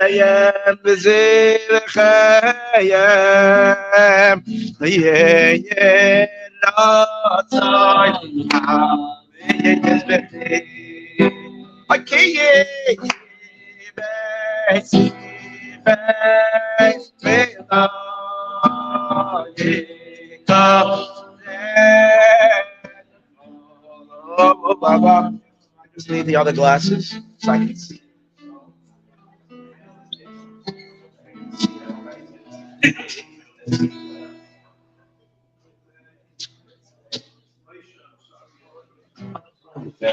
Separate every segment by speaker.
Speaker 1: Chayem b'zir chayem Yeh ratzay Yeh zbeti Akiyeh Beis Beis Bela I just need the other glasses so I can see.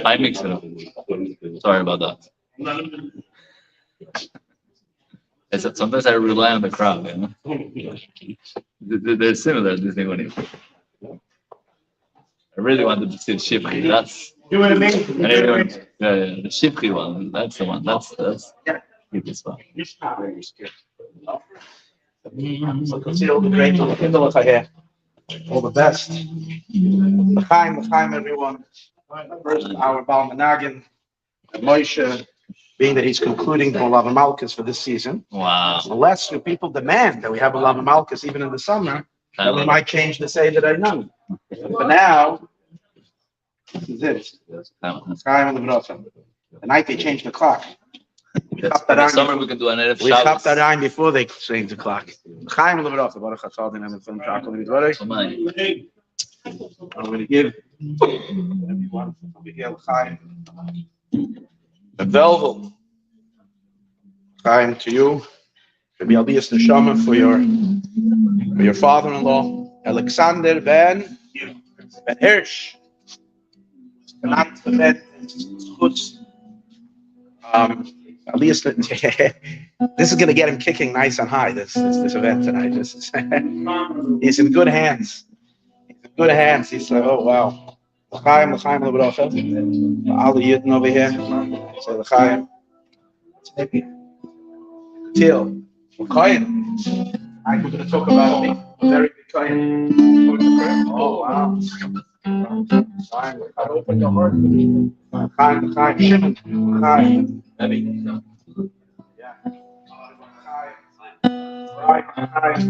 Speaker 2: I mix it up. Sorry about that. Sometimes I rely on the crowd, you know. They're similar, this thing. I really wanted to see the Shipri. That's
Speaker 1: You know what I mean?
Speaker 2: the Shipri one. That's the one. That's this one.
Speaker 1: So consider all the great all the best. L'chaim, everyone. First, our Baal Menagin, Moshe, being that he's concluding the Melaveh Malkah for this season.
Speaker 2: Wow.
Speaker 1: Unless the people demand that we have Melaveh Malkah even in the summer, then we might change the say that I know. But now, this is it. L'chaim and the night they changed the clock.
Speaker 2: In the summer we can do an Erev
Speaker 1: We
Speaker 2: Shabbos.
Speaker 1: chopped that line before they changed the clock. L'chaim and the Baruch HaTzadim and the film Shakal Midvarei. I'm going to give everyone over here L'chaim. The Velvel. L'chaim to you. Rabbi Albias Neshama for your father-in-law, Alexander Ben Hirsch. Tonight the bed is Albias. This is going to get him kicking nice and high. This event tonight. He's in good hands. Good hands. He's like, oh wow. L'chaim lebracha. All the Yidden over here. Say l'chaim. Till Kohen. I'm going to talk about a very big Kohen. Oh wow. Open your heart. L'chaim. Shimon. L'chaim. Heavy. Yeah. L'chaim.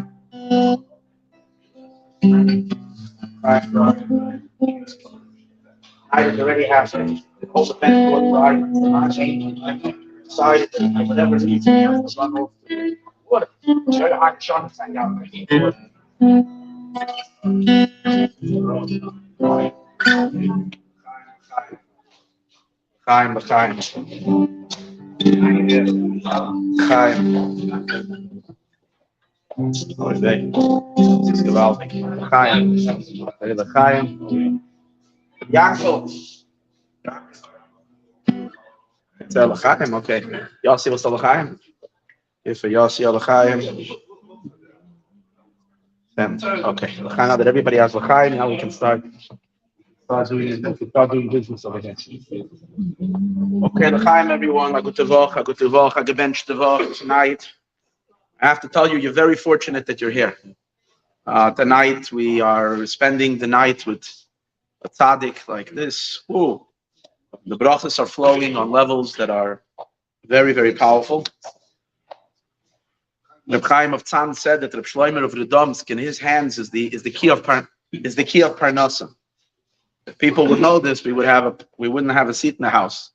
Speaker 1: I already have to hold the fence for right, side, whatever needs to be able to run off the water. Show you how to shot and hang out. Chaim. Oh, is dat? Het is geweldig. L'chaim. Jacob. Het is l'chaim, oké. Yossi was l'chaim. Even Yossi l'chaim. Okay. L'chaim, now that everybody has l'chaim, now we can start doing business over here. Okay, l'chaim, everyone. A gute Woche, a gebenchte Woche tonight. I have to tell you, you're very fortunate that you're here. Tonight, we are spending the night with a tzaddik like this. Ooh. The brachas are flowing on levels that are very, very powerful. Reb Chaim of Tzan said that Reb Shlome of Rodomsk in his hands is the key of Parnasa. If people would know this, we wouldn't have a seat in the house.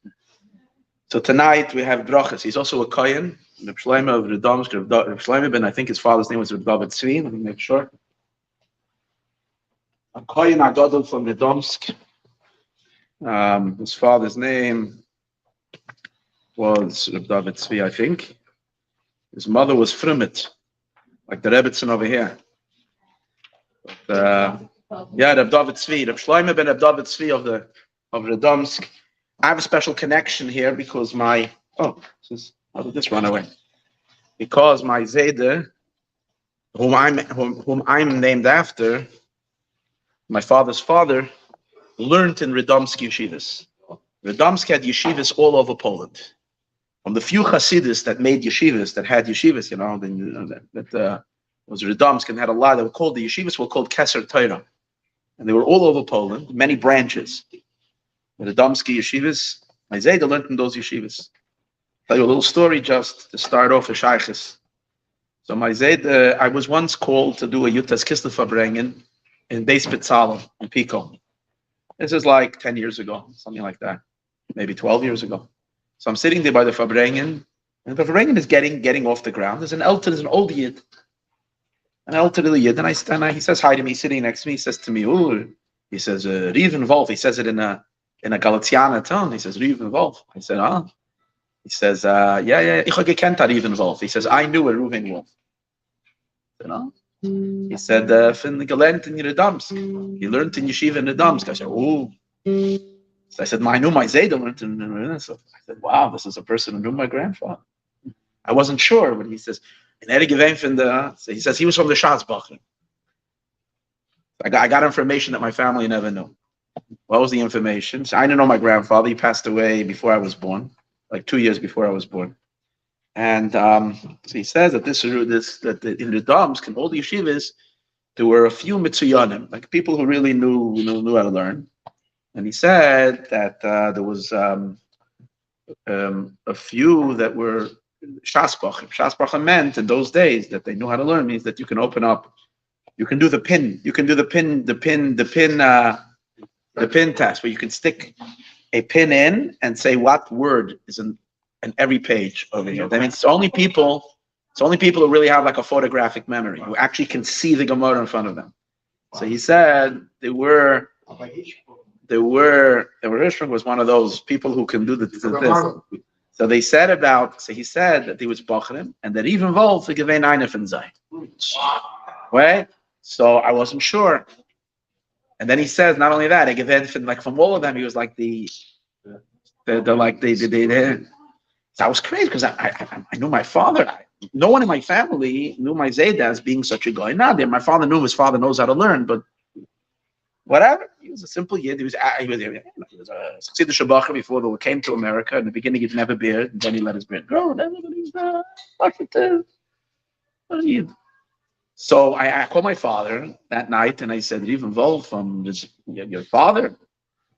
Speaker 1: So tonight we have brachas. He's also a kohen. Reb Shlome of Rodomsk. Reb Shlome ben, I think his father's name was Reb David Tzvi. Let me make sure. A kohen agadol from Rodomsk. His father's name was Reb David Tzvi, I think. His mother was Frumit, like the Rebbetzin over here. But, Reb David Tzvi. Reb Shlome ben Reb David Tzvi of Rodomsk. I have a special connection here because how did this run away? Because my Zayde, whom I'm named after, my father's father, learned in Rodomsk yeshivas. Rodomsk had yeshivas all over Poland. from the few Hasidus that made yeshivas, that had yeshivas, that was Rodomsk and had a lot. They were called, the yeshivas were called Keser Torah. And they were all over Poland, many branches. The Rodomski yeshivas, my Zayda learned in those yeshivas. I'll tell you a little story just to start off a shaykhis. So my Zayda, I was once called to do a Yutas Kislefa in Beis Betzalel in Pico. This is like 10 years ago, something like that, maybe 12 years ago. So I'm sitting there by the Fabrengen, and the Fabrengen is getting off the ground. There's an old Yid, an elderly Yid, and he says hi to me, sitting next to me. He says to me, "Ooh," he says, "Riven Wolf." He says it in a Galiciana tone. He says, "Riven Wolf." I said, "Ah." He says, "Yeah, ich habe gekent Riven Wolf." He says, "I knew a Ruven Wolf." I said, "Oh." He said, "Fin gelernt in Rodomsk." He learned in yeshiva in Rodomsk. I said, "Oh." So I said, "I knew my Zayda learned in Rodomsk." So I said, "Wow, this is a person who knew my grandfather." I wasn't sure, but he says, so he says he was from the Schatzbacher. I got information that my family never knew. What was the information? So I didn't know my grandfather. He passed away before I was born, like 2 years before I was born. And so he says that that in the Rodomsk and all the yeshivas, there were a few mitzuyanim, like people who really knew how to learn. And he said that there was a few that were Shasbach. Shasbach meant in those days that they knew how to learn means that you can open up, you can do the pin test where you can stick a pin in and say what word is in every page over here. That means it's only people who really have like a photographic memory, who actually can see the Gemara in front of them. So he said there were Hirschberg was one of those people who can do this. So he said that he was Bachrim, and that even Wolf the Gewein eine von sei. Right? So I wasn't sure. And then he says, not only that, like from all of them, he was like so I was crazy because I knew my father. No one in my family knew my Zayda as being such a guy. Now, my father knew his father knows how to learn, but whatever. He was a simple Yid. He was a Chassidish Shabbacher before they came to America. In the beginning, he didn't have a beard, and then he let his beard grow. So I called my father that night, and I said, "Even Wolf from your father?"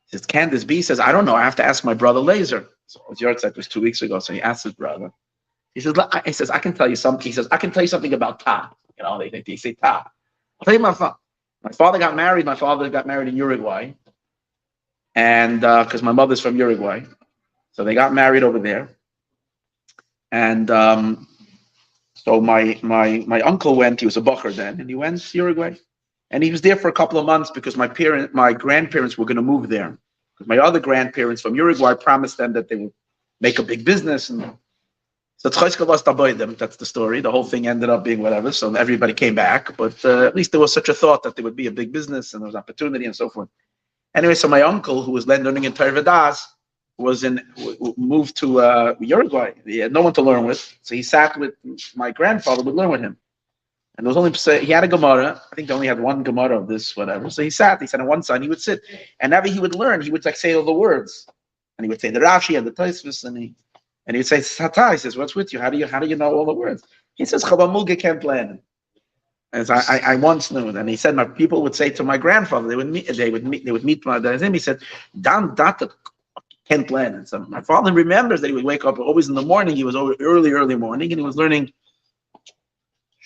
Speaker 1: He says, "Can this be?" He says, "I don't know. I have to ask my brother Laser." So his yard set was 2 weeks ago, so he asked his brother. He says, "I can tell you something." He says, "I can tell you something about Ta." They say Ta. I'll tell you my father. My father got married. My father got married in Uruguay, and because my mother's from Uruguay, so they got married over there. And so my uncle went. He was a bacher then, and he went to Uruguay, and he was there for a couple of months because my grandparents were going to move there. Because my other grandparents from Uruguay promised them that they would make a big business, and so that's the story. The whole thing ended up being whatever. So everybody came back, but at least there was such a thought that there would be a big business and there was opportunity and so forth. Anyway, so my uncle, who was learning in Tervadas, moved to Uruguay. He had no one to learn with, so he sat with my grandfather, would learn with him. And there was only he had a Gemara. I think they only had one Gemara of this, whatever. So he sat. He said on one side he would sit, and whenever he would learn, he would like say all the words, and he would say the Rashi and the Tosfos, and he would say Sata. He says, "What's with you? How do you know all the words?" He says, "Chavamulge can't plan." As I once knew, and he said my people would say to my grandfather, they would meet my dad. He said, "Dan Data can't plan." And so my father remembers that he would wake up always in the morning. He was early morning, and he was learning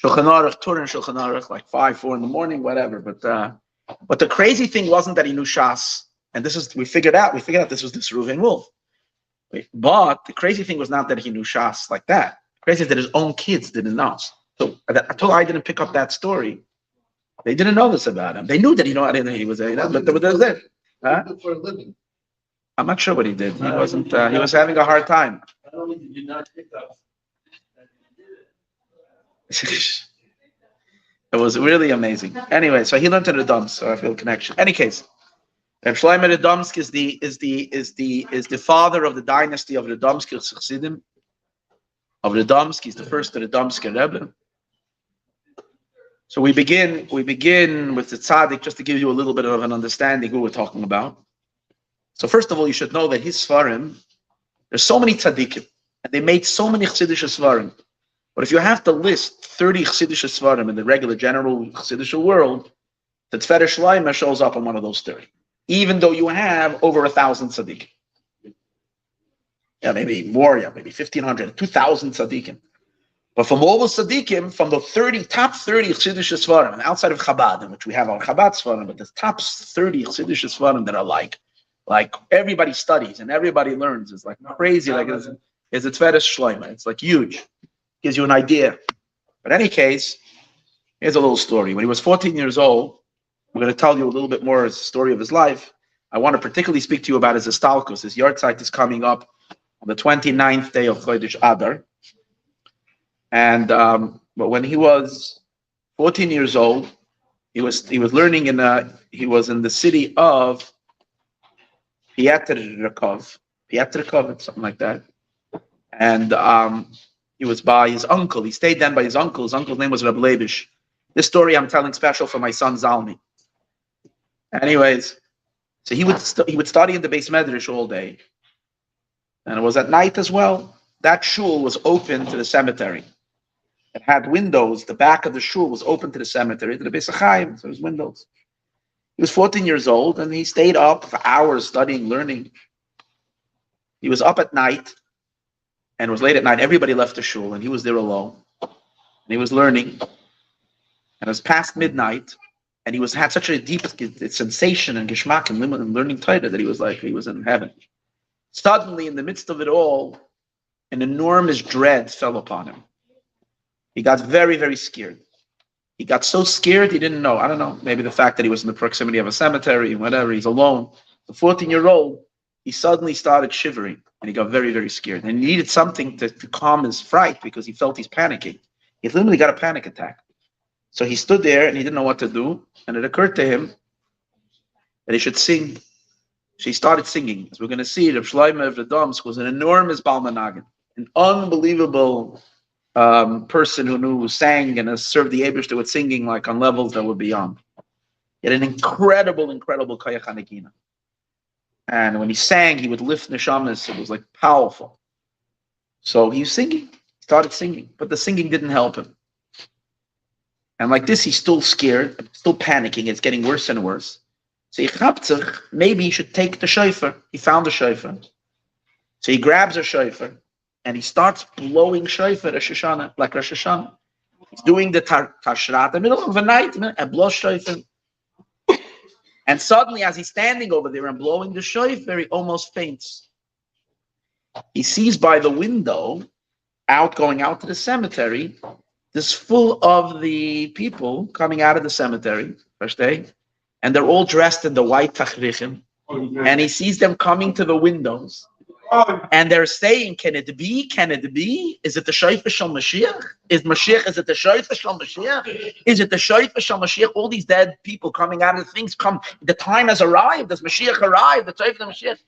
Speaker 1: Shulchan Aruch, Torah and Shulchan Aruch, like 4 in the morning, whatever. But the crazy thing wasn't that he knew Shas, and we figured out this was this Reuven Wolf. But the crazy thing was not that he knew Shas like that. The crazy is that his own kids didn't know. So until I didn't pick up that story, they didn't know this about him. They knew that I didn't know he was but that was it. Huh?
Speaker 3: For a living.
Speaker 1: I'm not sure what he did. He wasn't. He was having a hard time.
Speaker 3: Not only did you not pick up that you did it.
Speaker 1: It was really amazing. Anyway, so he learned in Rodomsk, so I feel a connection. Any case, Reb Shlome Rodomsk is the father of the dynasty of Rodomsk Chassidim. Of Rodomsk, he's the first Rodomsk Rebbe. So we begin with the tzaddik just to give you a little bit of an understanding who we're talking about. So first of all, you should know that his Sfarim, there's so many tzaddikim, And they made so many Chassidish Svarim. But if you have to list 30 Chassidish Svarim in the regular general Chassidish world, the Tzfeder Shlome shows up on one of those 30. Even though you have over 1,000 tzaddikim. Yeah, maybe more, yeah, maybe 1,500, 2,000 tzaddikim. But from all the tzaddikim, from the top 30 Chassidish Svarim, and outside of Chabad, in which we have our Chabad Svarim, but the top 30 Chassidish Svarim that are like everybody studies and everybody learns. It's like crazy, like it's a Tzfeder Shlome. It's like huge. Gives you an idea. But in any case, here's a little story. When he was 14 years old, I'm going to tell you a little bit more of the story of his life. I want to particularly speak to you about his Estalkus. His Yartzeit is coming up on the 29th day of Chodesh Adar. And but when he was 14 years old, he was learning he was in the city of Pietrikov, something like that. And he was by his uncle. He stayed then by his uncle. His uncle's name was Reb Leibish. This story I'm telling special for my son Zalmi. Anyways, so he would study in the Beis Medrash all day, and it was at night as well. That shul was open to the cemetery. It had windows. The back of the shul was open to the cemetery, to the Beis HaChaim. So there was windows. He was 14 years old, and he stayed up for hours studying, learning. He was up at night, and it was late at night. Everybody left the shul, and he was there alone. And he was learning, and it was past midnight. And he had such a deep sensation and geschmack and learning Torah that he was in heaven. Suddenly, in the midst of it all, an enormous dread fell upon him. He got very, very scared. He got so scared he didn't know. I don't know. Maybe the fact that he was in the proximity of a cemetery, whatever. He's alone. The 14-year-old, he suddenly started shivering, and he got very, very scared. And he needed something to calm his fright because he felt he's panicking. He literally got a panic attack. So he stood there and he didn't know what to do. And it occurred to him that he should sing. So he started singing. As we're going to see, Reb Shlome of Rodomsk was an enormous Baal Managin, an unbelievable person who sang and served the Eibishter with singing like on levels that were beyond. He had an incredible, incredible Koyach HaNegina. And when he sang, he would lift neshamas. It was like powerful. So he was singing, started singing, but the singing didn't help him. And like this, he's still scared, still panicking. It's getting worse and worse. So maybe he should take the shofar. He found the shofar. So he grabs a shofar and he starts blowing shofar Rosh Hashanah, like Rosh Hashanah. He's doing the tashrat in the middle of the night and blows shofar. And suddenly, as he's standing over there and blowing the shofar, he almost faints. He sees by the window, going out to the cemetery, this full of the people coming out of the cemetery, first day, and they're all dressed in the white tachrichim, and he sees them coming to the windows, and they're saying, "Can it be? Can it be? Is it the shofar shel Mashiach? Is it the shofar shel Mashiach? Is it the shofar shel Mashiach?" All these dead people coming out of the things come. The time has arrived. Does Mashiach arrive? The shofar of Mashiach.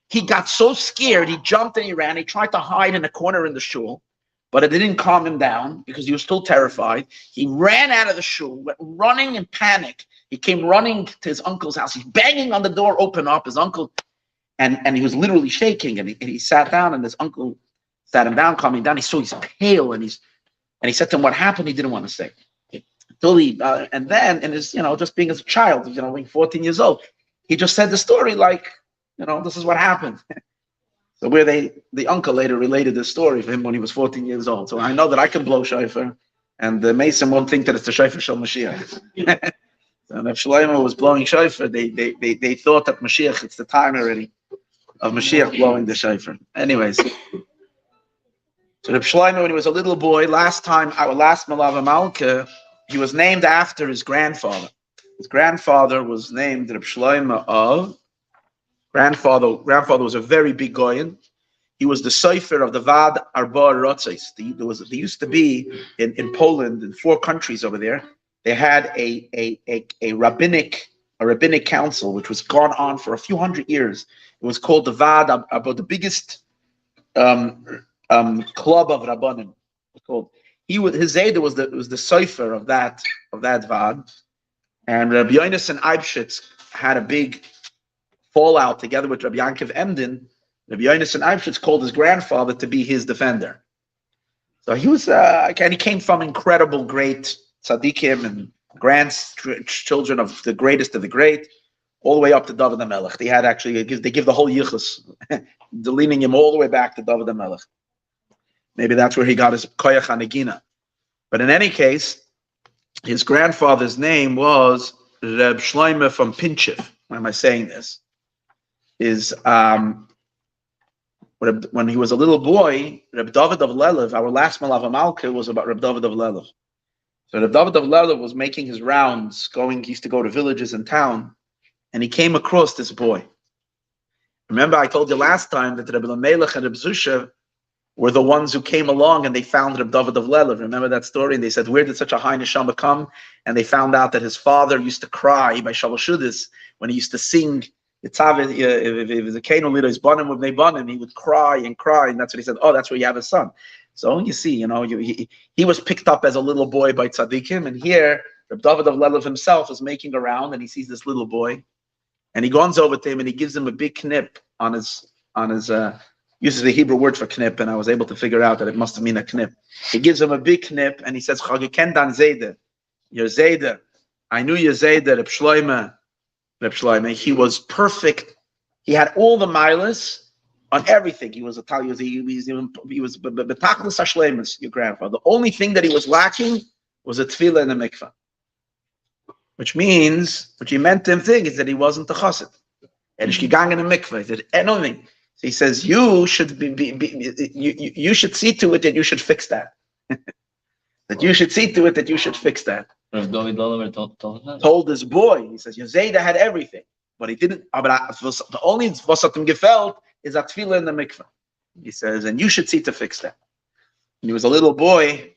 Speaker 1: He got so scared, he jumped and he ran. He tried to hide in a corner in the shul. But it didn't calm him down because he was still terrified. He ran out of the shul, went running in panic. He came running to his uncle's house. He's banging on the door, open up. His uncle, and he was literally shaking. And he sat down, and his uncle sat him down, calming down. He saw he's pale, and he said to him, "What happened?" He didn't want to say. Until and then, in his, just being as a child, being 14 years old, he just said the story like, this is what happened. So the uncle later related this story for him when he was 14 years old. So I know that I can blow shofar, and the Mason won't think that it's the shofar shel Mashiach. And if Shlome was blowing shofar, they thought that Mashiach, it's the time already of Mashiach blowing the shofar. Anyways, so Reb Shlome, when he was a little boy, our last Melaveh Malkah, he was named after his grandfather. His grandfather was named Reb Shlome of. Grandfather was a very big goyin. He was the sofer of the Vad Arba Rotzes. There used to be in Poland, in 4 countries over there, they had a rabbinic council which was gone on for a few hundred years. It was called the Vad Arba, the biggest club of Rabbanim. Called. His Zayda was the sofer of that Vad, and Rabbi Yonasan Eibshitz had a big fallout together with Rabbi Yankov Emden Rabbi Yonasan Eibschitz called his grandfather to be his defender. So he was, and he came from incredible, great tzadikim and grandchildren of the greatest of the great, all the way up to David HaMelech. They had actually, they give the whole yichus, deleting him all the way back to David HaMelech. Maybe that's where he got his koyach hanegina. But in any case, his grandfather's name was Reb Shlome from Pinchev. Why am I saying this? Is when he was a little boy, Reb David of Lelev, our last Melaveh Malkah was about Reb David of Lelev. So Reb David of Lelev was making his rounds, he used to go to villages in town, and he came across this boy. Remember, I told you last time that Reb Melech and Reb Zusha were the ones who came along and they found Reb David of Lelev. Remember that story? And they said, where did such a high neshama come? And they found out that his father used to cry by Shalashudis when he used to sing. If it was a Kano leader, his banim when they banim, he would cry, and that's what he said. Oh, that's where you have a son. So you see, he was picked up as a little boy by tzadikim, and here Reb David of Lelev himself is making around, and he sees this little boy, and he goes over to him and he gives him a big knip on his uses the Hebrew word for knip, and I was able to figure out that it must have mean a knip. He gives him a big knip, and he says, "Chagikendan Zayda, you're Zayda. I knew you Zayda, Reb Shloime. Reb Shloime, he was perfect. He had all the milas on everything. He was betachlis hashleimus, your grandfather. The only thing that he was lacking was a tefillah and a mikvah, which he meant to him is that he wasn't a chassid. And he gegangen in a mikvah. He said anything. So he says you should you should see to it that you should fix that. That you should see to it that you should fix that. Told his boy, he says, Yezeda had everything, but he didn't. But the only was hat him gefällt is a tefillah in the mikveh. He says, and you should see to fix that. When he was a little boy,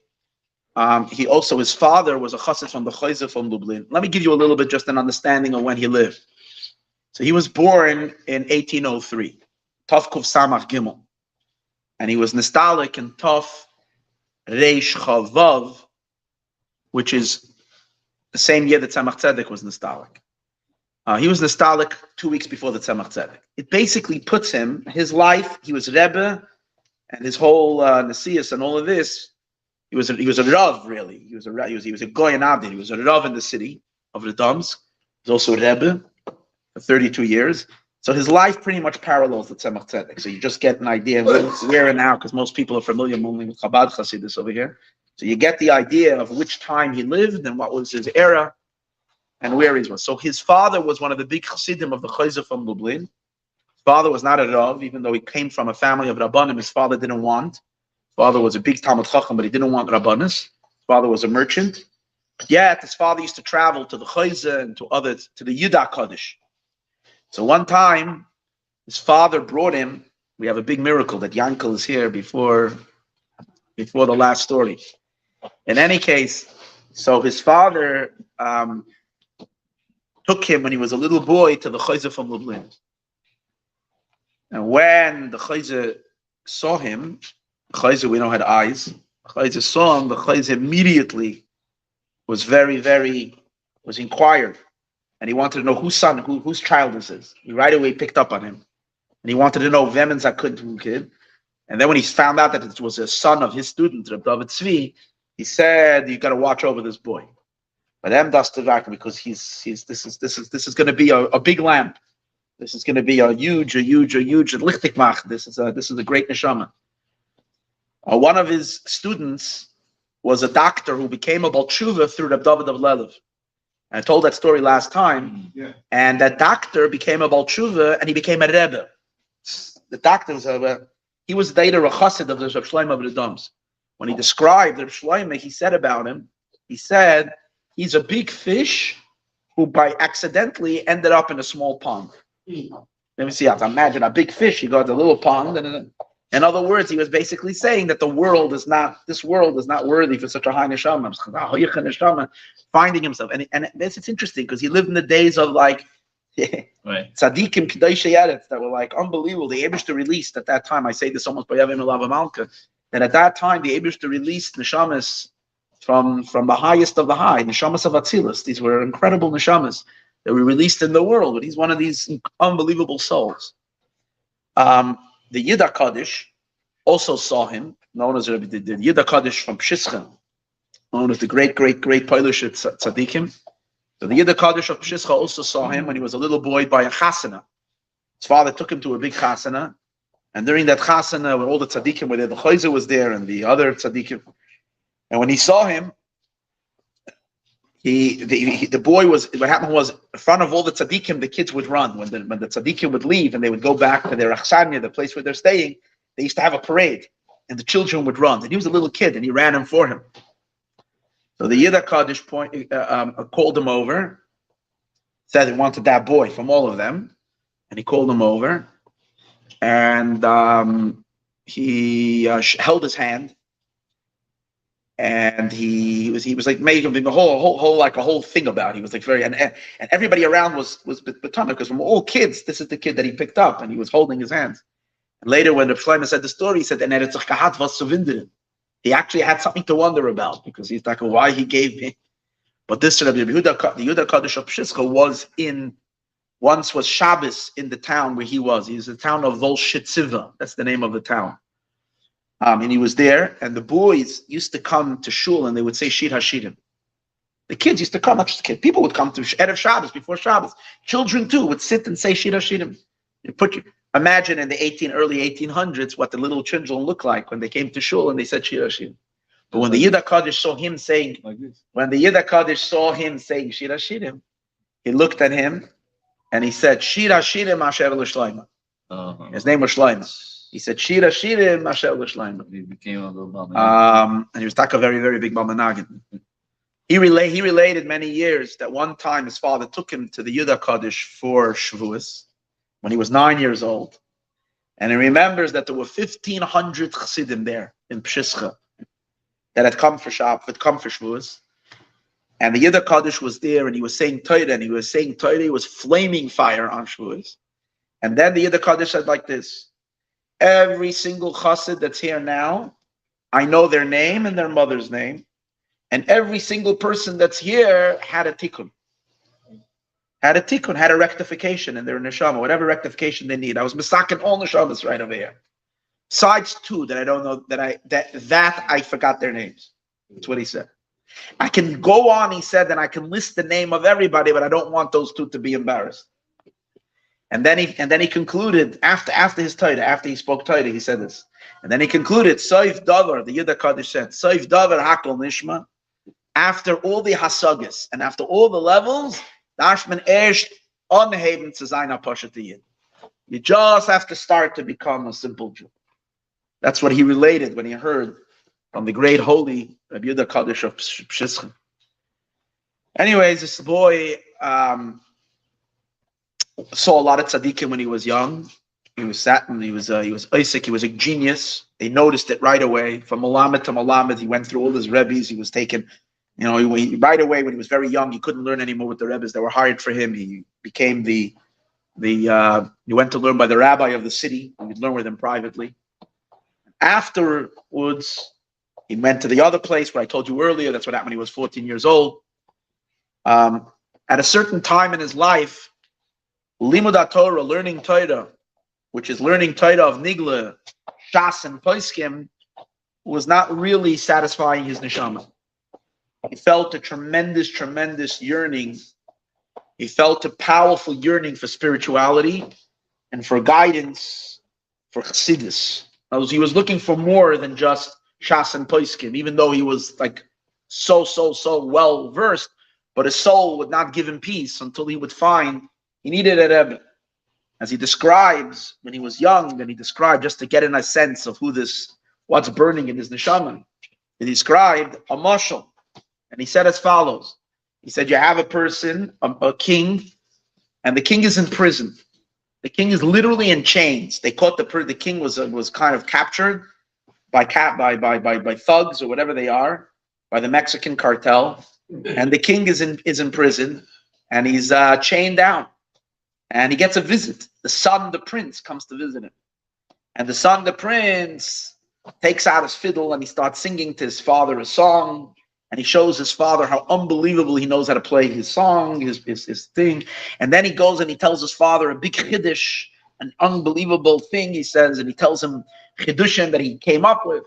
Speaker 1: his father was a chassid from the Chayzer from Lublin. Let me give you a little bit just an understanding of when he lived. So he was born in 1803, Tov Kuf Samach Gimel, and he was nistalik in Tov Reish Chavav, which is the same year that Tzemach Tzedek was nistalik. He was nistalik 2 weeks before the Tzemach Tzedek. It basically puts him, his life, he was Rebbe, and his whole Nesias and all of this, he was a Rav, really. He was a Goyen Abdin. He was a Rav in the city of Rodomsk. He was also a Rebbe for 32 years. So his life pretty much parallels the Tzemach Tzedek. So you just get an idea of where and how, because most people are familiar only with Chabad Chassidus over here. So you get the idea of which time he lived and what was his era and where he was. So his father was one of the big chassidim of the Chayzer from Lublin. His father was not a Rav, even though he came from a family of Rabbanim. His father didn't want. His father was a big Talmud Chacham, but he didn't want Rabbanis. His father was a merchant. But yet his father used to travel to the Chayzer and to the Yudah Kaddish. So one time, his father brought him. We have a big miracle that Yankel is here before the last story. In any case, so his father took him when he was a little boy to the Chayzer from Lublin. And when the Chayzer saw him, the Chayzer, we know, had eyes. The Chayzer saw him. The Chayzer immediately was was inquired. And he wanted to know whose child this is. He right away picked up on him. And he wanted to know Vemen's kid. And then when he found out that it was a son of his student, Reb David Tzvi, he said, "You got to watch over this boy." But because this is going to be a big lamp. This is going to be a huge lichtikmach. This is a great neshama. One of his students was a doctor who became a Baal Tshuva through Reb David of Lelev. I told that story last time, and that doctor became a Baal Tshuva, and he became a Rebbe. The doctor was he was later a chassid of the Reb Shloime of Rodomsk. When he described Reb Shloime, he said about him, he said, he's a big fish who by accidentally ended up in a small pond. Let me see, I have to imagine a big fish, he got a little pond, and in other words, he was basically saying that this world is not worthy for such a high neshama, finding himself. And it's interesting because he lived in the days of like Tzadikim Kedoshei Eretz that were like unbelievable. The Eibishter released at that time, I say this almost by Melaveh Malkah, that at that time the Eibishter released neshamas from the highest of the high, neshamas of Atzilus. These were incredible neshamas that were released in the world, but he's one of these unbelievable souls. the Yid HaKadosh also saw him, known as the Yid HaKadosh from Pshischa, known as the great Polish Tzadikim. So the Yid HaKadosh of Pshischa also saw him when he was a little boy by a chasana. His father took him to a big chasana, and during that chasana, when all the tzaddikim were there, the chayzer was there, and the other tzaddikim. And when he saw him, the boy was. What happened was, in front of all the tzaddikim, the kids would run. When the tzaddikim would leave and they would go back to their achsanya, the place where they're staying, they used to have a parade, and the children would run. And he was a little kid, and he ran him for him. So the Yid HaKadosh called him over, said he wanted that boy from all of them, and he called him over, and he held his hand, and he was like making the whole thing about it. He was like very, and everybody around was betana, because from all kids, this is the kid that he picked up, and he was holding his hands. And later, when the Shlome said the story, he said, "And he actually had something to wonder about, because he's like, why he gave me." But this Rabbi Yehuda, the Yehuda Kadosh of Pshischa once was Shabbos in the town where he was. He was the town of Volshitziva. That's the name of the town. And he was there, and the boys used to come to shul, and they would say Shir Hashirim. The kids used to come, not just kids. People would come to Erev Shabbos, before Shabbos. Children too would sit and say Shir Hashirim. Imagine in the early 1800s what the little children looked like when they came to shul and they said Shir Hashirim. But when the Yid HaKadosh saw him saying, Shir Hashirim, he looked at him and he said, Shir Hashirim Asher L'Shloima. His name was Shlome. He said, Shir Hashirim Asher L'Shloima.
Speaker 2: He became a little
Speaker 1: and he was a very, very big Balmanagin. He related many years that one time his father took him to the Yid HaKadosh for Shavuos when he was 9 years old. And he remembers that there were 1,500 Chassidim there in Pshischa that had come for Shavuos. And the Yid HaKadosh was there, and he was saying Torah, it was flaming fire on Shavuos. And then the Yid HaKadosh said like this: every single Chassid that's here now, I know their name and their mother's name, and every single person that's here had a tikkun. Had a rectification in their neshama, whatever rectification they need. I was misakin all neshamas right over here. Besides two that I don't know, that I forgot their names. That's what he said. I can go on, he said, and I can list the name of everybody, but I don't want those two to be embarrassed. And then he concluded after his Torah, after he spoke Torah, he said this. And then he concluded, Soif Davar, the Yid HaKadosh said, Soif Davar Hakol Nishma. After all the hasagas and after all the levels, you just have to start to become a simple Jew. That's what he related when he heard from the great holy Rabbi Yehuda Kadosh of Pshischa. Anyways, this boy saw a lot of tzaddikim when he was young. He was Isaac. He was a genius. They noticed it right away. From Melamed to Melamed, he went through all his rebbes. He was taken. He right away when he was very young, he couldn't learn anymore with the rebbes that were hired for him. He became he went to learn by the rabbi of the city. He would learn with him privately. Afterwards, he went to the other place where I told you earlier. That's what happened when he was 14 years old. At a certain time in his life, Limud Torah, learning Torah, which is learning Torah of Nigla, Shas, and Poskim, was not really satisfying his neshama. He felt a tremendous yearning. He felt a powerful yearning for spirituality and for guidance, for chassidus. He was looking for more than just Shas and Poskim, even though he was like so well versed, but his soul would not give him peace until he would find he needed a Rebbe. As he describes when he was young, and he described just to get in a sense of what's burning in his neshama. He described a mashal. And he said as follows. He said, you have a person, a king, and the king is in prison. The king is literally in chains. They caught the king was kind of captured by thugs or whatever they are, by the Mexican cartel. And the king is in prison, and he's chained down. And he gets a visit. The son, the prince, comes to visit him. And the son, the prince, takes out his fiddle and he starts singing to his father a song. And he shows his father how unbelievable he knows how to play his song, his thing. And then he goes and he tells his father a big chiddush an unbelievable thing, he says, and he tells him chidushim that he came up with.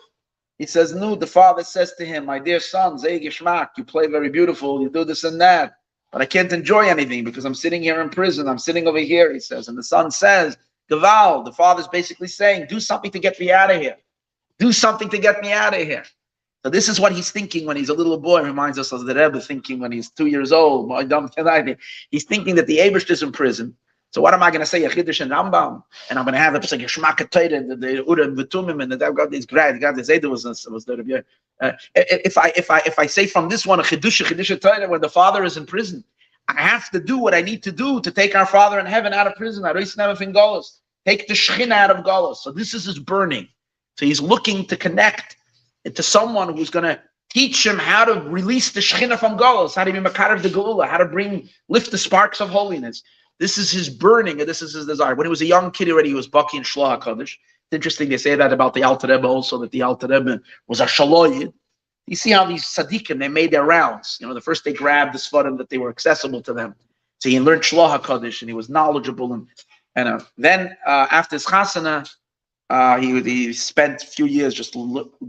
Speaker 1: He says, no, the father says to him, my dear son, Zeh Gishmak, you play very beautiful, you do this and that, but I can't enjoy anything because I'm sitting here in prison, I'm sitting over here, he says. And the son says, Gaval, the father's basically saying, do something to get me out of here. Do something to get me out of here. So this is what he's thinking when he's a little boy. Reminds us of the Rebbe thinking when he's 2 years old. He's thinking that the Eibush is in prison. So what am I going to say? A Chiddush and Rambam, and I'm going to have a Geschmack Torah and the Ura and V'tumim and the God is great. God is Zayda was there. If I say from this one a Chiddush Torah when the father is in prison, I have to do what I need to do to take our Father in heaven out of prison. Take the Shechina out of Golos. So this is his burning. So he's looking to connect to someone who's going to teach him how to release the Shechina from Golos, how to be Makar of the Geula, how to lift the sparks of holiness. This is his burning, and this is his desire. When he was a young kid already, he was Baki and Shloah HaKadosh. It's interesting they say that about the Alter Rebbe also, that the Alter Rebbe was a Shaloyid. You see how these Tzadikim, they made their rounds. The first they grabbed the Sfarim that they were accessible to them. So he learned Shloah HaKadosh, and he was knowledgeable. And then after his Chasana, he spent a few years just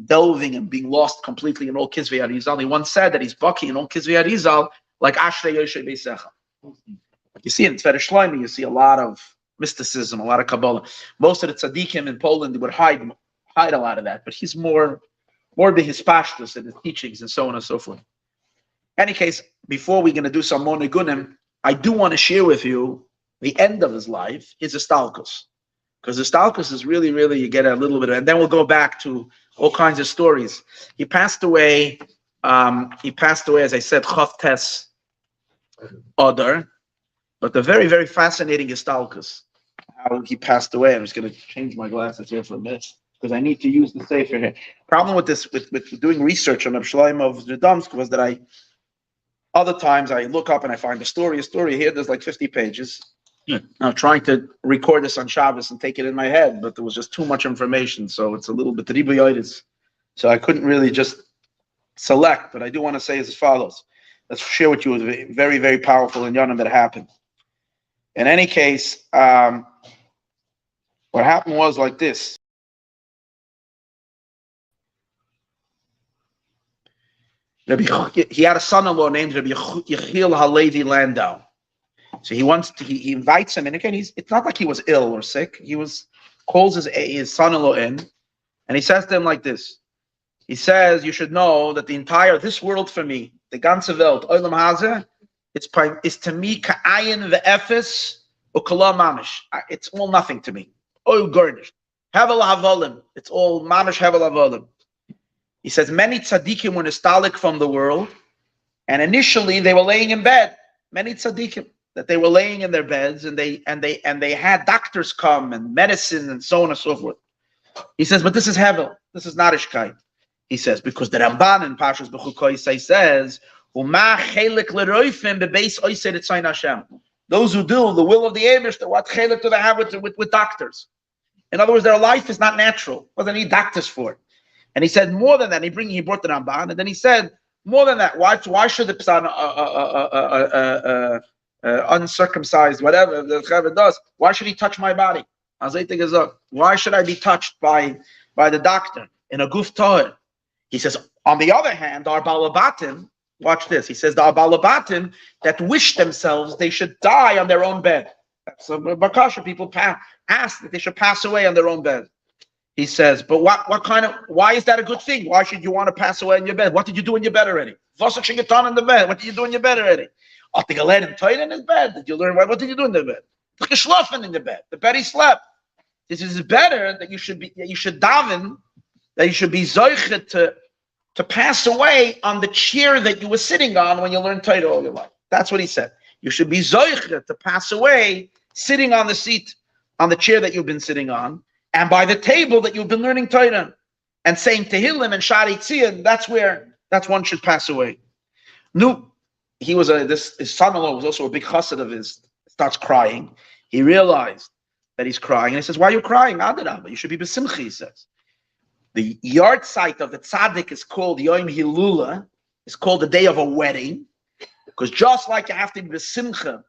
Speaker 1: delving and being lost completely in all Kizvei Arizal. He once said that he's Baki in all Kizvei Arizal, like Ashrei Yoshe Beisecha. You see in Tzedek Shlome, you see a lot of mysticism, a lot of Kabbalah. Most of the tzaddikim in Poland, they would hide a lot of that, but he's more the his pashtus and his teachings and so on and so forth. In any case, before we're going to do some more nigunim, I do want to share with you the end of his life, his Istalkus. Because Istalkus is really, really, you get a little bit of, and then we'll go back to all kinds of stories. He passed away, as I said, Chavtes Adar. But the very, very fascinating Istalkus, how he passed away. I'm just going to change my glasses here for a minute because I need to use the Sefer here. Problem with this, with doing research on Shlome of Rodomsk was that other times I look up and I find a story here. There's like 50 pages. I'm trying to record this on Shabbos and take it in my head, but there was just too much information, so it's a little bit ribuyotis. So I couldn't really just select. But I do want to say as follows. Let's share with you a very, very powerful in Yonam that happened. In any case, what happened was like this. He had a son-in-law named Rabbi Yechiel Halevi Landau. So he invites him, and again, it's not like he was ill or sick. Calls his son-in-law in, and he says to him like this. He says, you should know that this world for me, the ganze Welt, Olam Hazeh, it's to me ka'ayin ve'efes u'kala mamish. It's all nothing to me. Oil garnish. Hevel havolim. It's all mamish hevel havolim. He says many tzadikim were nostalgic from the world, and initially they were laying in bed. Many tzadikim that they were laying in their beds, and they had doctors come and medicine and so on and so forth. He says, but this is hevel. This is not ishkai. He says because the Ramban in Parshas Bechukah says. Those who do the will of the Eibush, what chelik do they have with doctors? In other words, their life is not natural. What do they need doctors for? And he said more than that. He brought the Ramban, and then he said more than that. Why should the psan uncircumcised, whatever the Chaver does? Why should he touch my body? Why should I be touched by the doctor in a guf toher? He says. On the other hand, our balabatim. Watch this. He says the Abalabatim that wish themselves they should die on their own bed. So Bakasha people ask that they should pass away on their own bed. He says, but why is that a good thing? Why should you want to pass away in your bed? What did you do in your bed already? What did you do in your bed already? Did you learn in his bed? Did you learn what did you do in the bed? In the bed. The bed he slept. This is better that you should daven, that you should be zoichet to pass away on the chair that you were sitting on when you learned Torah all your life. That's what he said. You should be zoichet to pass away sitting on the seat, on the chair that you've been sitting on, and by the table that you've been learning Torah, and saying Tehillim and Shari Tzion. That's one should pass away. No, his son-in-law was also a big chassid of his. Starts crying. He realized that he's crying, and he says, "Why are you crying, Adarabah? You should be besimcha." He says. The yard site of the tzaddik is called Yom Hilula. It's called the day of a wedding, because just like you have to be besimcha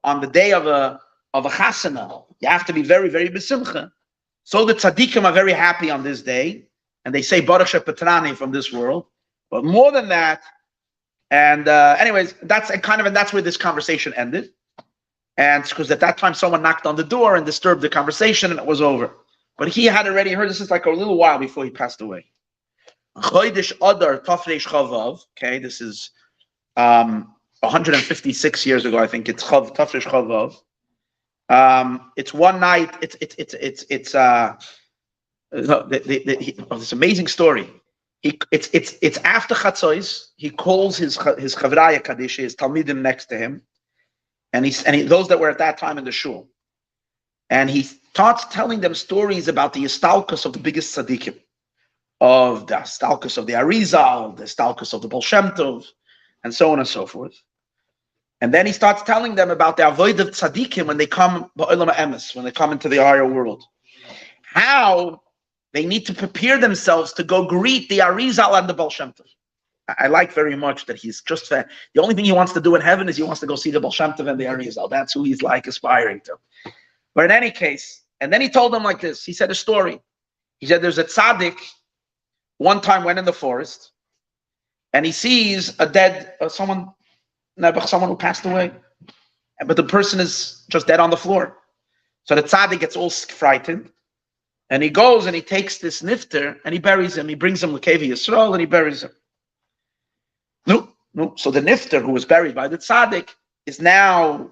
Speaker 1: on the day of a of a chasana, you have to be very, very besimcha. So the tzadikim are very happy on this day, and they say Baruch Shepetrani from this world. But more than that, and anyways, that's where this conversation ended. And because at that time someone knocked on the door and disturbed the conversation, and it was over. But he had already heard this is like a little while before he passed away. Chodesh Adar Tafresh Chavav. Okay, this is 156 years ago, I think. It's Tafresh Chavav. It's one night. It's this amazing story. It's after Chatzos. He calls his Chavraya Kaddish, his Talmidim next to him, and those that were at that time in the shul, and he starts telling them stories about the Istalkus of the biggest tzaddikim, of the Istalkus of the Arizal, the Istalkus of the Baal Shem Tov, and so on and so forth. And then he starts telling them about the avoid of tzaddikim when they come ba'olam ha'emes, when they come into the higher world, how they need to prepare themselves to go greet the Arizal and the Baal Shem Tov. I like very much that he's just the only thing he wants to do in heaven is he wants to go see the Baal Shem Tov and the Arizal. That's who he's like aspiring to. But in any case, and then he told them like this. He said a story. He said there's a tzaddik one time went in the forest and he sees a dead someone who passed away, but the person is just dead on the floor. So the tzaddik gets all frightened, and he goes and he takes this nifter and he buries him. He brings him L'Kevi Yisrael and he buries him. No. So the nifter who was buried by the tzaddik is now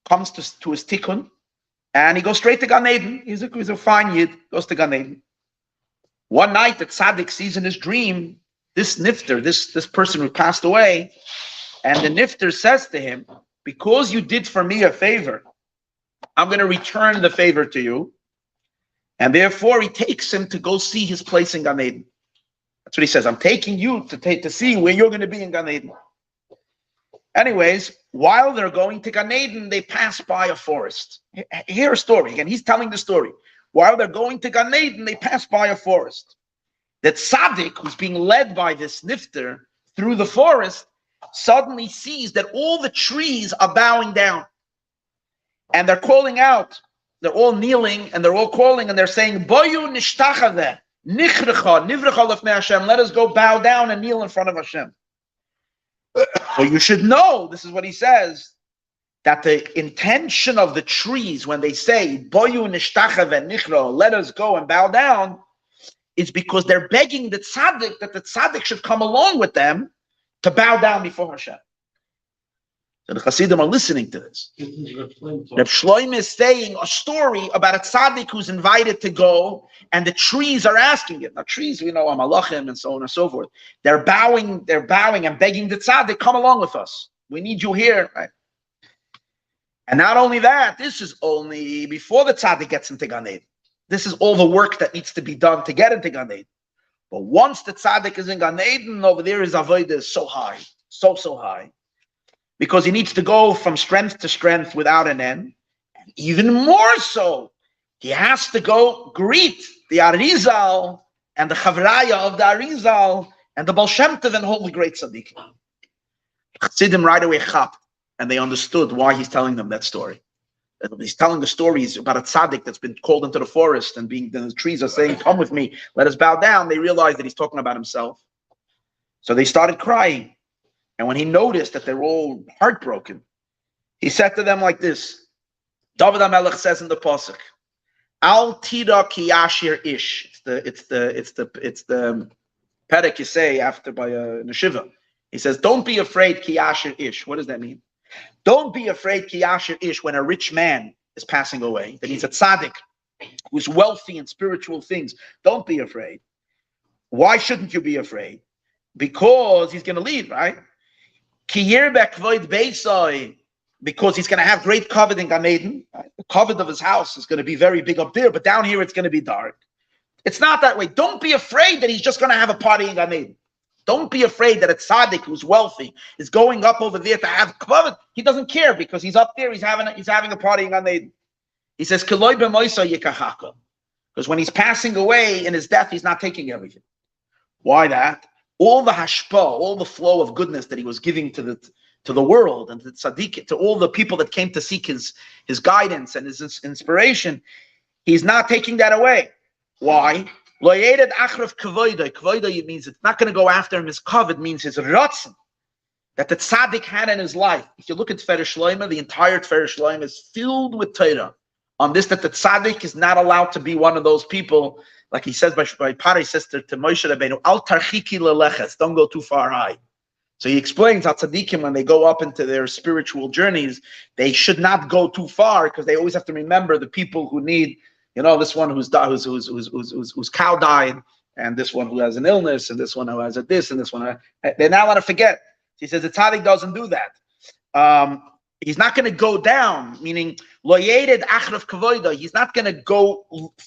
Speaker 1: comes to his tikkun, and he goes straight to Gan Eden. He's a fine yid, goes to Gan Eden. One night, the tzaddik sees in his dream this nifter, this person who passed away, and the nifter says to him, because you did for me a favor, I'm going to return the favor to you. And therefore, he takes him to go see his place in Gan Eden. That's what he says. I'm taking you to see where you're going to be in Gan Eden. Anyways, while they're going to Gan Eden, they pass by a forest. Hear a story. Again, he's telling the story. While they're going to Gan Eden, they pass by a forest. That tzaddik, who's being led by this nifter through the forest, suddenly sees that all the trees are bowing down. And they're calling out. They're all kneeling and they're all calling and they're saying, Boyu nishtachave, nichrecha, nivrecha lefnei Hashem. Let us go bow down and kneel in front of Hashem. So you should know, this is what he says, that the intention of the trees when they say, Boyu nishtachave, nichrecha, let us go and bow down, is because they're begging the tzaddik that the tzaddik should come along with them to bow down before Hashem. So the Hasidim are listening to this. Reb Shlome is saying a story about a tzaddik who's invited to go, and the trees are asking it. Now, trees, we know, are malachim and so on and so forth. They're bowing and begging the tzaddik, come along with us. We need you here. Right? And not only that, this is only before the tzaddik gets into Gan Eden. This is all the work that needs to be done to get into Gan Eden. But once the tzaddik is in Gan Eden, over there his avodah is so high, so high. Because he needs to go from strength to strength without an end. And even more so, he has to go greet the Arizal and the Chavraya of the Arizal and the Baal Shem Tov and all the great tzaddikim. Chassidim right away chapped, and they understood why he's telling them that story. He's telling the stories about a tzaddik that's been called into the forest and the trees are saying, come with me, let us bow down. They realized that he's talking about himself. So they started crying. And when he noticed that they're all heartbroken, he said to them like this. David HaMelech says in the pasuk, "Al tira ki yashir ish." It's the perek you say after by a neshiva. He says, "Don't be afraid ki yashir ish." What does that mean? Don't be afraid ki yashir ish when a rich man is passing away. That he's a tzaddik who's wealthy in spiritual things. Don't be afraid. Why shouldn't you be afraid? Because he's going to leave, right? Because he's going to have great covet in Gan Eden. Right? The covet of his house is going to be very big up there, but down here it's going to be dark. It's not that way. Don't be afraid that he's just going to have a party in Gan Eden. Don't be afraid that a tzaddik who's wealthy is going up over there to have covet. He doesn't care because he's up there. He's having a party in Gan Eden. He says, because when he's passing away in his death, he's not taking everything. Why that? All the hashpa, all the flow of goodness that he was giving to to the world and to tzaddik, to all the people that came to seek his guidance and his inspiration. He's not taking that away. Why? Lo yeded achrav kavoida. Kavoida means it's not going to go after him. His kavod means his ratzon that the tzaddik had in his life. If you look at Tferes Shlome, the entire Tferes Shlome is filled with Torah on this, that the tzaddik is not allowed to be one of those people, like he says by Parai says to Moshe Rabbeinu, Al tarchiki leleches, don't go too far high. So he explains how tzaddikim, when they go up into their spiritual journeys, they should not go too far because they always have to remember the people who need, this one whose cow died, and this one who has an illness, and this one who has a this, and this one. They're not allowed to forget. He says the tzaddik doesn't do that. He's not going to go down, meaning lo yeded achrav kavoida. He's not going to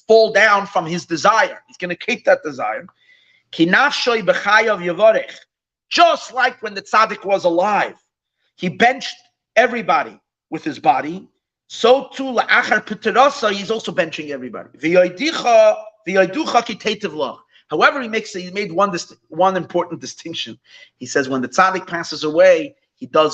Speaker 1: fall down from his desire. He's going to keep that desire. Ki nafshoi b'chayav yavorech. Just like when the tzaddik was alive, he benched everybody with his body. So too la'achar p'terasa, he's also benching everybody. V'yoiducha ki teitev lach. However, he made one important distinction. He says when the tzaddik passes away, he does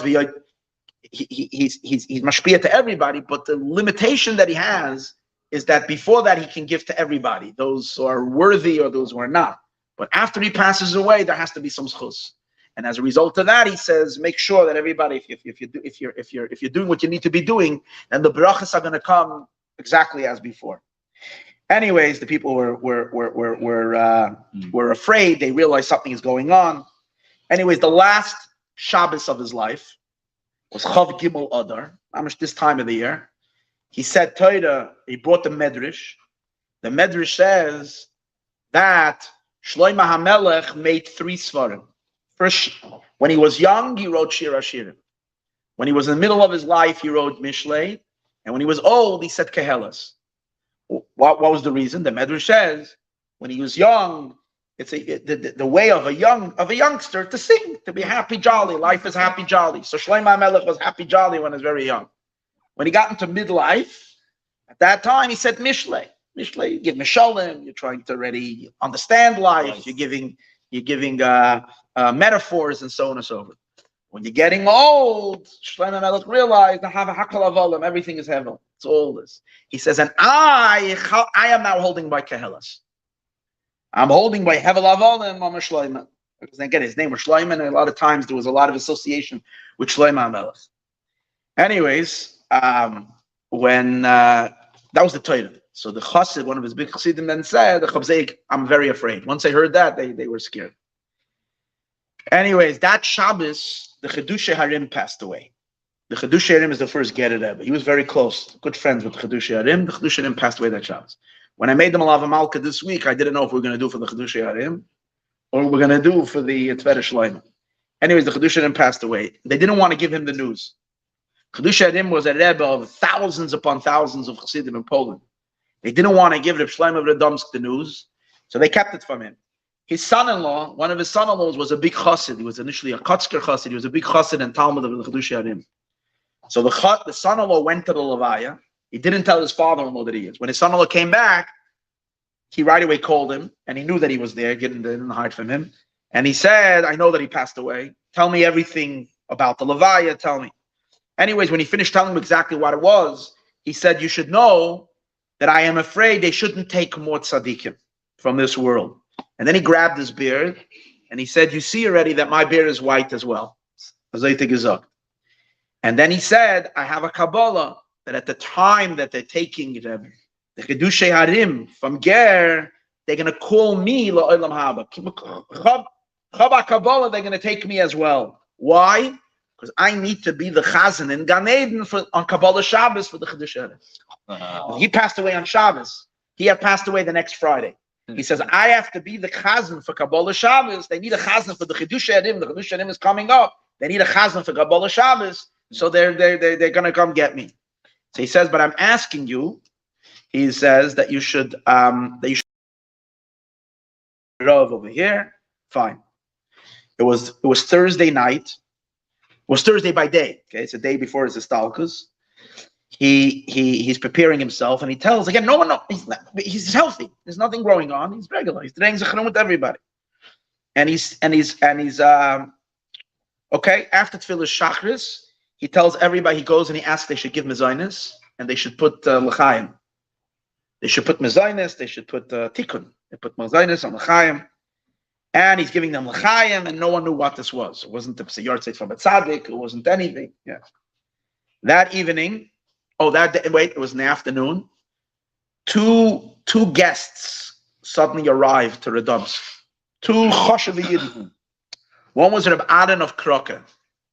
Speaker 1: he's mashpia to everybody, but the limitation that he has is that before that he can give to everybody, those who are worthy or those who are not. But after he passes away, there has to be some schus. And as a result of that, he says, make sure that everybody, if you're doing what you need to be doing, then the brachas are going to come exactly as before. Anyways, the people were afraid. They realized something is going on. Anyways, the last Shabbos of his life was Chav Gimel Adar, this time of the year. He said Torah. He brought the Medrash. The Medrash says that Shlome HaMelech made 3 svarim. First, when he was young, he wrote Shir Hashirim. When he was in the middle of his life, he wrote Mishlei. And when he was old, he said Kehelas. What was the reason? The Medrash says, when he was young, it's the way of a youngster to sing, to be happy, jolly. Life is happy, jolly. So Shlome HaMelech was happy, jolly when he was very young. When he got into midlife, at that time, he said Mishlei. Mishlei, you give Mishalim, you're trying to already understand life, you're giving metaphors and so on and so forth. When you're getting old, Shlome HaMelech realized everything is heaven. It's all this. He says, and I am now holding by Kehelas. I'm holding by Hevel Avolim on Shloime. Because again, his name was Shloime, and a lot of times there was a lot of association with Shlome HaMelech. Anyways, when that was the Torah. So the Chassid, one of his big Chassidim, then said, the Chabzeik, I'm very afraid. Once they heard that, they were scared. Anyways, that Shabbos, the Chedushay Harim passed away. The Chedushay Harim is the first Gerer Rebbe. He was very close, good friends with the Chedushay Harim. The Chedushay Harim passed away that Shabbos. When I made the Melaveh Malkah this week, I didn't know if we were going to do for the Chedushay Harim or we're going to do for the Tferes Shlome. Anyways, the Chedushay Harim passed away. They didn't want to give him the news. Chedushay Harim was a Rebbe of thousands upon thousands of Chassidim in Poland. They didn't want to give Reb Shlome of Rodomsk the news, so they kept it from him. His son-in-law, one of his son-in-laws, was a big chassid. He was initially a Kotzker chassid. He was a big chassid and Talmud of the Chedushay Harim. So the son-in-law went to the Levaya. He didn't tell his father-in-law that he is. When his son-in-law came back, he right away called him, and he knew that he was there, didn't hide from him. And he said, I know that he passed away. Tell me everything about the Levaya, tell me. Anyways, when he finished telling him exactly what it was, he said, you should know that I am afraid they shouldn't take more tzadikim from this world. And then he grabbed his beard and he said, you see already that my beard is white as well. And then he said, I have a Kabbalah that at the time that they're taking the Chedushay Harim from Ger, they're going to call me La'olam Haba. Chaba Kabbalah, they're going to take me as well. Why? Because I need to be the Chazan in Gan Eden on Kabbalah Shabbos for the Chedushay Harim. He passed away on Shabbos. He had passed away the next Friday. He says, I have to be the chazan for Kabbalah Shabbos. They need a chazan for the Chedushay Harim. The Chedushay Harim is coming up. They need a chazan for Kabbalah Shabbos. So they're going to come get me. So he says, but I'm asking you, he says that you should Rav over here. Fine. It was Thursday night. It was Thursday by day. Okay, it's a day before his Estalkus. He's preparing himself, and he tells again, no, he's healthy. There's nothing going on. He's regular. He's doing zechron with everybody, and he's Okay, after Tefillah Shachris, he tells everybody, he goes and he asks they should give mezainis and they should put l'chaim. They should put mezainis, they should put tikkun. They put mezainis on l'chaim. And he's giving them l'chaim, and no one knew what this was. It wasn't the yahrzeit from a tzaddik, it wasn't anything. Yeah. That evening, it was in the afternoon, two guests suddenly arrived to Rodomsk. Two choshev yidden. One was Reb Adan of Krakow,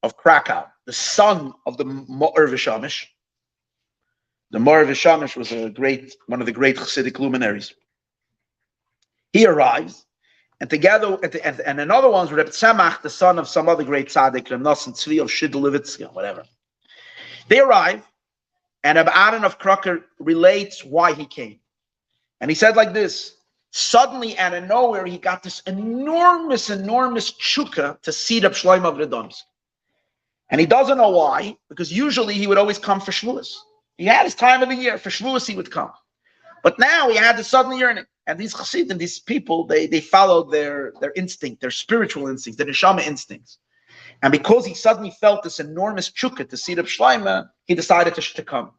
Speaker 1: the son of the Ma'or V'Shamish. The Ma'or V'Shamish was one of the great Chassidic luminaries. He arrives, and together, and another one's Reb Tzemach, the son of some other great tzaddik, Reb Nosson Tzvi of Shidlevitz, whatever. They arrive, and Reb Adan of Krakow relates why he came. And he said like this: suddenly, out of nowhere, he got this enormous chukka to see Reb Shlome of Rodomsk. And he doesn't know why, because usually he would always come for Shavuos. He had his time of the year. For Shavuos, he would come. But now he had this sudden yearning. And these Chassidim, these people, they followed their instinct, their spiritual instincts, their neshama instincts. And because he suddenly felt this enormous chukka to see Reb Shlome, he decided to come.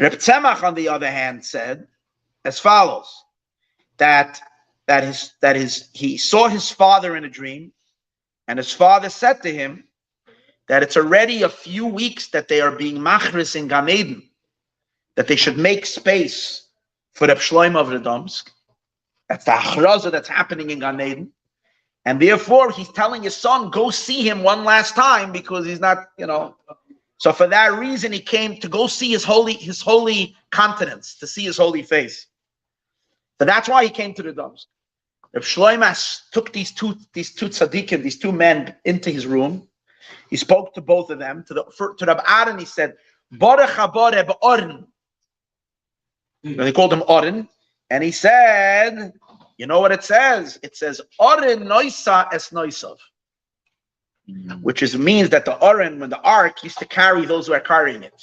Speaker 1: Reb Tzemach, on the other hand, said as follows: that he saw his father in a dream, and his father said to him that it's already a few weeks that they are being machris in Gan Eden, that they should make space for Reb Shlome of Rodomsk. That's the achraza that's happening in Gan Eden. And therefore, he's telling his son, go see him one last time, because he's not, So for that reason, he came to go see his holy countenance, to see his holy face. So that's why he came to the Rodomsk. Reb Shlomo took these two tzadikim, these two men, into his room. He spoke to both of them. To Reb Adan, he said, Borech haba Reb Oren. And they called him Oren. And he said, you know what it says? It says, Oren noisa es noisav. Which means that the Oren, when the ark used to carry those who are carrying it.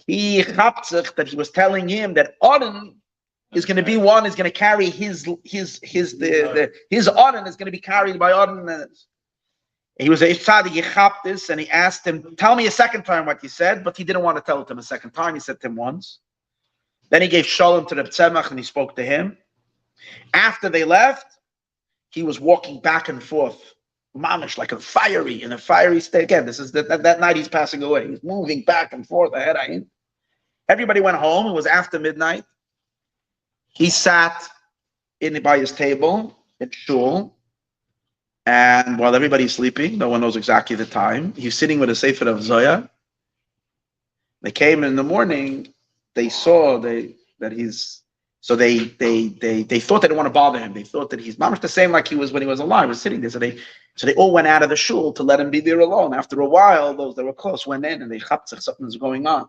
Speaker 1: He chaptzich, that he was telling him that Oren is going to be one, is going to carry his Oren is going to be carried by Oren. He was a tzaddik, he chapped this, and he asked him, tell me a second time what you said, but he didn't want to tell it to him a second time. He said to him once. Then he gave shalom to Reb Tzemach, and he spoke to him. After they left, he was walking back and forth, mamish, like in a fiery state. Again, this is that night he's passing away. He's moving back and forth. Everybody went home. It was after midnight. He sat by his table at shul, and while everybody's sleeping, no one knows exactly the time, he's sitting with a sefer of Zoya. They came in the morning. They saw they thought they didn't want to bother him. They thought that he's mamish the same like he was when he was alive. He was sitting there. So they all went out of the shul to let him be there alone. After a while, those that were close went in, and they chaptzich, something was going on.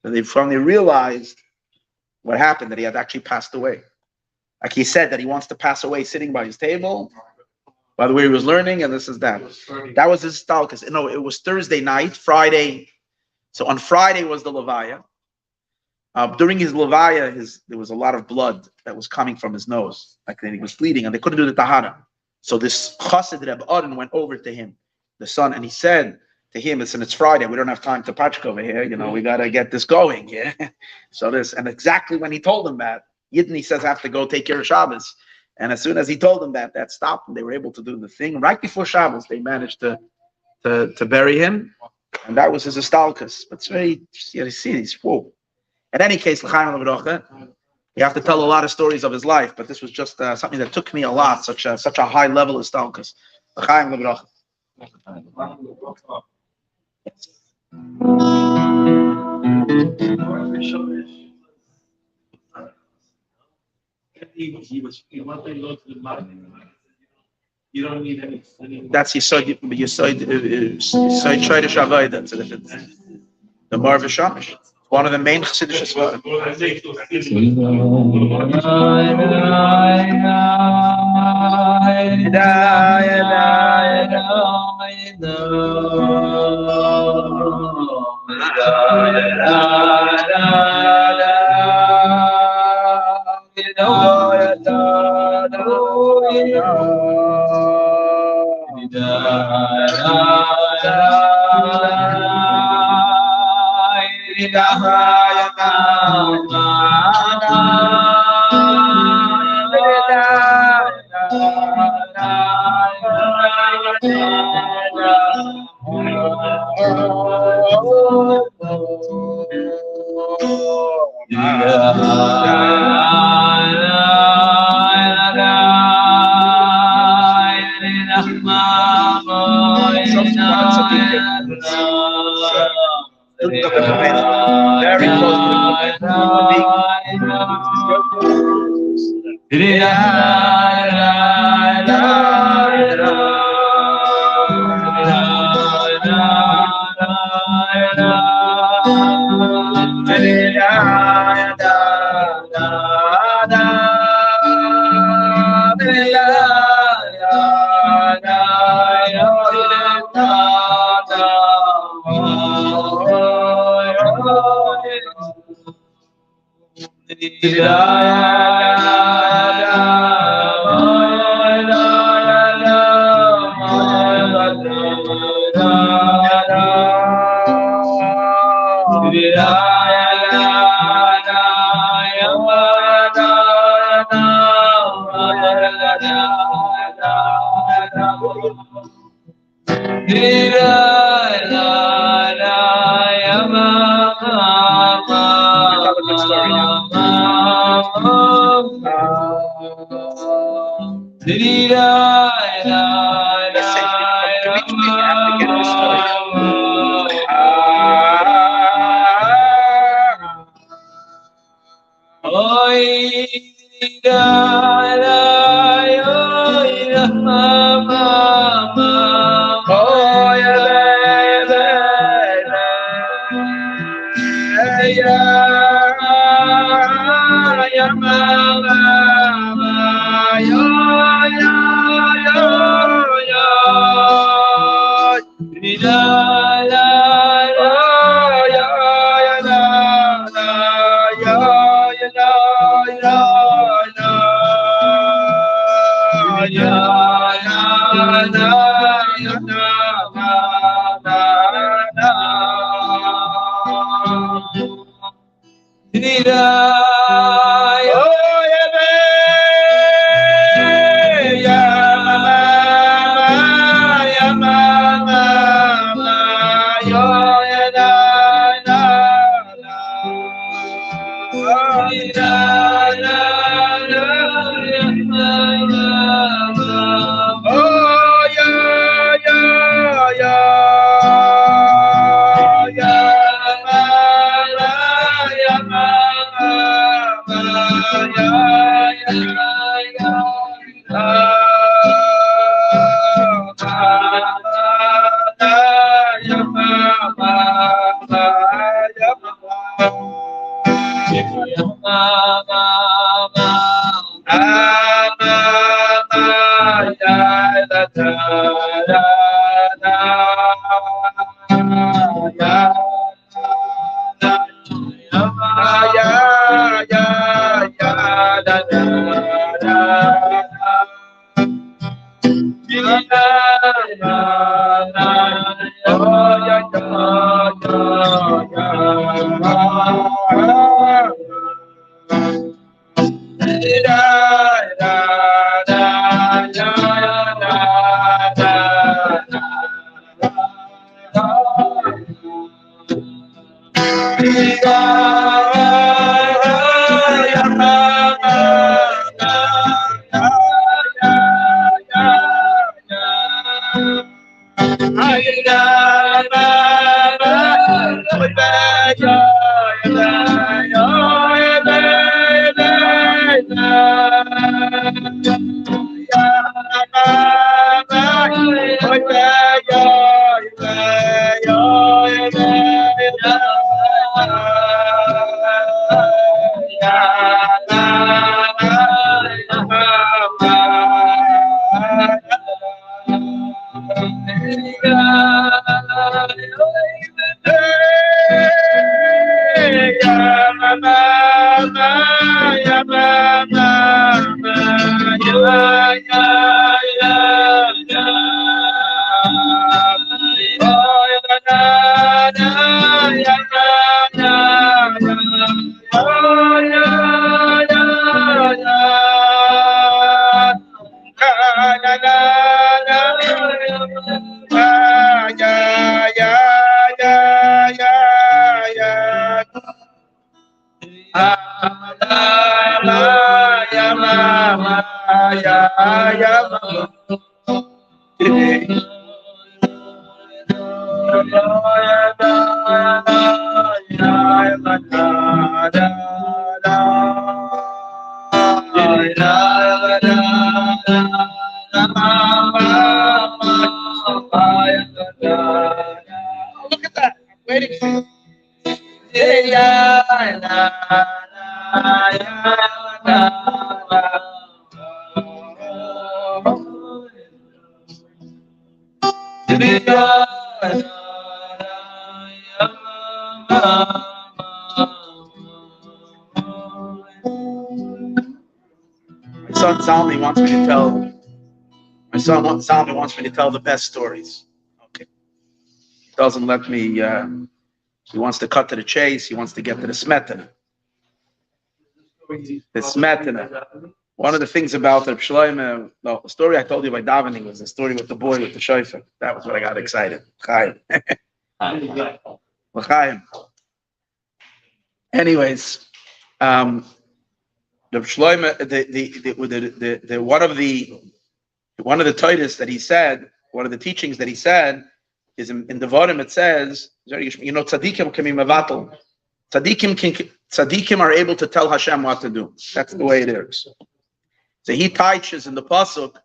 Speaker 1: So they finally realized what happened, that he had actually passed away. Like he said that he wants to pass away sitting by his table, by the way he was learning, and this is that. That was his stalkus. No, it was Thursday night, Friday. So on Friday was the Levaya. During his Levaya, there was a lot of blood that was coming from his nose. Like he was bleeding, and they couldn't do the tahara. So this chassid Reb Oren went over to him, the son, and he said to him, listen, it's Friday. We don't have time to patchk over here. We got to get this going. Yeah. And exactly when he told him that, Yidden, he says, have to go take care of Shabbos. And as soon as he told them that stopped, and they were able to do the thing. Right before Shabbos, they managed to bury him. And that was his astalkus. But it's very, you see, he's whoa. In any case, you have to tell a lot of stories of his life, but this was just something that took me a lot, such a high level of stalkus.
Speaker 3: You don't need any.
Speaker 1: That's Yisoid Shaydish Avodah. The Melaveh Malkah. One of the main Chassidish Svarim. Very close to Look at that. I'm waiting for you. My son Salmi wants me to tell. My son Salmi wants me to tell the best stories. Okay. He doesn't let me. He wants to cut to the chase. He wants to get to the smetana. The smetana. One of the things about the Shlome, the story I told you about davening was the story with the boy with the shofar. That was what I got excited. Chaim. L'chaim. Anyways, the Shlome, the one of the Titus that he said, one of the teachings that he said is in the Vorim. It says, tzadikim can be mevatel. Tzadikim are able to tell Hashem what to do. That's the way it is. So he teaches in the pasuk,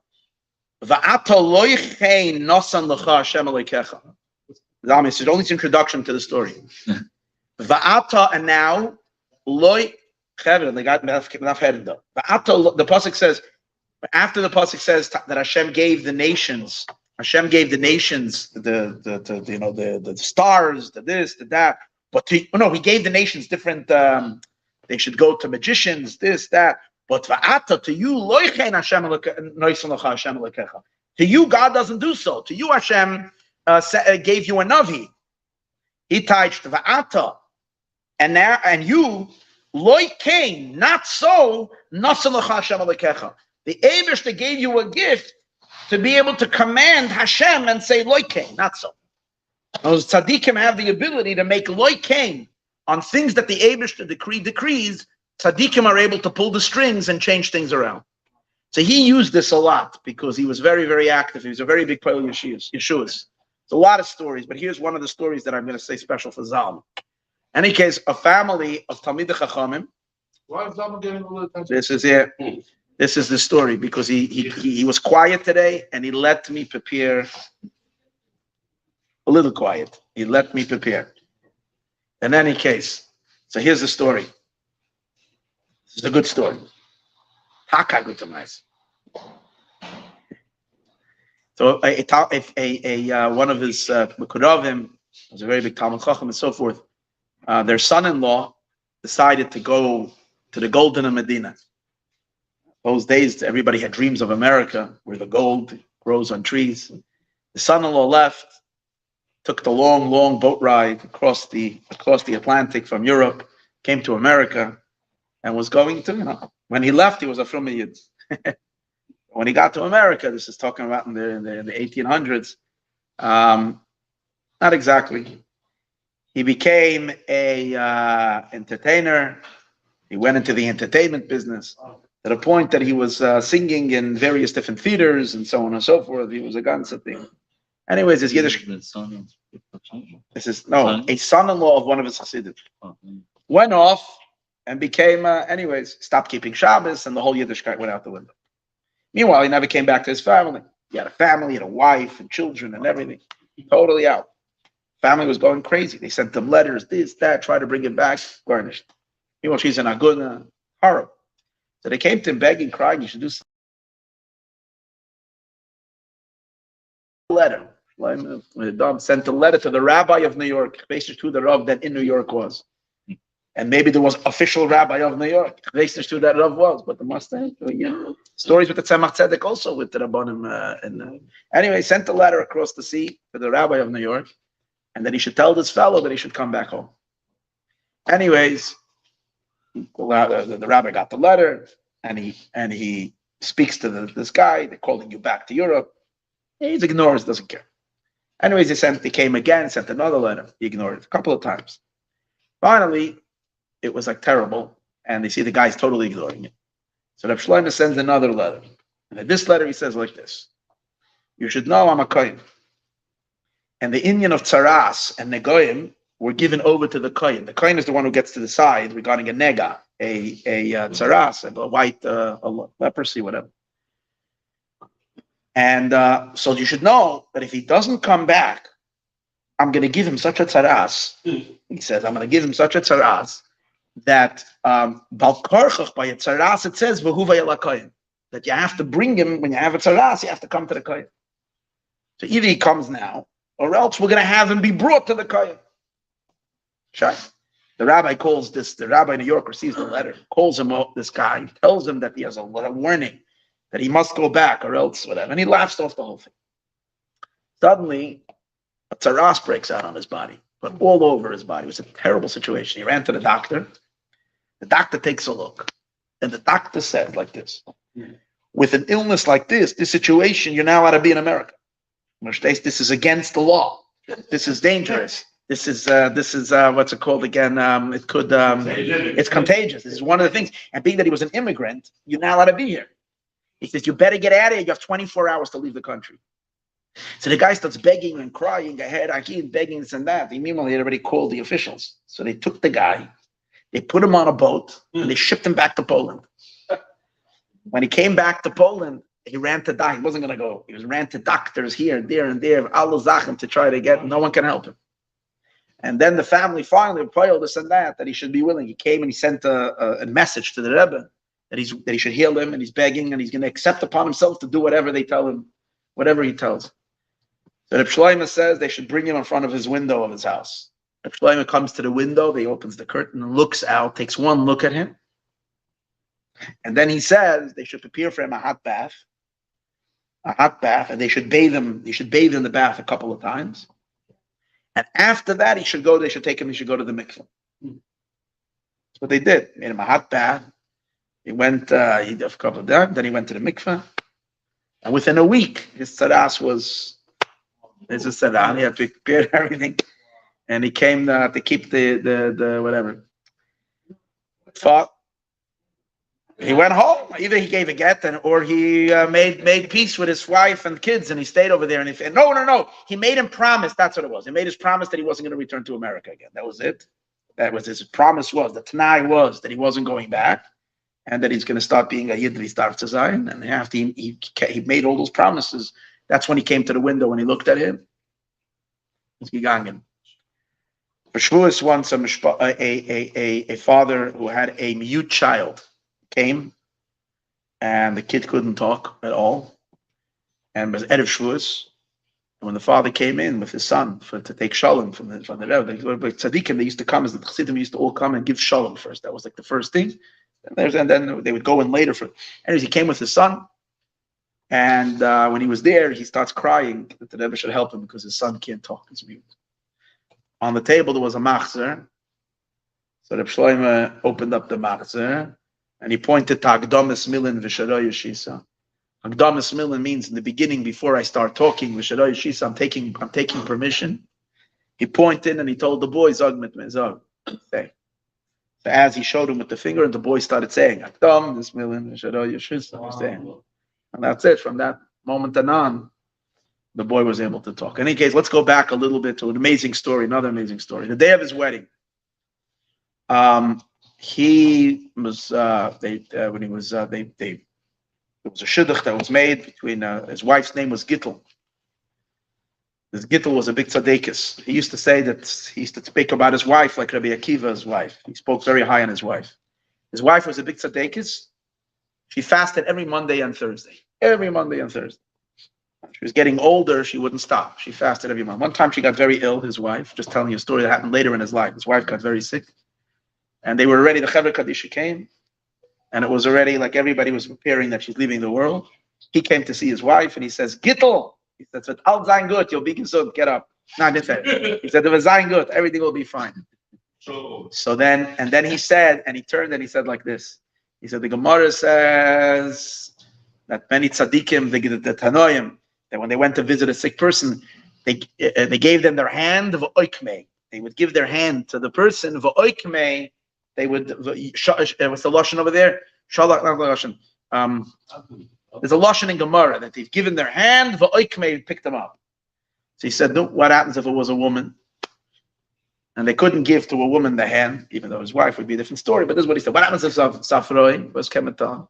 Speaker 1: "Va'ata loichein nosan lecha Hashem aleikecha." It's only its introduction to the story. Va'ata, and now loy cheved. They got enough headed though. Va'ata, the pasuk says, after the pasuk says that Hashem gave the nations. Hashem gave the nations the stars, the this, the that. But he gave the nations different. They should go to magicians, this, that. But va'ata, to you, loichein Hashem noisan lecha Hashem aleikecha. To you, God doesn't do so. To you, Hashem gave you a navi. He touched va'ata, and you, loikein, not so, nosan lecha Hashem aleikecha. The Eibishter gave you a gift to be able to command Hashem and say loikein, not so. Those tzadikim have the ability to make loikein on things that the Eibishter decrees. Tzadikim are able to pull the strings and change things around. So he used this a lot because he was very, very active. He was a very big player of Yeshua's. It's a lot of stories, but here's one of the stories that I'm going to say special for Zal. In any case, a family of Talmidei Chachamim.
Speaker 4: Why is Zalman getting a little attention?
Speaker 1: This is it. This is the story because he was quiet today and he let me prepare. A little quiet. He let me prepare. In any case, so here's the story. This is a good story. Taka good to nice. So one of his Mekuravim was a very big Talmud Chacham and so forth. Their son-in-law decided to go to the gold in the Medina. Those days, everybody had dreams of America, where the gold grows on trees. The son-in-law left, took the long, long boat ride across the Atlantic from Europe, came to America, and was going to, when he left, he was a from Yid. When he got to America, this is talking about in the 1800s, not exactly. He became a entertainer. He went into the entertainment business to the point that he was singing in various different theaters and so on and so forth. He was a ganzer thing. Anyways, this Yiddish. This is a son-in-law of one of his Hasidim. Went off and became, stopped keeping Shabbos, and the whole Yiddishkeit went out the window. Meanwhile, he never came back to his family. He had a family, and a wife, and children, and everything. Totally out. Family was going crazy. They sent him letters, this, that, try to bring him back, garnished. Meanwhile, she's in Aguna, horrible. So they came to him begging, crying, you should do something. Letter. Sent a letter to the rabbi of New York, based to the Rav that in New York was. And maybe there was official rabbi of New York. Based to that Rav was, but the Mustang, stories with the Tzemach Tzedek also with the Rabbanim. Anyway, sent a letter across the sea to the rabbi of New York, and that he should tell this fellow that he should come back home. Anyways, the rabbi got the letter, and he speaks to this guy. They're calling you back to Europe. He ignores, doesn't care. Anyways, he came again, sent another letter. He ignored it a couple of times. Finally, it was like terrible, and they see the guy's totally ignoring it. So Reb Shlome sends another letter. And in this letter, he says like this: you should know I'm a kohen. And the Indian of Tsaras and Negoim were given over to the kohen. The kohen is the one who gets to decide regarding a nega, a tsaras, a white a leprosy, whatever. And so you should know that if he doesn't come back, I'm going to give him such a tsaras. He says, I'm going to give him such a tsaras that balkarchach by a tsaras, it says that you have to bring him when you have a tsaras. You have to come to the kohen. So either he comes now, or else we're going to have him be brought to the kohen. Sure. The rabbi calls this. The rabbi in New York receives the letter, calls him up. This guy tells him that he has a warning that he must go back, or else whatever, and he laughs off the whole thing. Suddenly, a tsaras breaks out on his body, but all over his body. It was a terrible situation. He ran to the doctor. The doctor takes a look, and the doctor said like this: with an illness like this situation, you're now allowed to be in America. This is against the law. This is dangerous. This is what's it called again? It's contagious. This is one of the things. And being that he was an immigrant, you're not allowed to be here. He says, you better get out of here. You have 24 hours to leave the country. So the guy starts begging and crying ahead, begging this and that. Meanwhile, he had already called the officials. So they took the guy, they put him on a boat, and they shipped him back to Poland. When he came back to Poland, he ran to die. He wasn't going to go. He ran to doctors here and there and there, all Zachem, to try to get. No one can help him. And then the family finally replied this and that he should be willing. He came and he sent a message to the Rebbe that he should heal him, and he's begging, and he's going to accept upon himself to do whatever they tell him, whatever he tells. So Reb Shlome says they should bring him in front of his window of his house. Reb Shlome comes to the window, he opens the curtain and looks out, takes one look at him, and then he says they should prepare for him a hot bath, and they should bathe him. He should bathe in the bath a couple of times. And after that, they should go to the mikveh. That's what they did. Made him a hot bath. He went, he did a couple of days, then he went to the mikveh. And within a week, his tsaras was, he had to prepare everything. And he came to keep the whatever. Fought. He went home. Either he gave a get, or he made peace with his wife and kids, and he stayed over there. And no. He made him promise. That's what it was. He made his promise that he wasn't going to return to America again. That was it. That was his promise. The Tanai was that he wasn't going back, and that he's going to start being a Yid that he starts to Zion. And after he made all those promises, that's when he came to the window and he looked at him. He's gegangen. For Shavuos, once a father who had a mute child came, and the kid couldn't talk at all, and was Erev Shavuos. And when the father came in with his son to take Shalom from the Rebbe, Tzadikim, they used to come, as the Chassidim used to all come and give Shalom first. That was like the first thing. And then they would go in later for. Anyways, he came with his son, and when he was there, he starts crying that the Rebbe should help him because his son can't talk. He's mute. On the table there was a machzer. So Reb Shlome opened up the machzer, and he pointed to Akdamis Milin v'Sharoy Shisa. Akdamis Milin means in the beginning, before I start talking, v'Sharoy Shisa, I'm taking permission. He pointed and he told the boy, Zog mit me, Zog. Say. So as he showed him with the finger, and the boy started saying, Akdamis Milin v'Sharoy Shisa. And that's it. From that moment on, the boy was able to talk. In any case, let's go back a little bit to an amazing story, another amazing story. The day of his wedding, he was there was a shidduch that was made between his wife's name was Gittel. This Gittel was a big tzaddikus. He used to say that he used to speak about his wife like Rabbi Akiva's wife. He spoke very high on his wife. His wife was a big tzaddikus. She fasted every Monday and Thursday. Every Monday and Thursday. She was getting older. She wouldn't stop. She fasted every month. One time she got very ill, his wife. Just telling you a story that happened later in his life. His wife got very sick. And they were ready. The Chevra Kadisha came. And it was already like everybody was preparing that she's leaving the world. He came to see his wife and he says, Gittel. He says, "All sein gut, you'll be gesund. Get up." No, I didn't say. He said, "It was sein gut. Everything will be fine." So then he said, and he turned and he said like this. He said, the Gemara says that many tzadikim, the Tanoim, that when they went to visit a sick person, they gave them their hand of oikme. They would give their hand to the person of oikme. They would. What's the lashon over there? Shalach, not lashon. There's a lashon in Gemara that they've given their hand of oikme and picked them up. So he said, no, what happens if it was a woman? And they couldn't give to a woman the hand, even though his wife would be a different story. But this is what he said. What happens if Safroi was Kemetan?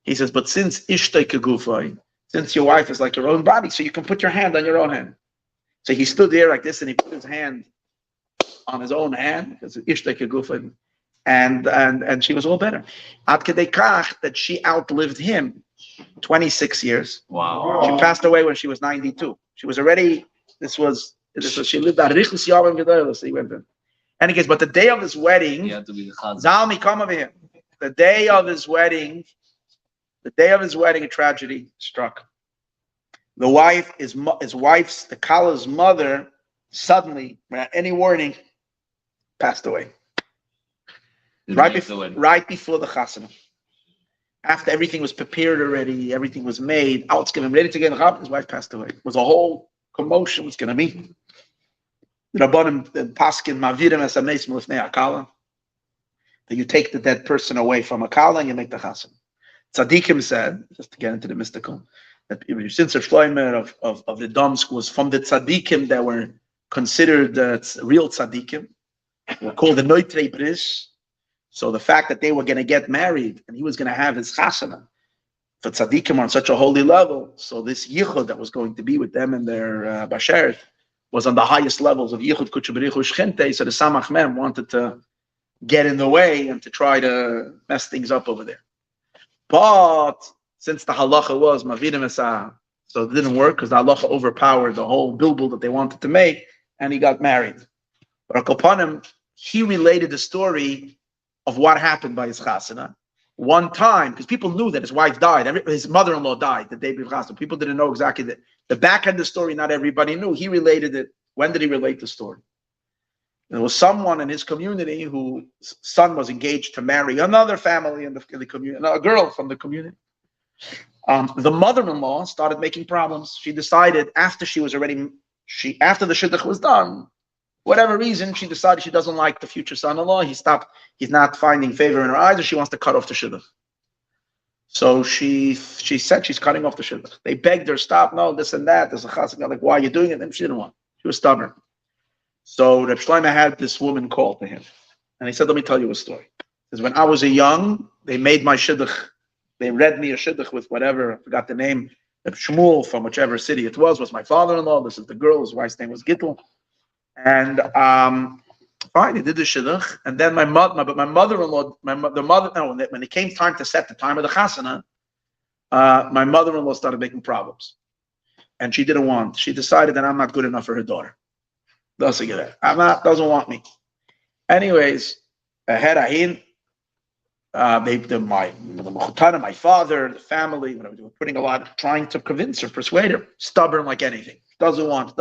Speaker 1: He says, but since Ishtay Kegufai, since your wife is like your own body, so you can put your hand on your own hand. So he stood there like this and he put his hand on his own hand, because Ishtay Kegufai, and she was all better. Ad Kedei Kach, that she outlived him 26 years.
Speaker 2: Wow.
Speaker 1: She passed away when she was 92. She was already, she lived at Richlis Yavim Gedolos. He went in. Any case, but the day of his wedding,
Speaker 2: You have to be the chazan.
Speaker 1: Zalmi, come over here. The day of his wedding, a tragedy struck. The wife, his wife's, the Kala's mother, suddenly, without any warning, passed away. Right before the chasana. After everything was prepared already, everything was made, outgiven, ready to get in, his wife passed away. It was a whole commotion. What's going to be? The Rabbanim and Paskin Mavirim Esameis Mulifnei Akala. That you take the dead person away from Akala and you make the chasana. Tzadikim said, just to get into the mystical, that since Shlome of Rodomsk was from the Tzadikim that were considered real Tzadikim, were called the Noitrei Bris. So the fact that they were going to get married and he was going to have his chasana for tzaddikim on such a holy level, so this yichud that was going to be with them and their bashert was on the highest levels of yichud kutshu b'richu shchinte. So the Samach Mem wanted to get in the way and to try to mess things up over there. But since the halacha was mavidim esah, so it didn't work because the halacha overpowered the whole bilbul that they wanted to make, and he got married. But upon him, he related the story of what happened by his chasana. One time, because people knew that his wife died, his mother-in-law died the day before chasana. People didn't know exactly the back end of the story. Not everybody knew. He related it. When did he relate the story? There was someone in his community whose son was engaged to marry another family in the community, a girl from the community. The mother-in-law started making problems. She decided after the shidduch was done, whatever reason, she decided she doesn't like the future son-in-law. He's not finding favor in her eyes, and she wants to cut off the shidduch. So she said she's cutting off the shidduch. They begged her, stop, no, this and that. There's a chassan, like, why are you doing it? And she didn't want. She was stubborn. So Reb Shlome had this woman call to him, and he said, let me tell you a story. Because when I was a young, they made my shidduch. They read me a shidduch with whatever, I forgot the name, Reb Shmuel from whichever city it was my father-in-law. This is the girl, his wife's name was Gittel. And fine, he did the shidduch, and then my mother-in-law, when it came time to set the time of the chasana, my mother-in-law started making problems, and she didn't want. She decided that I'm not good enough for her daughter. Doesn't want me. Anyways, ahead ahin, my father, the family, they were putting a lot, trying to convince her, persuade her, stubborn like anything. Doesn't want.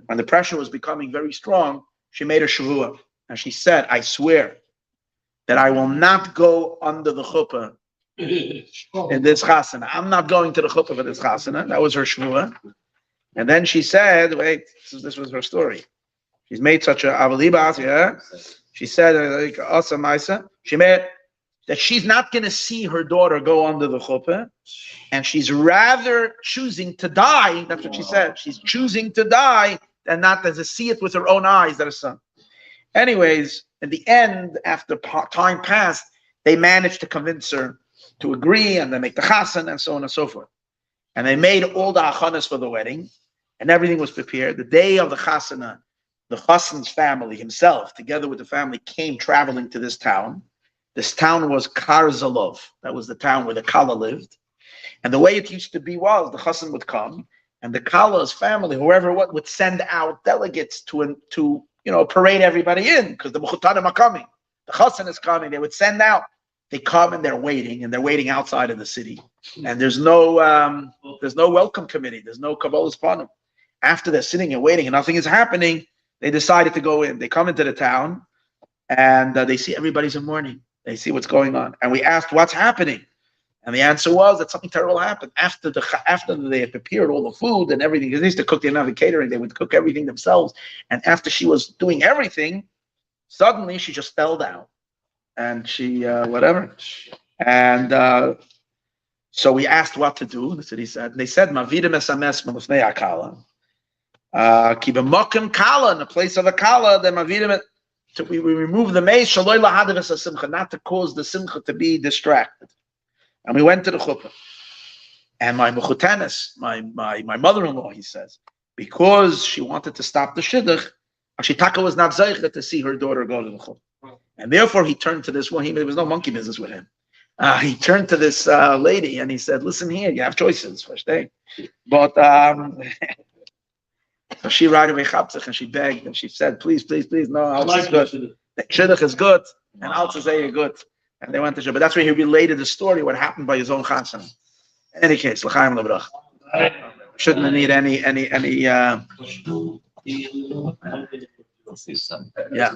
Speaker 1: When the pressure was becoming very strong, she made a shavua, and she said, I swear that I will not go under the chuppah in this chasana. I'm not going to the chuppah for this chasana. That was her shavua. And then she said, wait, this was her story. She's made such a avalibas, yeah. She said, she made that she's not going to see her daughter go under the chuppah, and she's rather choosing to die. That's what she said. She's choosing to die and not to see it with her own eyes that her son. Anyways, in the end, after time passed, they managed to convince her to agree, and they make the chasan and so on and so forth. And they made all the achanas for the wedding, and everything was prepared. The day of the chasana, the chasan's family himself, together with the family, came traveling to this town. This town was Karzalov. That was the town where the Kala lived. And the way it used to be was the Chassan would come, and the Kala's family, whoever would send out delegates to parade everybody in, because the Mechutanim are coming. The Chassan is coming. They would send out. They come and they're waiting outside of the city. And there's no welcome committee. There's no Kabbalah's Panim. After they're sitting and waiting and nothing is happening, they decided to go in. They come into the town, and they see everybody's in mourning. They see what's going on. And we asked, what's happening? And the answer was that something terrible happened after they had prepared all the food and everything. Because they used to cook, they didn't have the catering, they would cook everything themselves. And after she was doing everything, suddenly she just fell down, and she whatever. And so we asked what to do. That's what he said. And they said, "Mavidim esames melufnei akala." Kibemokim kala, in the place of the kala, then mavidim. We remove the mace, shaloi lahadav es simcha, not to cause the simcha to be distracted. And we went to the chuppah. And my mechutenes, my mother-in-law, he says, because she wanted to stop the shidduch, Ashitaka was not zeicha to see her daughter go to the chuppah. And therefore he turned to this one. There was no monkey business with him. He turned to this lady and he said, "Listen here, you have choices, first day." But so she right away chapzich and she begged and she said, "Please, please, please, no, Alts is good. Shidduch is good and Alts is good." And they went to Shidduch. But that's where he related the story, what happened by his own chassan. In any case, l'chaim lebrach. Shouldn't need any. Yeah. Yes.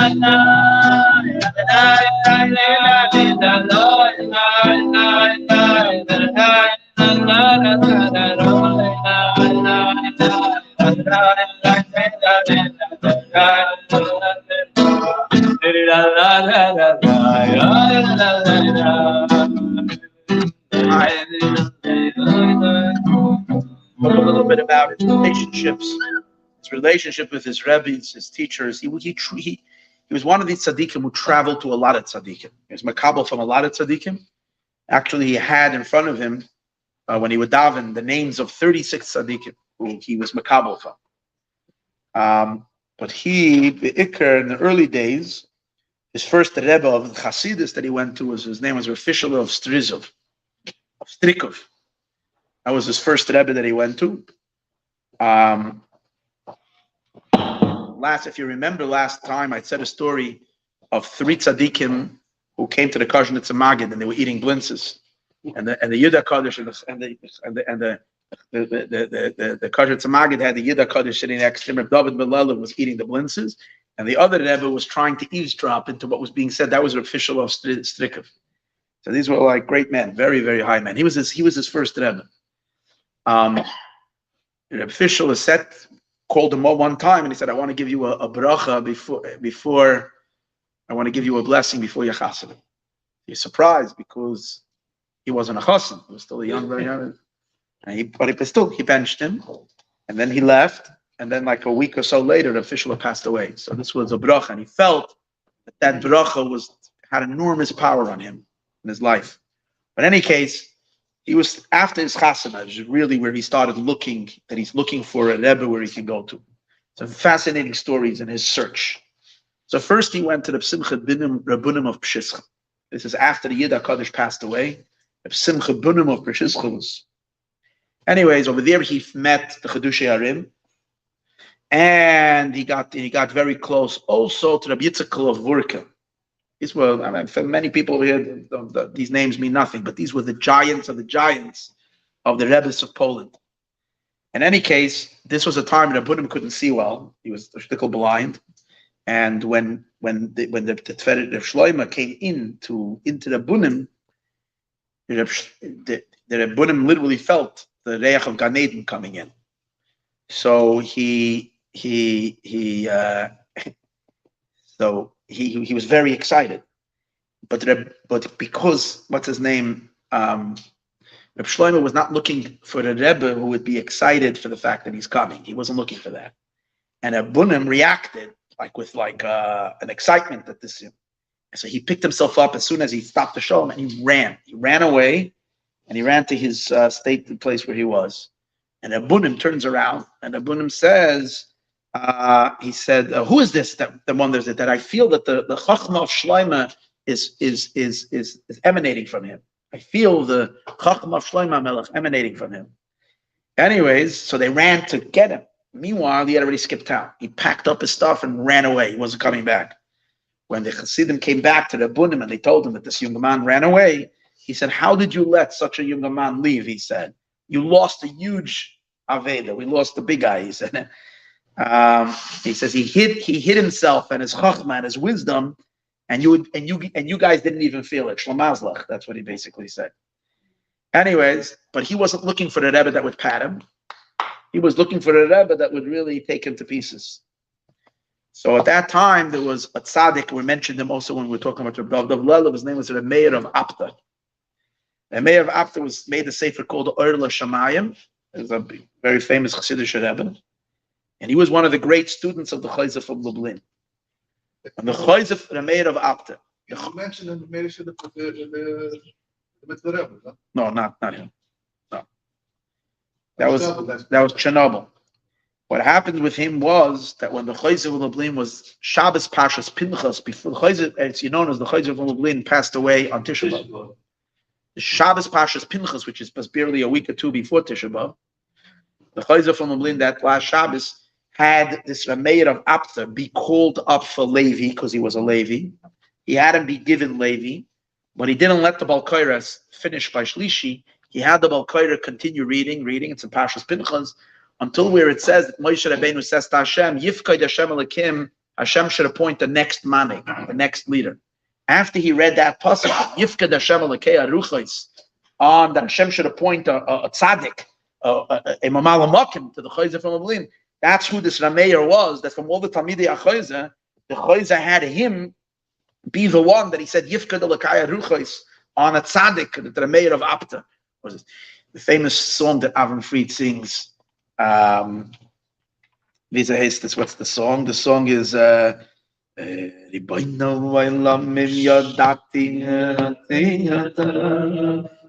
Speaker 1: Talk a little bit about his relationships, his relationship with his rabbis, his teachers. He was one of these tzadikim who traveled to a lot of tzadikim. He was makabel from a lot of tzadikim. Actually, he had in front of him, when he would daven, the names of 36 tzadikim who he was makabel from. But he, the Iker, in the early days, his first rebbe of the Hasidus that he went to his name was Rafishal of Strikov. That was his first rebbe that he went to. If you remember last time, I said a story of 3 tzadikim who came to the Kashnitz Magid and they were eating blintzes, and the Yudah Kaddish and the Kashnitz Magid had the Yudah Kaddish sitting next to him. David Melaveh was eating the blintzes, and the other rebbe was trying to eavesdrop into what was being said. That was official of Strikov. So these were like great men, very, very high men. He was his first rebbe. The official is called him one time and he said, I want to give you a bracha before I want to give you a blessing before your chassid. He's surprised because he wasn't a chassid. He was still a young, very young. But he benched him, and then he left, and then like a week or so later, the official had passed away. So this was a bracha, and he felt that bracha had enormous power on him in his life. But in any case, he was after his chasana, really where he started looking for a rebbe where he can go to. Some fascinating stories in his search. So first he went to the Simcha Rabbunim of Pshischa. This is after the Yid HaKadosh passed away. The Simcha Rabbunim of Pshischa was. Anyways, over there he met the Chedushei Harim, and he got very close also to the Yitzchak of Vurka. These were, for many people here, these names mean nothing, but these were the giants of the Rebbes of Poland. In any case, this was a time when Rabbunim couldn't see well. He was shtickle blind. And when the Shlome came into the Rabbunim, the Rabbunim literally felt the Reach of Gan Eden coming in. So he was very excited, but because what's his name, Reb Shlome was not looking for the Rebbe who would be excited for the fact that he's coming. He wasn't looking for that, and Rabbunim reacted with an excitement at this. And so he picked himself up as soon as he stopped the show, and he ran. He ran away, and he ran to his state, the place where he was. And Rabbunim turns around, and Rabbunim says, he said, "Who is this that wonders it? That I feel that the Chachma of Shlome is emanating from him. I feel the Chachma of Shlome Melech emanating from him." Anyways, so they ran to get him. Meanwhile, he had already skipped town. He packed up his stuff and ran away. He wasn't coming back. When the Chassidim came back to the Rabbunim and they told him that this young man ran away, he said, "How did you let such a young man leave?" He said, "You lost a huge Aveda. We lost the big guy." He said. He says he hid himself and his chachma and his wisdom, and you guys didn't even feel it. Shlomazlach, that's what he basically said. Anyways, but he wasn't looking for the Rebbe that would pat him. He was looking for the Rebbe that would really take him to pieces. So at that time there was a tzaddik. We mentioned him also when we were talking about Rabbi Melaveh. His name was the Meir of Apta. The Meir of Apta made a sefer called Orla Shamayim. It's a very famous Chassidish Rebbe. And he was one of the great students of the Chayzef of Lublin. And the Chayzef, the Meir of Apta.
Speaker 4: You mentioned in the Meir of the Rebbe, huh?
Speaker 1: No, not him. No. That was Chernobyl. What happened with him was that when the Chayzef of Lublin was Shabbos Pashas Pinchas, before the Chayzef, it's known as the Chayzef of Lublin, passed away on Tisha B'Av. The Shabbos Pashas Pinchas, which is barely a week or two before Tisha B'Av, the Chayzef of Lublin, that last Shabbos, had this Meir of Apta be called up for Levi because he was a Levi. He had him be given Levi, but he didn't let the Balkairas finish by Shlishi. He had the Balkaira continue reading. It's in Pashas Pinchas until where it says that Moshe Rabbeinu says to Hashem, "Yifkaid Hashem Elokim Hashem should appoint the next manik, the next leader. After he read that pasuk, Yifkad Hashem Elokei Aruchos, on that Hashem should appoint a tzaddik, a Melaveh Malkah to the Chayzer from Ablin. That's who this Rameir was. That from all the Talmidei HaChayzer, the Chayzer had him be the one that he said Yifkad Elokei Aruchos on a tzaddik, the Rameir of Apta. Was the famous song that Avram Fried sings? What's the song? The song is so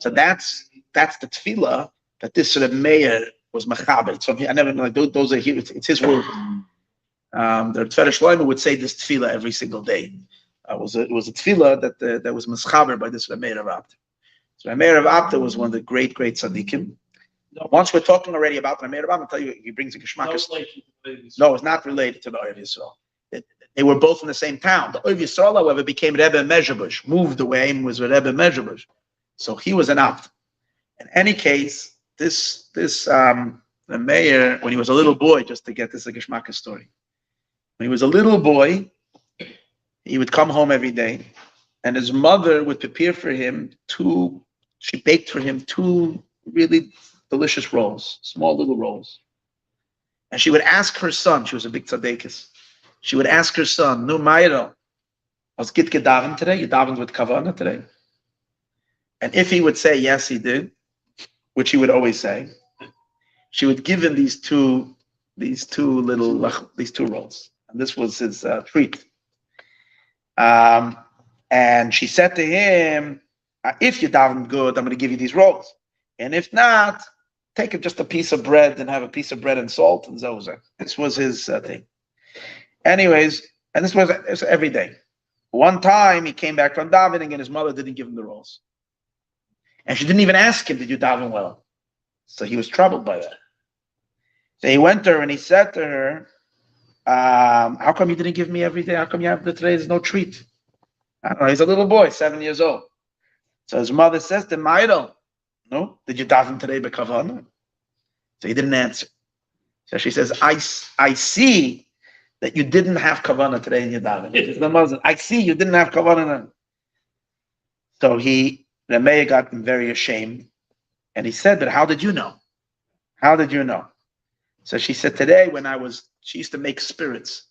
Speaker 1: that's the tefillah that this sort of mayor was mechaber. So I never know, those are here. It's his word. The Shlome would say this tefillah every single day. It was a tefillah that was mechaber by this Rameir of Apta. So Rameir of Apta was one of the great tzadikim. Once we're talking already about Rameir of Apta, I'll tell you, he brings a geschmack. No, it's not related to the Oiv Yisrael. They were both in the same town. The Oiv Yisrael, however, became Rebbe Mezhebush, moved away and was with Rebbe Mezhebush. So he was an Apt. In any case, this Rameir, when he was a little boy, just to get this a geschmack story, when he was a little boy, he would come home every day, and his mother would prepare for him she baked for him two really delicious rolls, small little rolls. And she would ask her son, she was a big tzaddikus, she would ask her son, Nu Mayro, was git gedaven today? You davened with kavana today? And if he would say yes, he did, which he would always say, she would give him these two rolls. And this was his treat. And she said to him, if you daven good, I'm going to give you these rolls. And if not, take just a piece of bread and have a piece of bread and salt and zoza. This was his thing. Anyways, and this was every day. One time he came back from davening and his mother didn't give him the rolls. And she didn't even ask him, did you daven well? So he was troubled by that. So he went to her and he said to her, how come you didn't give me every day? How come you have today? There's no treat. I don't know. He's a little boy, 7 years old. So his mother says to him, Maidel, no, did you daven today by kavana? So he didn't answer. So she says, I see that you didn't have kavana today in your daven. I see you didn't have kavana. So the mayor got very ashamed, and he said, but how did you know? How did you know? So she said, today she used to make spirits.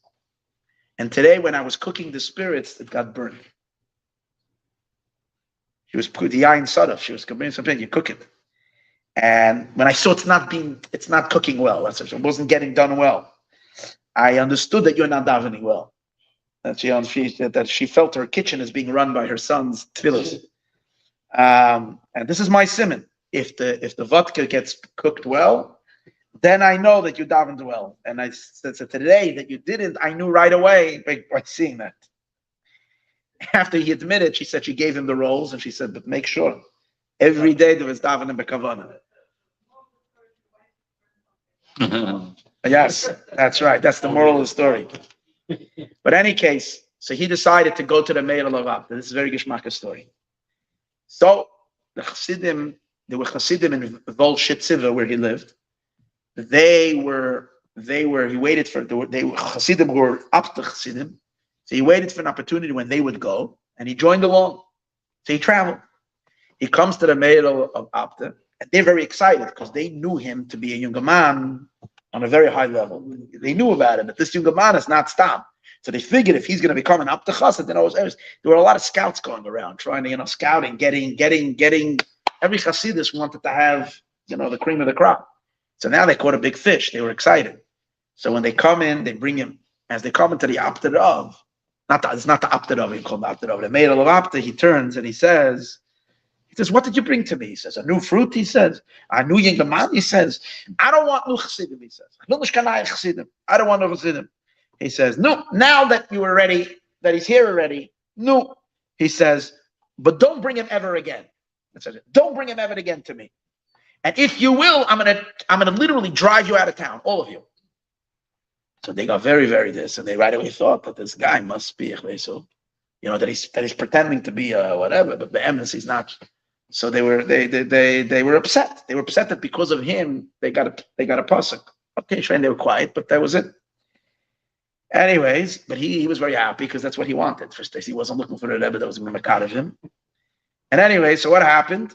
Speaker 1: And today when I was cooking the spirits, it got burned. She was put the yain sadaf. She was coming something, you cook it. And when I saw it's not cooking well, it wasn't getting done well, I understood that you're not davening well. That she felt her kitchen is being run by her son's tefillos. And this is my simon. If the vodka gets cooked well, then I know that you davened well. And I said today that you didn't, I knew right away by seeing that. After he admitted, she said she gave him the rolls, and she said, but make sure every day there was davening b'kavana. Yes, that's right. That's the moral of the story. But in any case, so he decided to go to the Melaveh Malkah. This is a very geschmack story. So there were Chassidim in Vol Shitziva where he lived. He waited for, they were Chassidim who were up to Chassidim. So he waited for an opportunity when they would go, and he joined along. So he traveled. He comes to the Meir of Apta, and they're very excited because they knew him to be a younger man on a very high level. They knew about it, but this younger man is not stopped. So they figured if he's going to become an Apta Chassid, then there were a lot of scouts going around trying to, scouting, getting. Every Chassidus wanted to have, the cream of the crop. So now they caught a big fish. They were excited. So when they come in, they bring him. As they come into the Apta Rav, it's not the Apta Rav, he called the Apta Rav. The Meir of Apta, he turns and he says, what did you bring to me? He says, a new fruit, he says. A new younger man, he says. I don't want new Chassidim, he says. I don't want new Chassidim. He says, no, now that you are ready, that he's here already, no. He says, but don't bring him ever again. Don't bring him ever again to me. And if you will, I'm gonna literally drive you out of town, all of you. So they got very, very this, and they right away thought that this guy must be that he's pretending to be whatever, but the emes he's not. So they were upset. They were upset that because of him they got a pasuk. Okay, Shrein, they were quiet, but that was it. Anyways, but he was very happy because that's what he wanted. First, he wasn't looking for a Rebbe that was going to make out of him. And anyway, so what happened?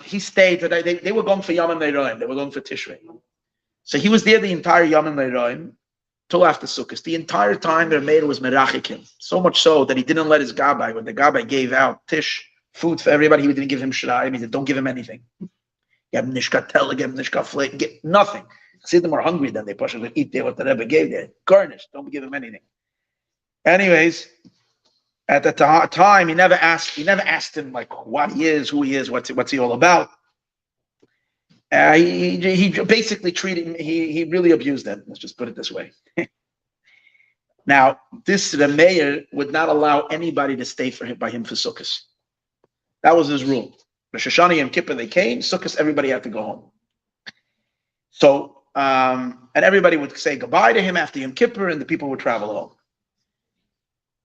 Speaker 1: He stayed. They were going for Yom Leiroim. They were going for Tishrei. So he was there the entire Yom Leiroim till after Sukkot. The entire time their maid was merachikim. So much so that he didn't let his gabbai, when the gabbai gave out tish, food for everybody, he didn't give him shraim. He said, don't give him anything. Give him nishkatel, give him nishkafle, get nothing. See, them were hungry then. They push him to eat there what the Rebbe gave there. Garnished. Don't give him anything. Anyways, at the time, he never asked him like what he is, who he is, what's he all about. He basically treated him. He really abused him. Let's just put it this way. Now, the mayor would not allow anybody to stay by him for Sukkot. That was his rule. Rosh Hashanah and Kippur, they came. Sukkot, everybody had to go home. So, and everybody would say goodbye to him after Yom Kippur, and the people would travel home.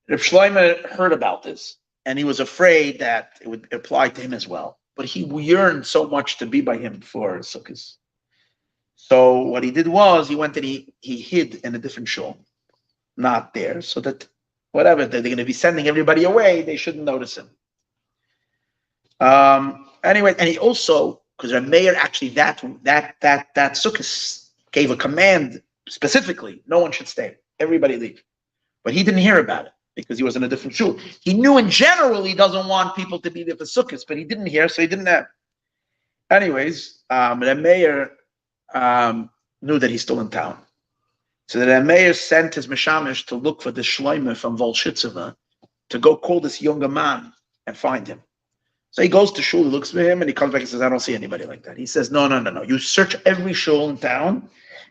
Speaker 1: Reb Shlome heard about this, and he was afraid that it would apply to him as well. But he yearned so much to be by him for Sukkot. So what he did was he went and he hid in a different shul, not there, so that whatever they're going to be sending everybody away, they shouldn't notice him. Anyway, and he also, because the mayor actually that Sukkot gave a command specifically, no one should stay, everybody leave. But he didn't hear about it because he was in a different shul. He knew in general he doesn't want people to be there for Sukkot, but he didn't hear, so he didn't have. Anyways, the mayor knew that he's still in town. So the mayor sent his meshamish to look for the Shlome from Volshitseva to go call this younger man and find him. So he goes to shul, he looks for him, and he comes back and says, I don't see anybody like that. He says, no. You search every shul in town,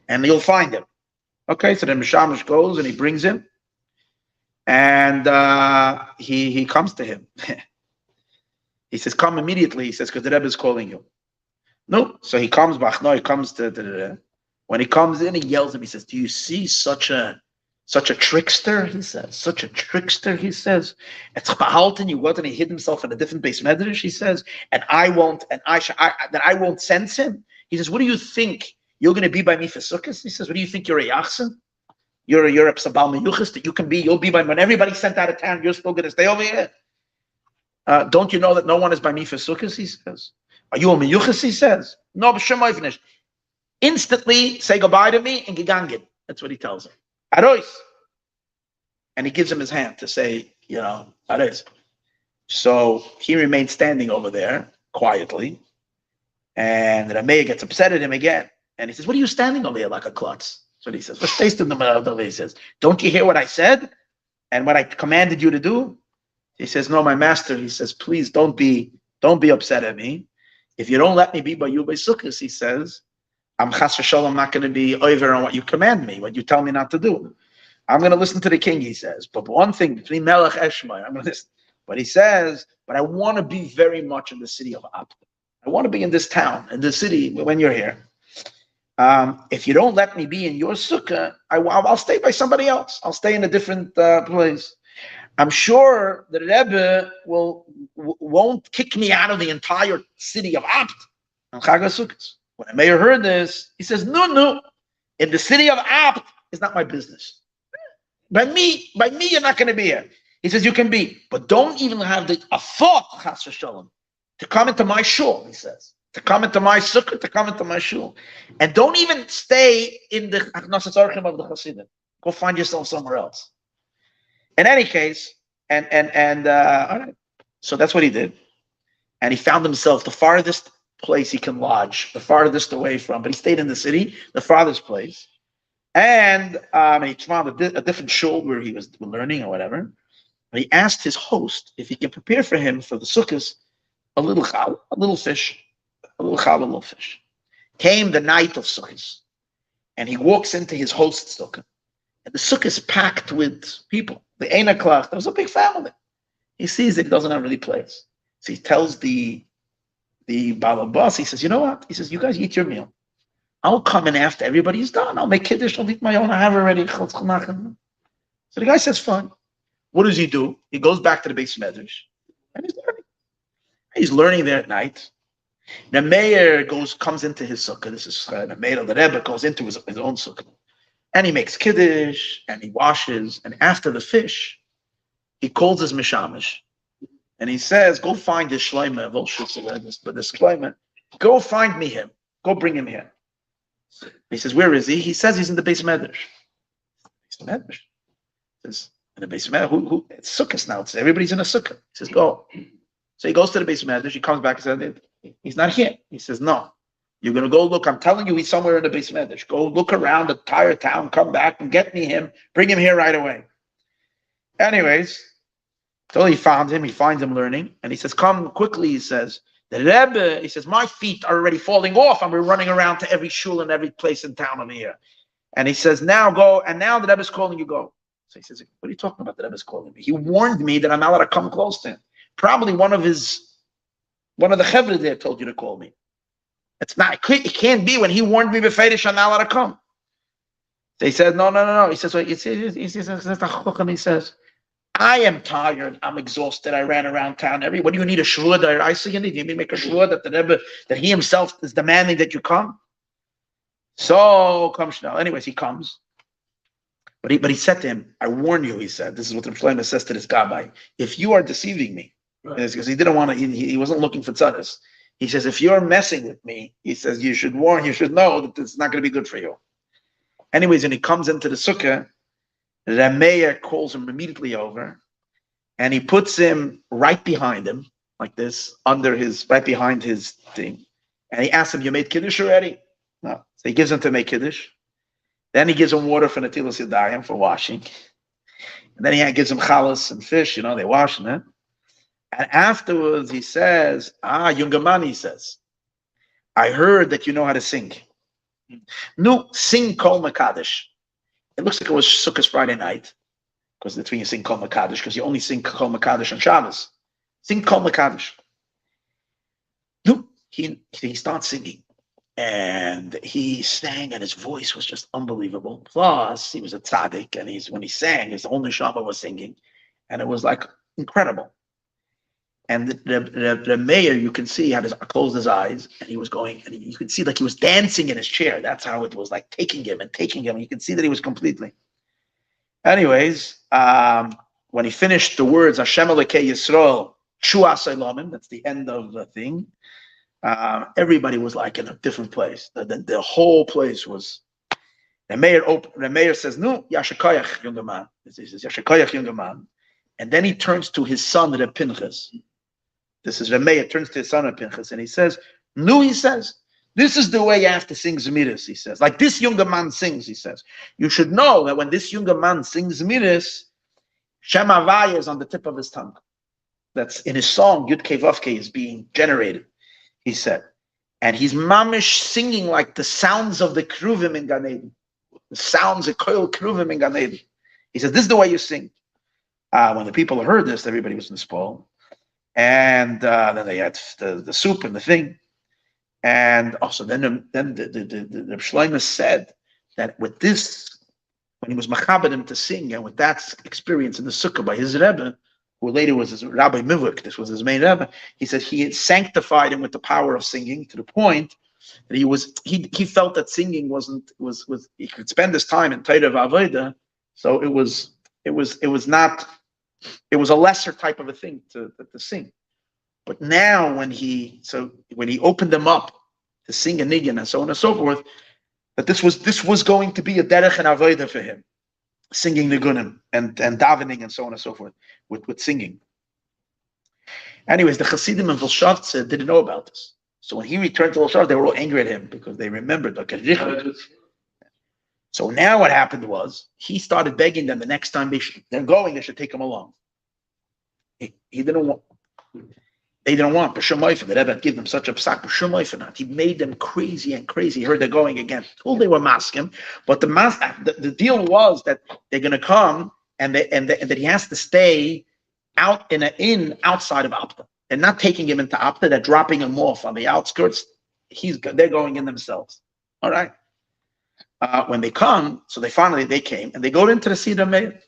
Speaker 1: and you'll find him. Okay, so then meshamish goes, and he brings him. And he comes to him. He says, come immediately. He says, because the Rebbe is calling you. No. So he comes back. No, he comes to when he comes in, he yells at him. He says, do you see such a trickster? He says, such a trickster, he says. It's behalten, you went and he hid himself in a different base medrash, he says, and I won't sense him. He says, what do you think? You're going to be by me for Sukkot? He says, what do you think? You're a yachsin? You're a Psabal Meyuchas that you'll be by when everybody's sent out of town, you're still going to stay over here. Don't you know that no one is by me for Sukkot? He says. Are you a Meyuchas? He says. No, b'shem. Instantly say goodbye to me and gegangen. That's what he tells him. Arois. And he gives him his hand to say, Arois. So he remained standing over there quietly. And the mayor gets upset at him again. And he says, what are you standing over here like a klutz? That's what he says. What's taste in the middle? He says, don't you hear what I said? And what I commanded you to do? He says, no, my master. He says, please don't be upset at me. If you don't let me be by you by Sukkot, he says, I'm chas v'shalom not going to be over on what you command me, what you tell me not to do. I'm going to listen to the king, he says. But one thing, between Melech Eshmai, I'm going to listen. But he says, but I want to be very much in the city of Abd. I want to be in this town, in the city, when you're here. If you don't let me be in your sukkah, I'll stay by somebody else. I'll stay in a different place. I'm sure the Rebbe won't kick me out of the entire city of Abd on Chag HaSukkos. When the mayor heard this, he says, no. In the city of Abd, it's not my business. By me, you're not going to be here. He says, you can be, but don't even have a thought, chas v'shalom, to come into my shul, he says. To come into my sukkah, to come into my shul. And don't even stay in the Achnasas Orchim of the Hasidim. Go find yourself somewhere else. In any case, all right. So that's what he did. And he found himself the farthest place he can lodge, the farthest away from, but he stayed in the city, the farthest place. And he found a different shul where he was learning or whatever. And he asked his host if he can prepare for him for the sukkahs a little chal, a little fish. A little fish. Came the night of Sukkot, and he walks into his host's sukkah, and the sukkah is packed with people. The Einaklach, there was a big family. He sees that he doesn't have any place, so he tells the balabas. He says, "You know what?" He says, "You guys eat your meal. I'll come in after everybody's done. I'll make kiddush. I'll eat my own. I have already." So the guy says, "Fine." What does he do? He goes back to the base medrash, and he's learning. He's learning there at night. The mayor comes into his sukkah. This is the mayor of the Rebbe goes into his own sukkah. And he makes kiddush, and he washes, and after the fish, he calls his mishamish, and he says, "Go find this Shlome, but this Shlome, go find me him. Go bring him here." He says, "Where is he?" He says he's in the base medrash. Base medrash. Says in the base medrash. Who? It's sukkahs now. It's everybody's in a sukkah. He says, "Go." So he goes to the base medrash. He comes back and says, "He's not here." He says, "No. You're going to go look. I'm telling you, he's somewhere in the base medrash. Go look around the entire town. Come back and get me him. Bring him here right away." Anyways, so he found him. He finds him learning, and he says, "Come quickly." He says, "The Rebbe." He says, "My feet are already falling off. I'm running around to every shul and every place in town over here." And he says, "Now go." And now the Rebbe's calling you. Go. So he says, "What are you talking about? The Rebbe's calling me. He warned me that I'm not allowed to come close to him. Probably one of the chevra there told you to call me. It's not. It can't be when he warned me befedish I'm not allowed to come." So he says, "No." He says, he says, "I am tired. I'm exhausted. I ran around town. What do you need a shvur that I see? You need to make a shvur that the Rebbe, that he himself is demanding that you come." So come now. Anyways, he comes. But he said to him, "I warn you," he said. This is what the Shlome says to this guy. "If you are deceiving me," because he didn't want to, he wasn't looking for tzaddas. He says, "If you're messing with me," he says, you should know that it's not going to be good for you." Anyways, and he comes into the sukkah, the mayor calls him immediately over, and he puts him right behind him, like this, right behind his thing. And he asks him, "You made kiddush already?" No. So he gives him to make kiddush. Then he gives him water for netilas yadayim, for washing. And then he gives him chalas and fish, they wash it. And afterwards he says, younger man, he says, "I heard that you know how to sing. No, sing Kol Makadosh." It looks like it was Sukkot Friday night, because that's when you sing Kol Makadosh, because you only sing Kol Makadosh on Shabbos. Sing Kol Makadosh. No, he starts singing. And he sang, and his voice was just unbelievable. Plus, he was a tzaddik, and when he sang, his whole neshama was singing, and it was like incredible. And the mayor, you can see, closed his eyes, and he was going, and you could see like he was dancing in his chair. That's how it was like taking him. And you can see that he was completely. Anyways, when he finished the words Hashem Elokei Yisrael Shua Salomim, that's the end of the thing. Everybody was like in a different place. The whole place was. The mayor says, "No, Yashakayach, younger man." He says, "Yashakayach, younger man," and then he turns to his son, Reb Pinchas. This is the mayor turns to his son, Reb Pinchas, and he says, "No," he says, "this is the way you have to sing Zmiris." He says, "Like this younger man sings." He says, "You should know that when this younger man sings Zmiris, Shem Havaya is on the tip of his tongue. That's in his song. Yud Kei Vav Kei is being generated." He said, and he's mamish singing like the sounds of the kruvim in Gan Eden. The sounds of koil kruvim in Gan Eden. He says, "This is the way you sing." When the people heard this, everybody was in spoil. And then they had the soup and the thing. And also then the Shlome said that with this, when he was machabed him to sing, and with that experience in the sukkah by his Rebbe, who later was his Rabbi Mivuk, this was his main Rebbe, he said he had sanctified him with the power of singing to the point that he felt that singing was he could spend his time in Torah v'Avodah, so it was a lesser type of a thing to sing. But now when he opened them up to sing a niggun and so on and so forth, that this was going to be a derech and avodah for him, singing nigunim and davening and so on and so forth with singing. Anyways, the Hasidim in Vilshavtze didn't know about this. So when he returned to Vilshavtze, they were all angry at him because they remembered. So now what happened was he started begging them the next time they're going, they should take him along. He didn't want. They didn't want B'Shem the Rebbe give them such a psak B'Shem not. He made them crazy and crazy. He heard they're going again. Told they were masking, but the deal was that they're going to come and that he has to stay out in an inn outside of Apta. They're not taking him into Apta. They're dropping him off on the outskirts. They're going in themselves. All right. When they come, so they came and they go into the Seder Meir.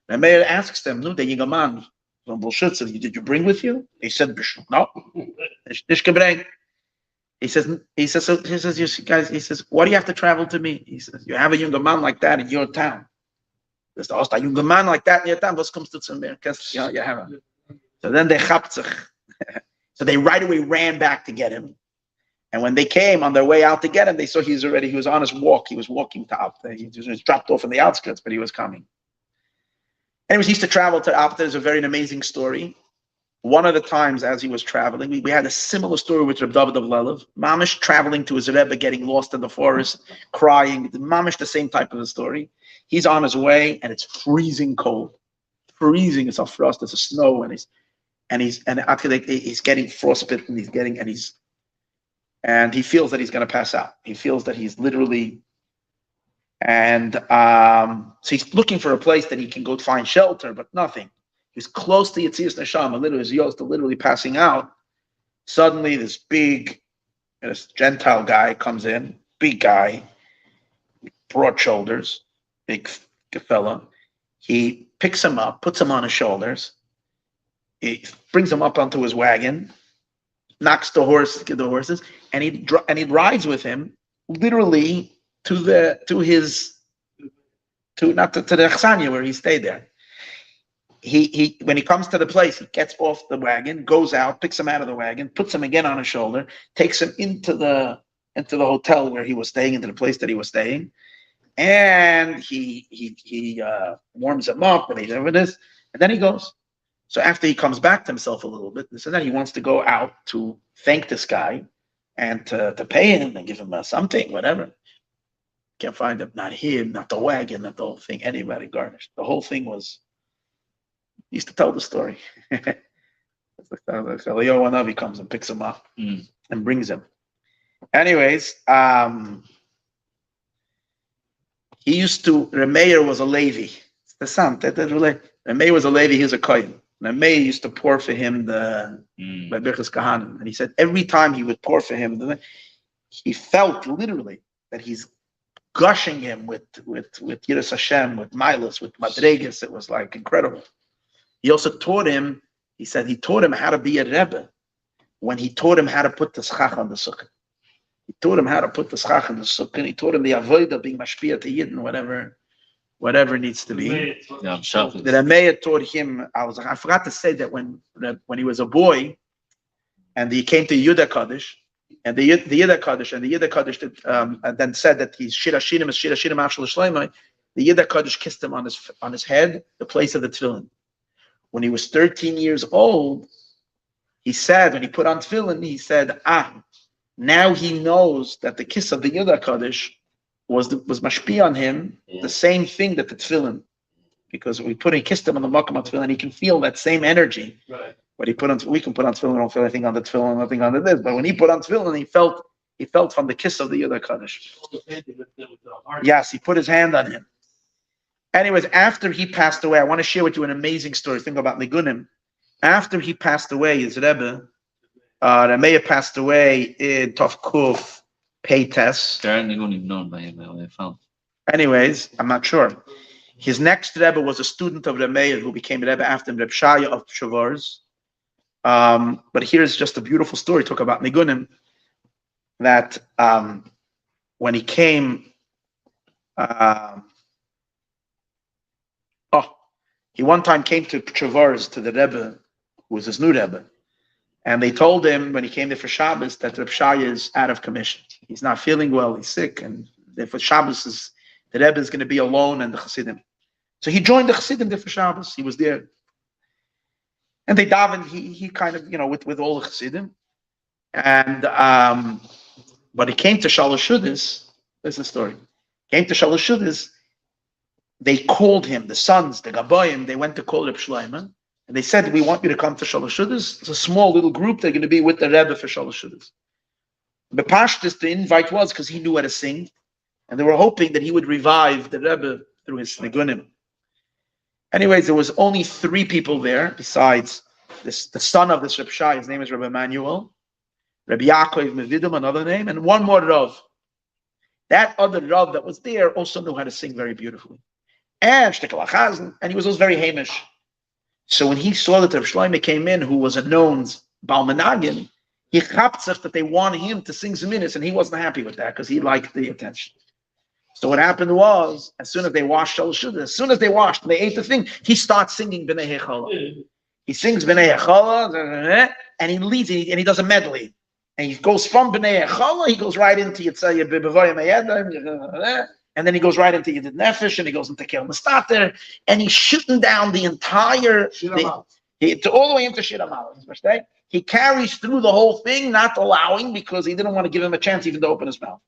Speaker 1: The mayor asks them, "No, the Yigaman. Did you bring with you?" He said, "No." He He says, you guys, he says, why do you have to travel to me? He says, you have a younger man like that in your town. There's a younger man like that in your town. What comes to some there? You have him. So then they chaptzach. So they right away ran back to get him. And when they came on their way out to get him, they saw he was on his walk. He was walking to Apta. He was dropped off in the outskirts, but he was coming. Anyways, he used to travel to Apta. There's a very amazing story. One of the times as he was traveling, we had a similar story with Reb David of Lelev. Mamish traveling to his Rebbe, getting lost in the forest, crying. Mamish, the same type of a story. He's on his way, and it's freezing cold. Freezing. It's a frost. It's a snow, and he's getting frostbitten. And he feels that he's going to pass out. He feels that he's literally, and so he's looking for a place that he can go find shelter, but nothing. He's close to Yetzias Neshama, literally passing out. Suddenly, this Gentile guy comes in, big guy, broad shoulders, big fella. He picks him up, puts him on his shoulders. He brings him up onto his wagon, knocks the horses, and he rides with him literally to the Chsanya where he stayed there. He when he comes to the place, he gets off the wagon, goes out, picks him out of the wagon, puts him again on his shoulder, takes him into the hotel where he was staying, into the place that he was staying, and he warms him up, and and then he goes. So after he comes back to himself a little bit, and then he wants to go out to thank this guy and to pay him and give him something, whatever. Can't find him, not him, not the wagon, not the whole thing, anybody garnished. The whole thing was, he used to tell the story. Eliyahu Hanavi comes and picks him up and brings him. Anyways, he used to, Remeir was a Levi. It's the son. Remeir was a Levi, he was a Kohen. Remeir used to pour for him the Birchas Kahanim. And he said every time he would pour for him, he felt literally that he's gushing him with Yiras Hashem, with Milas, with Madregas. It was like incredible. He also taught him, he said he taught him how to be a Rebbe when he taught him how to put the schach on the sukkah. He taught him how to put the schach on the sukkah, and he taught him the avodah, being mashpia to Yidden, whatever needs to be.
Speaker 2: Yeah,
Speaker 1: the Rameya taught him, I forgot to say that when he was a boy, and he came to Yudah Kaddish, and the Yudah Kaddish then said that he's Shir Hashirim Ashel Shlome. The Yudah Kaddish kissed him on his head, the place of the tefillin. When he was 13 years old, he said, when he put on tefillin, he said, now he knows that the kiss of the Yudah Kaddish was mashpi on him, the same thing that the tefillin, because he kissed him on the makam of tefillin, he can feel that same energy.
Speaker 4: Right.
Speaker 1: But we can put on tefillin, don't feel anything on the tefillin, nothing on this. But when he put on tefillin, he felt from the kiss of the Yudah Kaddish. Yes, he put his hand on him. Anyways, after he passed away, I want to share with you an amazing story. Think about Nigunim. After he passed away, his Rebbe, Rameya passed away in Tov Kuf Peites.
Speaker 2: There aren't even known by him, I found.
Speaker 1: Anyways, I'm not sure. His next Rebbe was a student of Rameya who became Rebbe after him, Reb Shaya of Shavarz. But here's just a beautiful story. Talk about Nigunim. That when he came, he one time came to Shavarz, to the Rebbe, who was his new Rebbe. And they told him when he came there for Shabbos that Reb Shaya is out of commission. He's not feeling well, he's sick, and for Shabbos the Rebbe is going to be alone and the Chassidim. So he joined the Chassidim there for Shabbos. He was there. And they davened, he kind of, with all the Chassidim. And but he came to Shalosh Shudas, this is the story. Came to Shalosh Shudas, they called him, the sons, the Gabayim, they went to call Reb Shlome. And they said, we want you to come to Shalosh Shudas. It's a small little group. They're going to be with the Rebbe for Shalosh Shudas. The Pashtus, the invite was because he knew how to sing. And they were hoping that he would revive the Rebbe through his Nigunim. Anyways, there was only 3 people there besides the son of this Reb Shai. His name is Rabbi Emmanuel. Rabbi Yaakov Mevidum, another name. And one more Rav. That other Rav that was there also knew how to sing very beautifully. And Shtekal Achazan. And he was also very Hamish. So when he saw that Reb Shlome came in, who was a known Baal Menagin, He chaptzach that they wanted him to sing Zeminis, and he wasn't happy with that because he liked the attention. So what happened was, as soon as they washed as soon as they washed and they ate the thing, he starts singing B'nai Hechala. He sings B'nai Hechala, and he leads, and he does a medley. And he goes from B'nai Echala, he goes right into Yitzayah B'Bavoyim Ayadam, and then he goes right into Yedid Nefesh, and he goes into Kel Mistater, and he's shooting down the entire, all the way into Shir HaMalos. He carries through the whole thing, not allowing, because he didn't want to give him a chance even to open his mouth.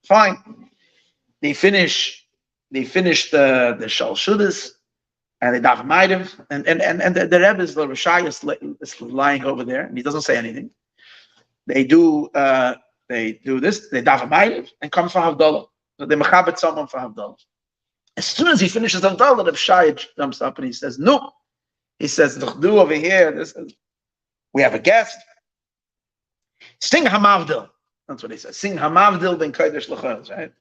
Speaker 1: Fine. They finish the Shal Shudas, and they daven Maidav, and the Rebbe is, the Rishai is lying over there, and he doesn't say anything. They do this, they daven Maidav, and come for Havdalah. So they mechabet someone for Havdalah. As soon as he finishes Havdalah, the Rishai jumps up and he says, no. He says, do over here, we have a guest. Sing Hamavdil. That's what he says. Sing Hamavdil ben Kodesh L'Choyel, right?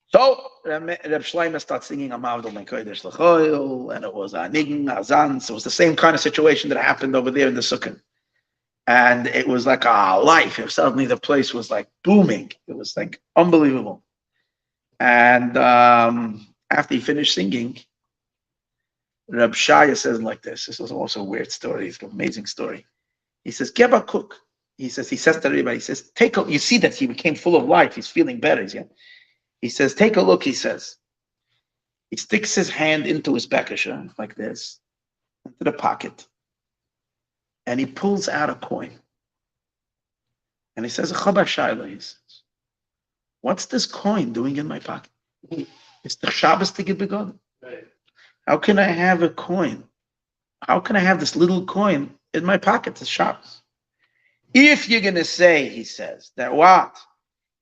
Speaker 1: So Reb Shlome starts singing Hamavdil ben Kodesh L'Choyel, and it was Anign, Azan. So it was the same kind of situation that happened over there in the Sukkah. And it was like a life. Suddenly the place was like booming. It was like unbelievable. And after he finished singing, Reb Shaya says like this. This was also a weird story. It's an amazing story. He says, "Get a cook." He says to everybody, he says, "Take a." You see that he became full of life. He's feeling better. Yeah. He says, "Take a look." He says, he sticks his hand into his bekasha like this, into the pocket, and he pulls out a coin. And he says, "Chabar Shaila." He says, "What's this coin doing in my pocket? It's the Shabbos to get begun. How can I have a coin? How can I have this little coin in my pocket? It's Shabbos." If you're going to say, he says, that what?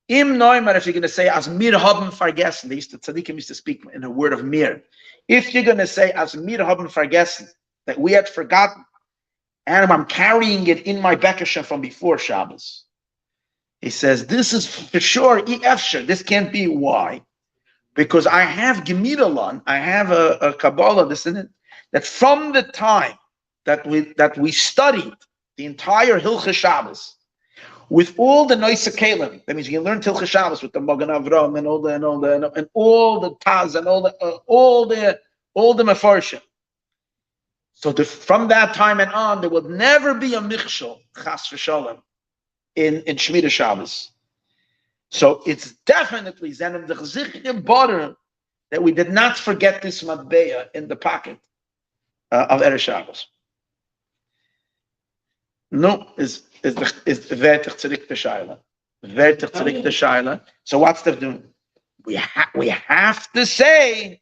Speaker 1: Im Neumar, if you're going to say, as mir haben vergessen, Tzadikim used to speak in the word of mir. If you're going to say, as mir haben vergessen, that we had forgotten, and I'm carrying it in my bekasha from before Shabbos. He says, this is for sure, this can't be. Why? Because I have Gemidalan, I have a Kabbalah, this in it, that from the time that we studied the entire Hilchah Shabbos, with all the Noisa Kalim, that means you can learn Hilchah Shabbos with the Magen Avram and all the Taz and all the Mefarshim. So from that time and on, there will never be a Michshel, Chas v'Shalom, in Shemitah Shabbos. So it's definitely Zenim the Chazikh Border that we did not forget this Matbeya in the pocket of Erev Shabbos. No, is Vertich Tzadik T'Shayla. Vertich Tzadik T'Shayla. So what's the doing? We have to say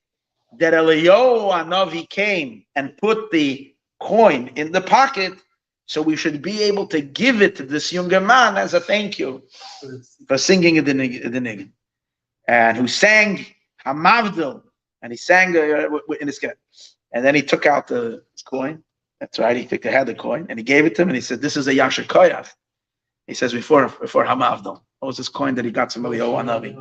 Speaker 1: that Eliyahu Hanavi came and put the coin in the pocket, so we should be able to give it to this younger man as a thank you for singing the Niggin. And who sang Hamavdil, and he sang in his cat. And then he took out the coin. That's right, he had the coin, and he gave it to him, and he said, this is a Yasher Koyav. He says, before Hamavdil. What was this coin that he got from Eliyahu Hanavi?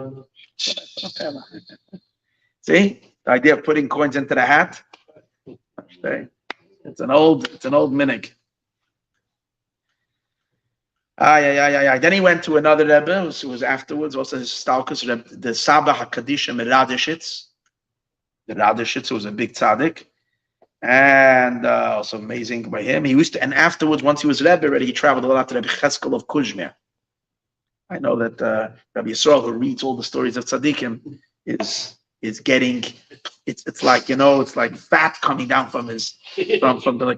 Speaker 1: See? The idea of putting coins into the hat. Okay. It's an old minig. Then he went to another Rebbe who was afterwards, also his Stalkus Rebbe, the Saba HaKadishim Radishitz. The Radishitz was a big tzaddik. And also amazing by him. He used to, and afterwards, once he was Rebbe already, he traveled a lot to Rebbe Cheskel of Kuzmir. I know that Rabbi Yisrael, who reads all the stories of Tzadikim, is getting, it's like, it's like fat coming down from his from the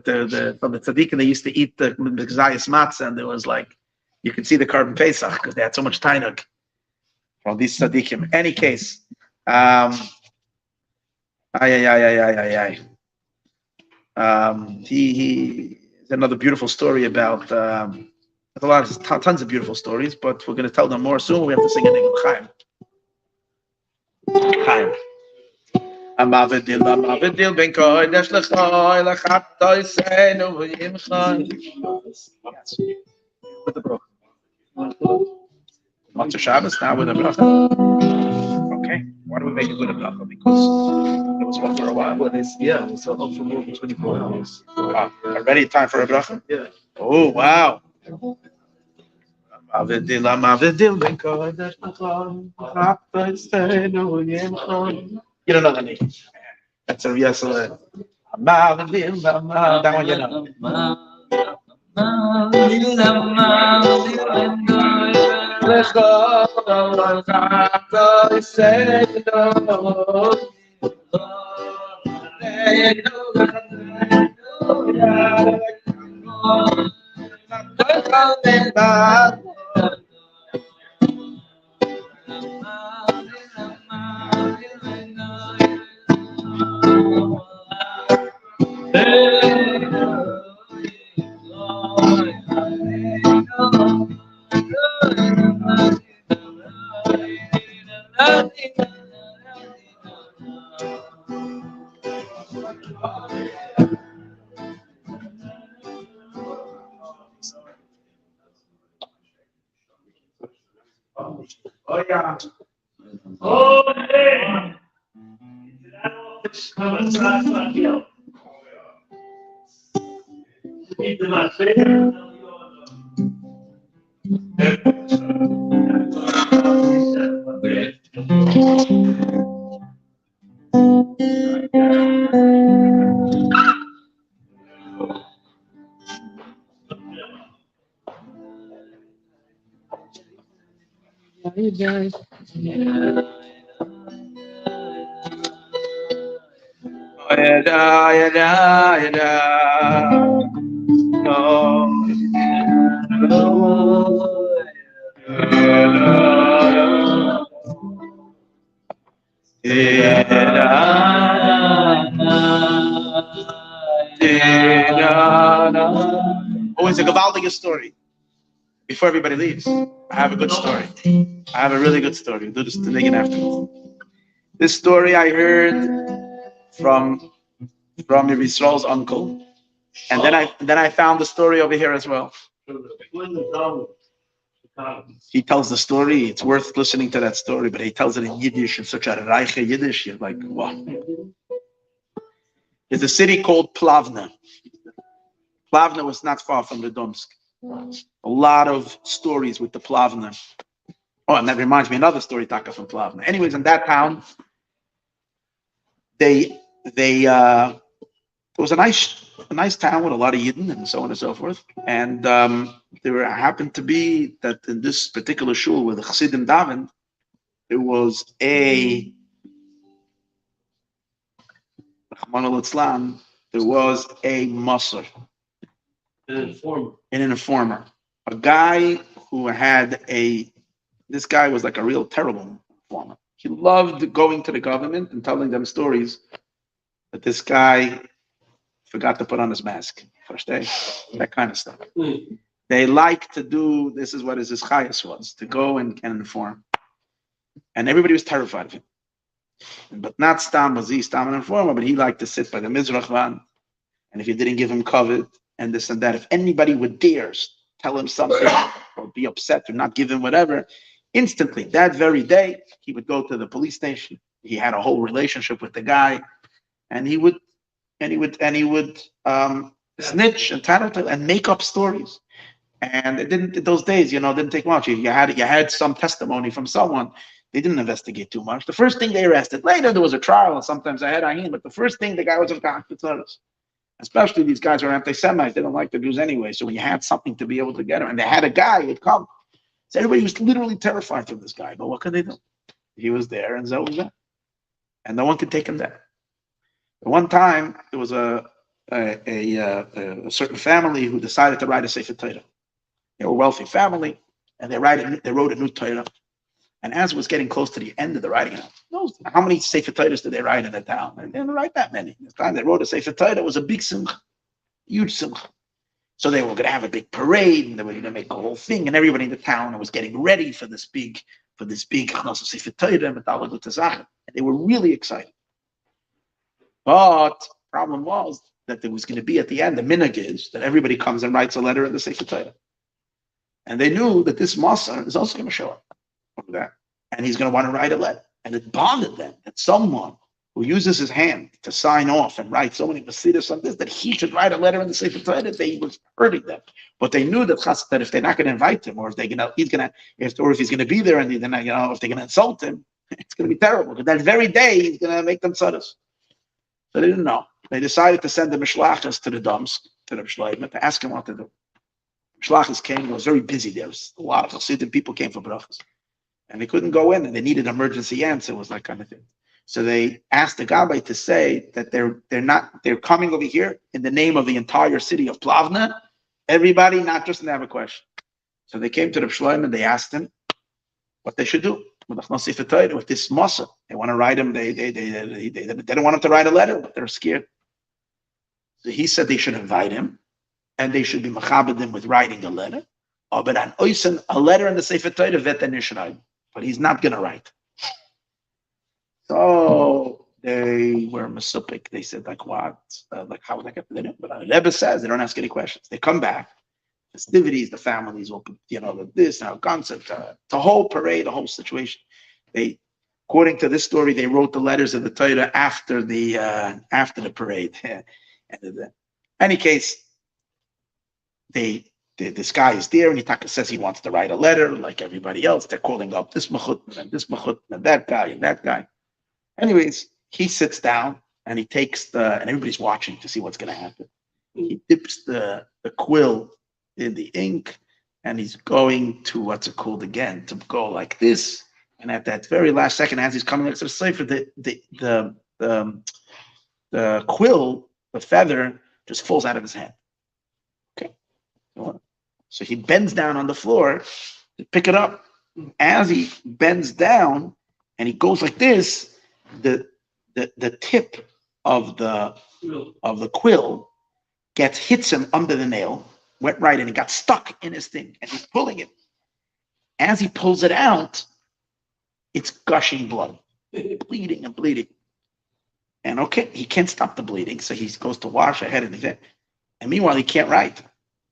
Speaker 1: Tzadikim. They used to eat the Gzayas matzah, and there was like, you could see the carbon Pesach because they had so much tainuk from these Tzadikim. Any case, he is another beautiful story about. There's tons of beautiful stories, but we're going to tell them more soon. We have to sing a niggun Chaim. Chaim. Amavidil ben kodesh l'choy l'chatoi seinu v'yimchon. With the bracha. Matzah Shabbos now with a bracha. Okay. Why do we make it with a bracha? Because it was one for a while.
Speaker 3: Well, it's up for more than 24 hours.
Speaker 1: Already time for a bracha?
Speaker 3: Yeah.
Speaker 1: Oh, wow. You don't know the name. That's a yes. That one you know. Let's go. Oh yeah.
Speaker 3: Oh, hey. Keep them at
Speaker 1: Oh, it's a gewaltige story. Before everybody leaves, I have a good story. I have a really good story. We'll do this again afterwards. This story I heard from Yisrael's uncle, and then I found the story over here as well. He tells the story. It's worth listening to that story, but he tells it in Yiddish, in such a reiche Yiddish. You're like, wow. There's a city called Plavna. Plavna was not far from Rodomsk. A lot of stories with the Plavna. Oh, and that reminds me another story, Taka, from Plavna. Anyways, in that town, it was a nice town with a lot of Yidden and so on and so forth. And there happened to be that in this particular shul where the Chassidim davened, there was a Musar, an informer, a guy who this guy was like a real terrible informer. He loved going to the government and telling them stories that this guy forgot to put on his mask. That kind of stuff. They like to do, this is what his chayas was, to go and inform. And everybody was terrified of him. But not Stam was he Stam an informer, but he liked to sit by the Mizrach van. And if you didn't give him covet and this and that, if anybody would dare tell him something or be upset or not give him whatever, instantly, that very day, he would go to the police station. He had a whole relationship with the guy, and he would snitch and tattle and make up stories. And it didn't, those days, didn't take much. You had some testimony from someone. They didn't investigate too much. The first thing they arrested, later there was a trial, and sometimes I had Ahin, but the first thing the guy was a, especially these guys are anti-Semites. They don't like the Jews anyway. So when you had something to be able to get him, and they had a guy, he'd come. So everybody was literally terrified of this guy. But what could they do? He was there, and Zoe was there. And no one could take him there. One time, there was a certain family who decided to write a Sefer Torah. They were a wealthy family, and they wrote a new Torah. And as it was getting close to the end of the writing, how many Sefer Torahs did they write in the town? They didn't write that many. This time they wrote a Sefer Torah. It was a big simcha, huge simcha. So they were going to have a big parade, and they were going to make a whole thing, and everybody in the town was getting ready for this big Sefer Torah, and they were really excited. But the problem was that there was going to be at the end, the minhag is that everybody comes and writes a letter in the Sefer Torah. And they knew that this Masa is also going to show up over that. And he's going to want to write a letter. And it bothered them that someone who uses his hand to sign off and write so many Mesilas on this, that he should write a letter in the Sefer Torah, that he was hurting them. But they knew that if they're not going to invite him, or if he's going to be there, and if they're going to insult him, it's going to be terrible. Because that very day, he's going to make them tzaddas. So they didn't know. They decided to send the Mishlachas to the Rodomsk, to the Shlome, to ask him what to do. Mishlachas came. It was very busy. There was a lot of Hasidim people came for brachas, and they couldn't go in, and they needed an emergency answer. It was that kind of thing. So they asked the Gabbai to say that they're coming over here in the name of the entire city of Plavna. Everybody, not just have a question. So they came to the Shlome and they asked him what they should do with this Masa. They want to write him. They don't want him to write a letter, but they're scared. So he said they should invite him, and they should be machabed him with writing a letter. But a letter in the Sefer Torah but he's not going to write. So they were masupik. They said, like, what? Like, how would I get to the But the Rebbe says they don't ask any questions. They come back. Festivities, the families will, this now concept, the whole parade, the whole situation. They, according to this story, they wrote the letters of the Torah after the parade. And in any case, this guy is there, and Yitaka says he wants to write a letter like everybody else. They're calling up this machut and this machut and that guy and that guy. Anyways, he sits down and he takes and everybody's watching to see what's going to happen. He dips the quill in the ink, and he's going to, what's it called again, to go like this. And at that very last second, as he's coming next to the cipher, the quill, the feather, just falls out of his hand. Okay. So he bends down on the floor to pick it up. As he bends down and he goes like this, the tip of the quill hits him under the nail, went right in, and got stuck in his thing, and he's pulling it. As he pulls it out, it's gushing blood, bleeding and bleeding. And okay, he can't stop the bleeding, so he goes to wash ahead and head. And meanwhile, he can't write.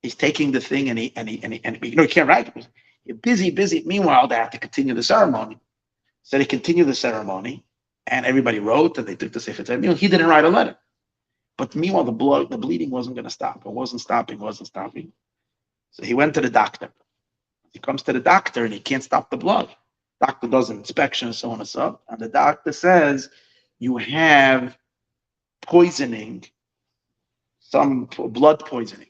Speaker 1: He's taking the thing and he can't write. He's busy. Meanwhile, they have to continue the ceremony. So they continue the ceremony, and everybody wrote, and they took the Sefer Torah. He didn't write a letter. But meanwhile, the bleeding wasn't going to stop. It wasn't stopping. So he went to the doctor. He comes to the doctor, and he can't stop the blood. Doctor does an inspection and so on and so on. And the doctor says, you have poisoning, some blood poisoning.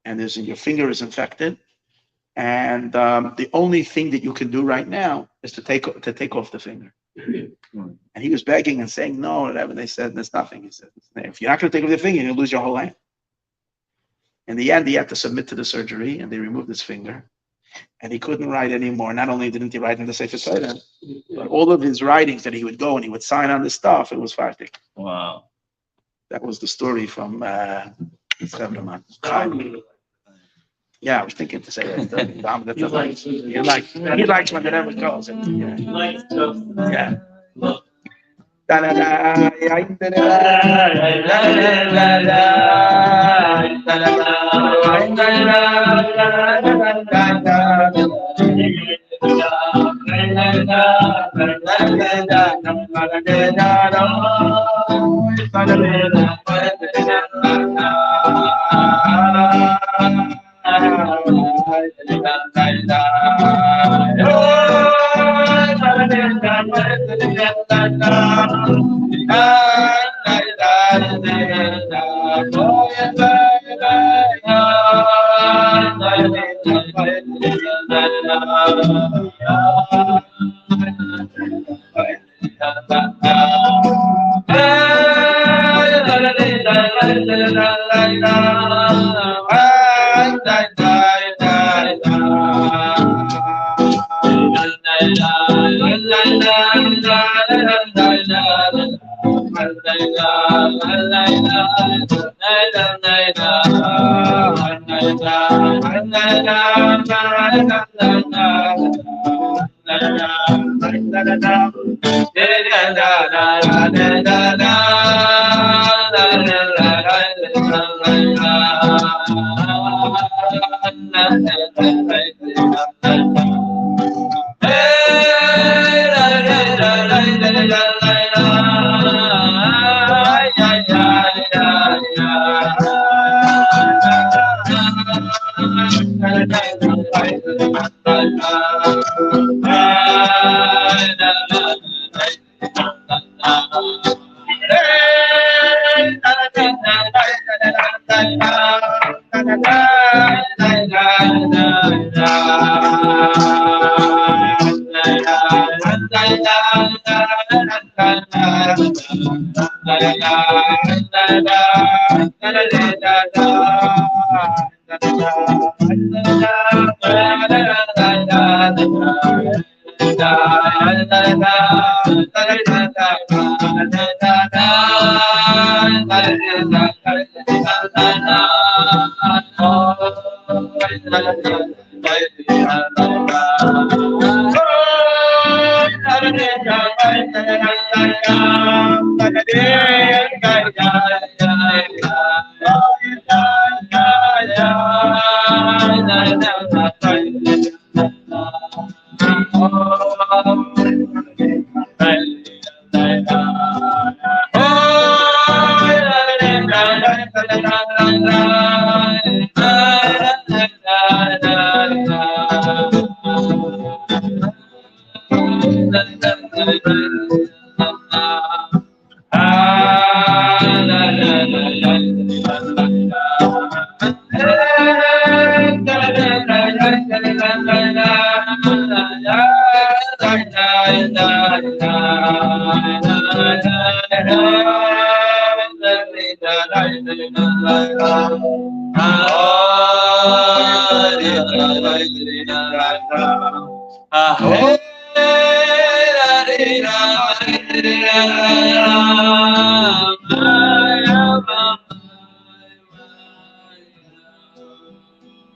Speaker 1: And your finger is infected. And the only thing that you can do right now is to take off the finger. And he was begging and saying, no, whatever. They said, there's nothing. He said, if you're not going to take off the finger, you're going to lose your whole hand. In the end, he had to submit to the surgery, and they removed his finger. And he couldn't write anymore. Not only didn't he write in the Sefer Torah, but all of his writings that he would go and he would sign on this stuff, it was fartik.
Speaker 2: Wow.
Speaker 1: That was the story from Yeah, I was thinking to say that. He likes when the Rebbe calls him.
Speaker 3: He likes to.
Speaker 1: Yeah.
Speaker 3: Look.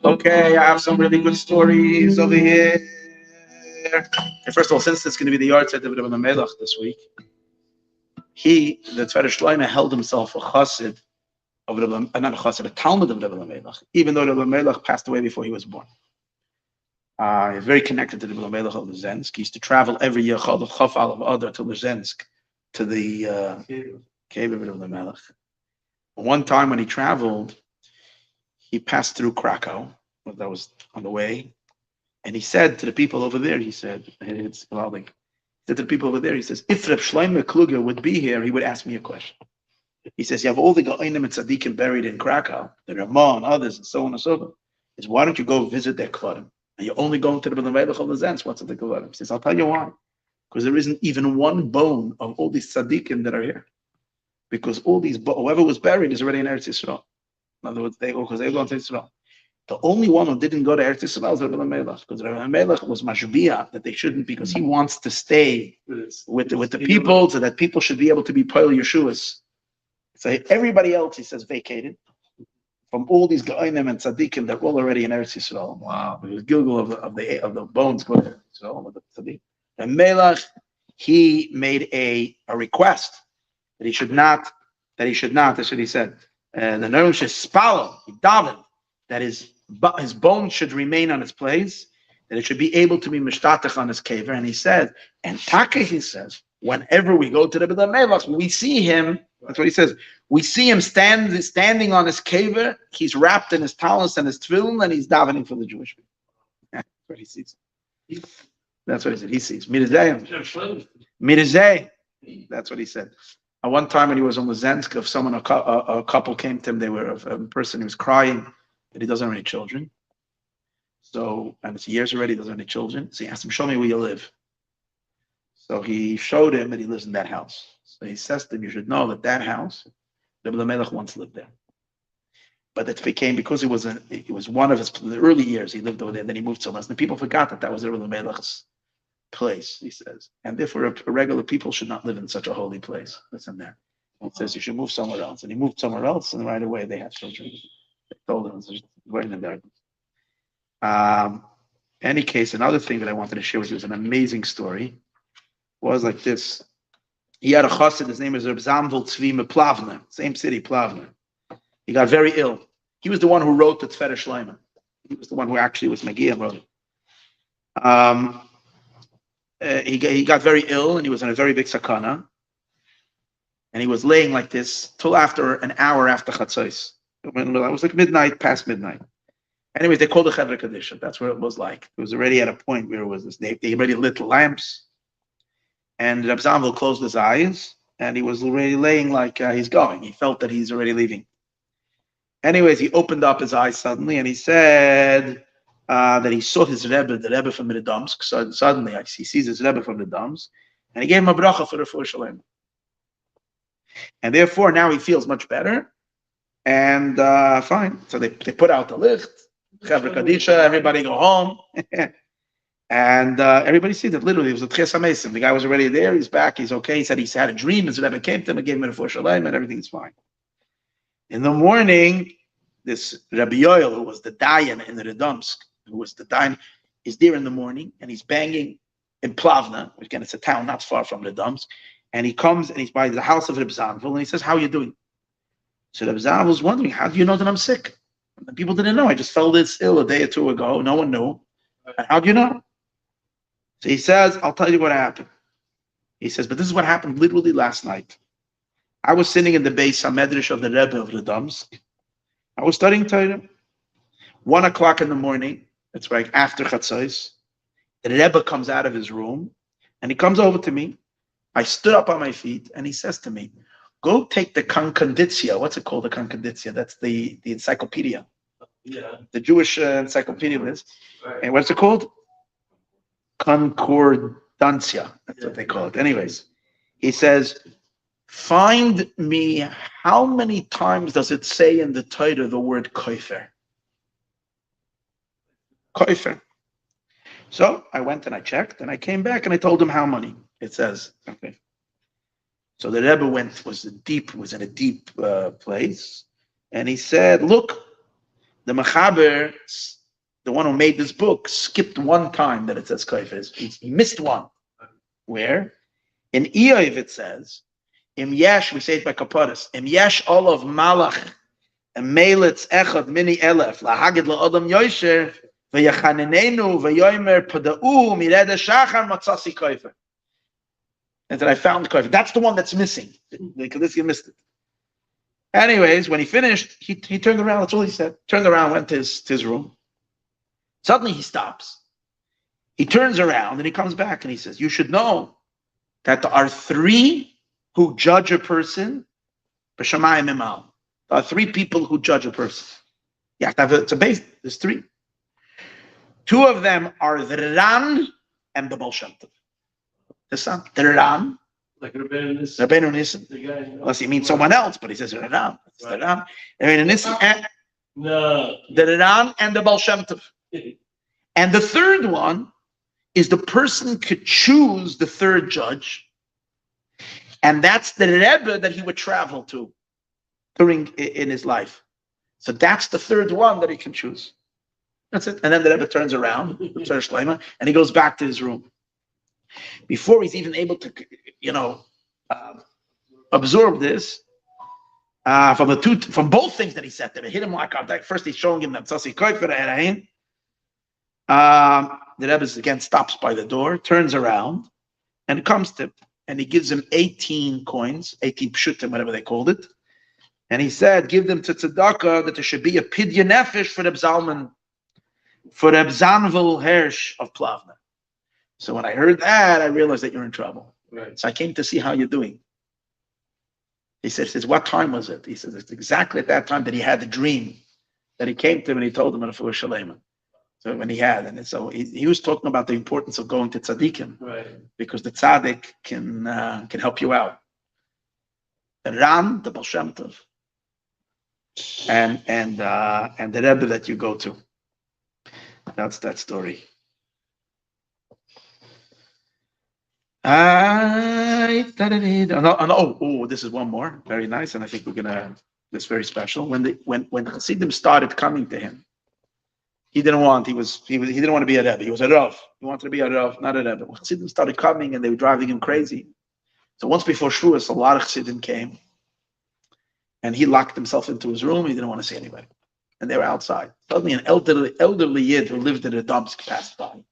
Speaker 1: Okay, I have some really good stories over here. And first of all, since it's going to be the yard set of Melaveh Malkah this week, the Tzaddik Shlome, held himself a chassid of not a chassid, a talmid of Melaveh Malkah, even though Melaveh Malkah passed away before he was born. He's very connected to the Melaveh Malkah of Rodomsk. He used to travel every year, Chaf Alav Adar, to Rodomsk, to the cave of Melaveh Malkah. One time when he traveled, he passed through Krakow. That was on the way, and he said to the people over there, he said, it's He said to the people over there, he says, if Reb Shlomo Kluger would be here, he would ask me a question. He says, you have all the Gaonim and Tzadikim buried in Krakow, the Ramah and others, and so on and so forth. He says, why don't you go visit their Kvadim? And you're only going to the Melaveh Malkah of the Zens. What's the Kvadim? He says, I'll tell you why. Because there isn't even one bone of all these Tzadikim that are here. Because all these, whoever was buried is already in Eretz Yisrael. In other words, they go to Israel. The only one who didn't go to Eretz Yisrael is Melaveh Malkah, because Melaveh Malkah was mashbiah that they shouldn't, because he wants to stay with the people, so that people should be able to be Poel Yeshuas. So everybody else, he says, vacated from all these Gaonim and Tzadikim. They're all already in Eretz Yisrael. Wow, it was Gilgal of the bones go to Israel with the Tzadikim. And Melech, he made a request that he should not. That's what he said. The Nerim Shespalo, he davened that his bones should remain on its place, that it should be able to be mishtatach on his kever. And he said, and Taka, he says, whenever we go to the Melaveh Malkah, we see him. That's what he says. We see him standing on his kever. He's wrapped in his talus and his tefillin, and he's davening for the Jewish people. That's what he sees. That's what he said. He sees. Mirzeh. That's what he said. At one time when he was on the Zensk, if someone, a couple came to him, they were a person who was crying that he doesn't have any children. So, and it's years already, he doesn't have any children. So he asked him, show me where you live. So he showed him that he lives in that house. So he says to him, you should know that house, the Melech once lived there. But it became, because it was one of the early years, he lived over there, and then he moved somewhere else. And people forgot that was the Melech's place, he says. And therefore, regular people should not live in such a holy place. Listen there. He says you should move somewhere else. And he moved somewhere else, and right away they had children. They told him, it's right in there. Any case, another thing that I wanted to share with you is an amazing story. It was like this. He had a chassid, his name is Reb Zamvel Tzvi Plavner, same city, Plavner. He got very ill. He was the one who wrote the Tzaddik Shlome. He was the one who actually was Megia and wrote it. He got very ill, and he was in a very big sakana. And he was laying like this till after an hour after Chatzos. It was like midnight, past midnight. Anyways, they called it Chevra Kadisha. That's where it was like. It was already at a point where it was this. They already lit lamps, and Reb Zamvel closed his eyes, and he was already laying like he's going. He felt that he's already leaving. Anyways, he opened up his eyes suddenly, and he said that he saw his Rebbe, the Rebbe from Rodomsk. So suddenly, he sees his Rebbe from Rodomsk, and he gave him a bracha for the Shlome. And therefore, now he feels much better, and fine. So they put out the licht, Chevra Kadisha, everybody go home. And everybody sees that literally it was a Tchias HaMesim. The guy was already there, he's back, he's okay. He said he's had a dream, his Rebbe came to him and gave him a Shlome, and everything's fine. In the morning, this Rabbi Yoel, who was the Dayan in the Rodomsk, is there in the morning, and he's banging in Plavna, which again, it's a town not far from Rodomsk, and he comes and he's by the house of Reb Zanvel, and he says, how are you doing? So Reb Zanvel was wondering, how do you know that I'm sick? And people didn't know. I just fell this ill a day or two ago. No one knew. And how do you know? So he says, I'll tell you what happened. He says, but this is what happened literally last night. I was sitting in the Beis HaMedrash of the Rebbe of Rodomsk. I was studying Torah. 1 o'clock in the morning, it's like after Chatzos, the Rebbe comes out of his room, and he comes over to me. I stood up on my feet, and he says to me, go take the Concorditsia. What's it called, the Concorditsia? That's the encyclopedia.
Speaker 3: Yeah.
Speaker 1: The Jewish encyclopedia is.
Speaker 3: Right.
Speaker 1: And what's it called? Concordancia. That's what they call it. Anyways, he says, find me how many times does it say in the Torah the word koifer? Koifer. So I went and I checked, and I came back and I told him how many. It says, okay. So the Rebbe was in a deep place, and he said, look, the Mechaber, the one who made this book, skipped one time that it says koifer. He missed one. Where? In Eoiv it says, Im yesh, we say it by Kaparis, Im yesh olav malach, and melitz echad mini elef, lahagid la'adam yosher, v'yachanenenu, v'yoymer pada'u, mireda shachar matzasi koifer. And that I found koifer. That's the one that's missing. Because he missed it. Anyways, when he finished, he turned around, that's all he said. Turned around, went to his room. Suddenly he stops. He turns around and he comes back and he says, you should know that there are three who judge a person. B'shamayim imal. There are three people who judge a person. You have to have it's a base. There's three. Two of them are the Ran and the Baal Shem Tov. The son, the Ran.
Speaker 3: Like Rabbeinu
Speaker 1: Nissen.
Speaker 3: The guy.
Speaker 1: Unless he means someone else, but he says the Ran. It's the Ran. Rabbeinu Nissen and
Speaker 3: No.
Speaker 1: the Ran and the Baal Shem Tov. And the third one is the person could choose the third judge, and that's the Rebbe that he would travel to during in his life. So that's the third one that he can choose. That's it. And then the Rebbe turns around, Shlome, and he goes back to his room. Before he's even able to, absorb this from both things that he said to him. It hit him like that. First, he's showing him that Tzasi Koifer Erayin. The Rebbe again stops by the door, turns around, and comes to him, and he gives him 18 coins, 18 pshutim, whatever they called it. And he said, give them to tzedakah, that there should be a pidya nefesh for Reb Zalman, for Reb Zanvel Hersh of Plavna. So when I heard that, I realized that you're in trouble.
Speaker 3: Right.
Speaker 1: So I came to see how you're doing. He says, what time was it? He says, it's exactly at that time that he had the dream, that he came to him and he told him in a Shlome. So when he had, and so he was talking about the importance of going to Tzadikim,
Speaker 3: Right.
Speaker 1: because the Tzadik can help you out. The Ram, the Baal Shem Tov, and the Rebbe that you go to. That's that story. This is one more, very nice, and I think we're gonna. This is very special. When the Chassidim started coming to him, he didn't want. He didn't want to be a Rebbe. He was a Rav. He wanted to be a Rav, not a Rebbe. When Chassidim started coming, and they were driving him crazy. So once before Shavuos, a lot of Chassidim came, and he locked himself into his room. He didn't want to see anybody, and they were outside. Suddenly, an elderly yid who lived in Rodomsk passed by, and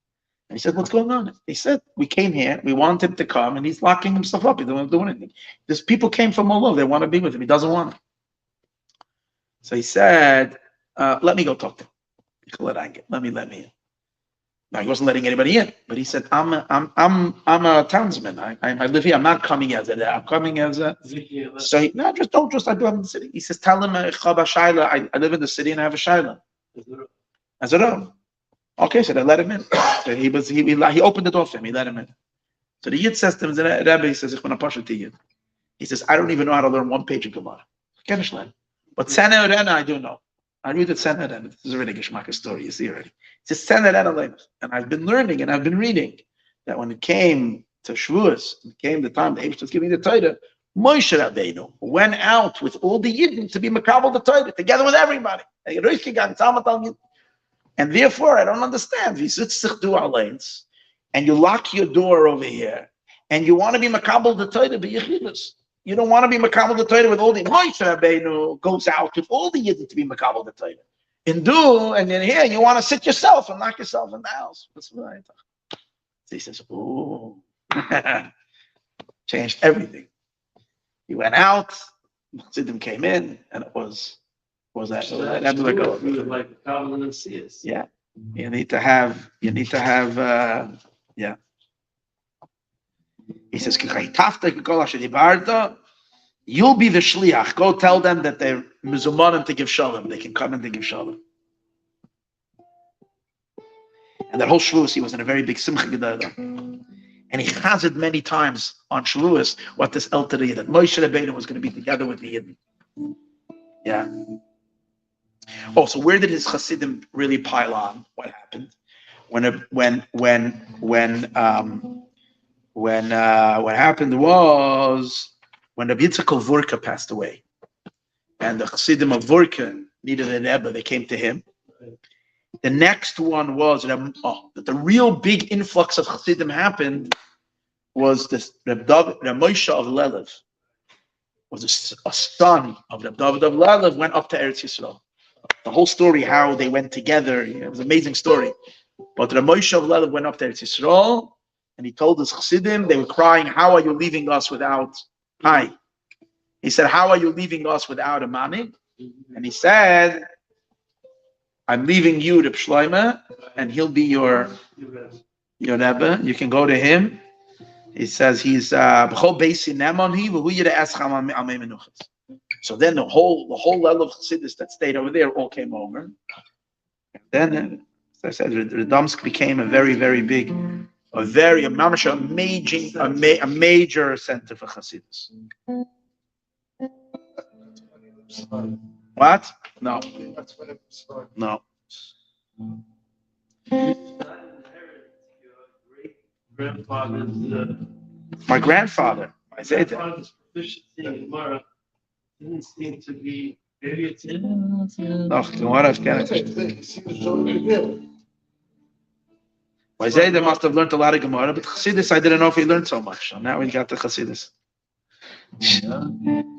Speaker 1: he said, "What's going on?" He said, "We came here. We want him to come, and he's locking himself up. He doesn't want to do anything. There's people came from all over. They want to be with him. He doesn't want it." So he said, "Let me go talk to him." Let me in. Now, he wasn't letting anybody in, but he said, I'm a townsman. I live here. I'm not coming as a, I'm coming as a, so he, no, don't I live in the city. He says, tell him, I live in the city and I have a shayla. I said, oh, okay, so they let him in. So he opened the door for him, he let him in. So the Yid says to him, the Rebbe, he says, he says, I don't even know how to learn one page of Gemara. But Tzena Urena, I do know. I read the Tzena Urena. This is a really Geschmack story, you see already. It's just Tzena Urena. And I've been learning and I've been reading that when it came to Shavuos, it came the time the Eibush was giving the Torah, Moshe Rabbeinu went out with all the Yidden to be Makabel the Torah, together with everybody. And therefore, I don't understand. And you lock your door over here, and you want to be Makabel the Torah, but Yechidus. You don't want to be Makabel the Torah with all the Moshe Rabbeinu goes out with all the Yidden to be Makabel the Torah. And then here you want to sit yourself and lock yourself in the house. That's what I thought. So he says, "Oh, changed everything." He went out. Tzadikim came in, and it was that. That's like yeah. You need to have. Yeah. He says, you'll be the shliach. Go tell them that they're mizumanim to give shalom. They can come and they give shalom. And that whole Shavuos, he was in a very big simcha gedolah. And he chazed many times on Shavuos what this El Teriyah, that Moshe Rabbeinu was going to be together with the Yidden. Yeah. Oh, so where did his Chassidim really pile on? What happened? What happened was when Rabbi Yitzchak Vorka passed away, and the Chassidim of Vorka needed an Rebbe, they came to him. The next one was that the real big influx of Chassidim happened was this Reb Moshe of Lelev, was a son of Reb David of Lelev, went up to Eretz Yisrael. The whole story, how they went together, it was an amazing story. But Reb Moshe of Lelev went up to Eretz Yisrael, and he told his Chassidim, they were crying, how are you leaving us without Hai? He said, how are you leaving us without a manik? And he said, I'm leaving you to Shlome, and he'll be your Rebbe. You can go to him. He says he's so then the whole level of Chassidus that stayed over there all came over. And then, as I said, Rodomsk became a very, very big, a major center for Chassidus. What? No. No. My grandfather, I said that.
Speaker 3: Didn't seem to be maybe it's in.
Speaker 1: No, Gemara can't. Isaiah must have learned a lot of Gemara, but Chassidus, I didn't know if he learned so much. So now we got the Chassidus.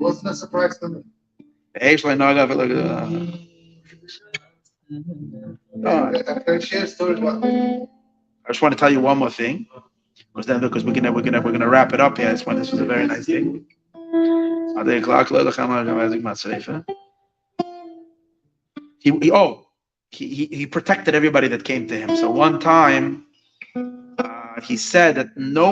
Speaker 4: Wasn't a surprise to me.
Speaker 1: I
Speaker 4: Share a story about
Speaker 1: just want to tell you one more thing, because we're gonna wrap it up here. This was a very nice thing. He protected everybody that came to him. So one time, he said that no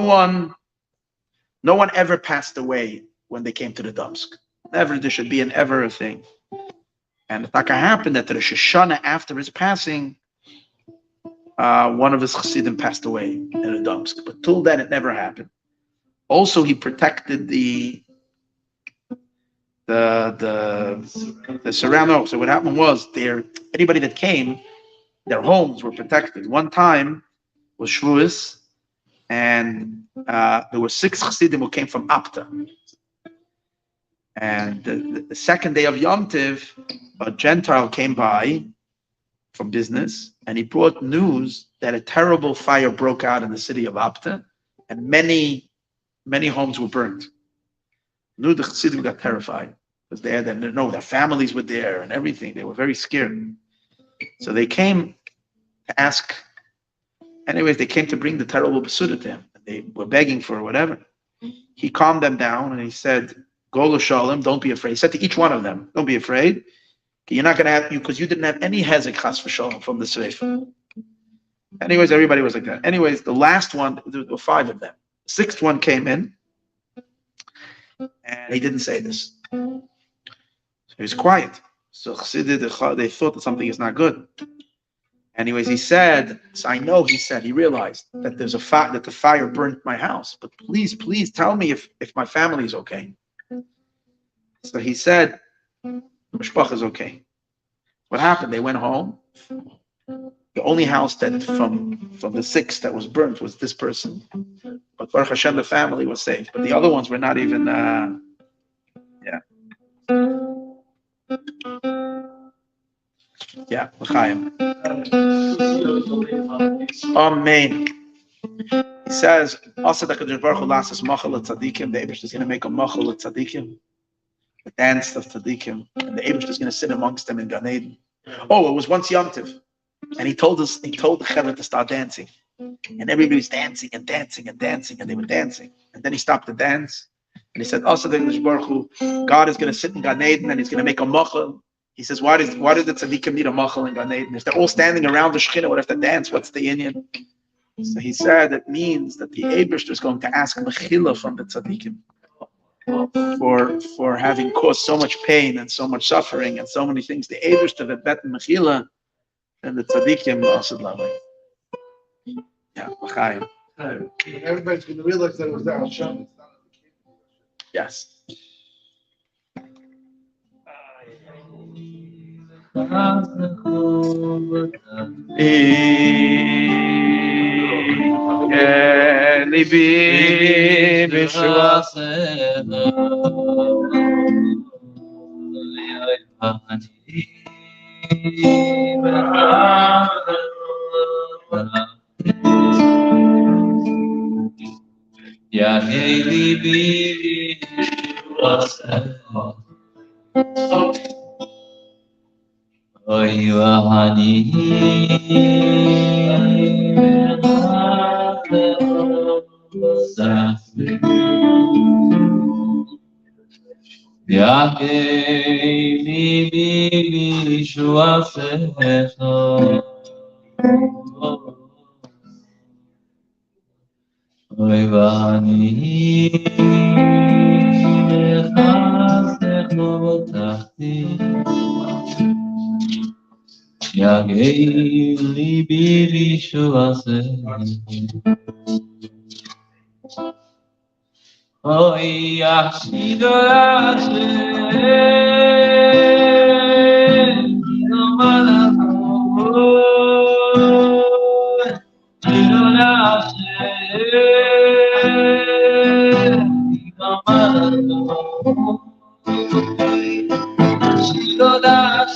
Speaker 1: one ever passed away when they came to the Rodomsk. Never, there should be an ever thing. And it happened that the Rosh Hashanah after his passing, one of his Chassidim passed away in Rodomsk. But till then, it never happened. Also, he protected the surrounding. So what happened was, anybody that came, their homes were protected. One time was Shavuos, and there were 6 Chassidim who came from Apta. And the second day of Yom Tiv, a Gentile came by from business, and he brought news that a terrible fire broke out in the city of Apta, and many homes were burnt. The Chassidim got terrified because their families were there and everything. They were very scared. So they came to ask. Anyways, they came to bring the terrible Basuda to him. They were begging for whatever. He calmed them down and he said, Go l'shalom, don't be afraid. He said to each one of them, don't be afraid. You're not going to have you because you didn't have any hezek chas v'sholom from the Sreif. Anyways, everybody was like that. Anyways, the last one, there were 5 of them. The 6th one came in, and he didn't say this. So he was quiet. So Chassidid, they thought that something is not good. Anyways, he said, so I know he realized that there's a fact that the fire burnt my house, but please tell me if my family is okay. So he said, Mishpach is okay. What happened? They went home. The only house that from the 6 that was burnt was this person. But Baruch Hashem, the family was saved. But the other ones were not even, L'chaim. Amen. He says, also that Kadosh Baruch Hu lasses machal tzadikim. The Eibush is going to make a machal tzadikim, the dance of tzadikim, and the Eibush is going to sit amongst them in Gan Eden. Oh, it was once Yom Tov, and he told the Chevra to start dancing, and everybody's dancing and dancing and dancing, and they were dancing, and then he stopped the dance, and he said, also that Kadosh Baruch Hu, God is going to sit in Gan Eden, and he's going to make a machal. He says, why did the tzaddikim need a machal in Gan Eden? If they're all standing around the Shekhinah, what if they dance? What's the Inyan? So he said it means that the Eibush is going to ask mechila from the tzaddikim for having caused so much pain and so much suffering and so many things. The Eibush to the bet mechila and the tzaddikim also love it. Yeah, l'chaim.
Speaker 4: Everybody's going to realize that it was the Hashem.
Speaker 1: Yes. ליבי בשבח
Speaker 2: יהי ליבי בשבח Oy vahani Yahweh libi shuasecha Oy vahani chasecha v'tachti Yagei libi v'shuase Oy yachshido Hashem Yido malachot Yido Hashem Yido malachot Yido Hashem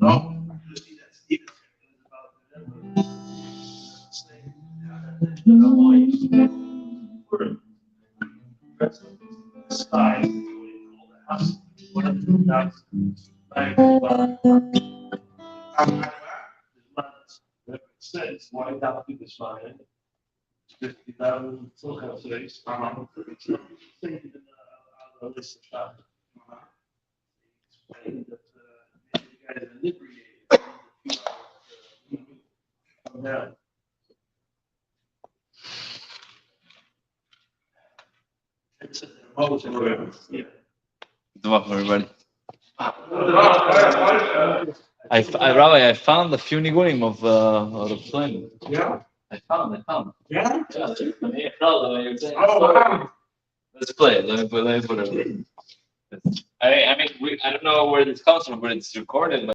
Speaker 1: No.
Speaker 3: Sense why that be the sign. 50,000 still says, thinking a list of stuff. Explain that maybe you guys are inebriated. Come down. It's a motion. Yeah.
Speaker 2: Good luck, everybody. Rabbi, I found a few nigunim of the Shlome.
Speaker 1: Yeah.
Speaker 2: I found.
Speaker 1: Yeah.
Speaker 2: Yeah, probably.
Speaker 1: Oh, wow.
Speaker 2: Let's play it. Let me put it. I mean, I don't know where this comes from, but it's recorded.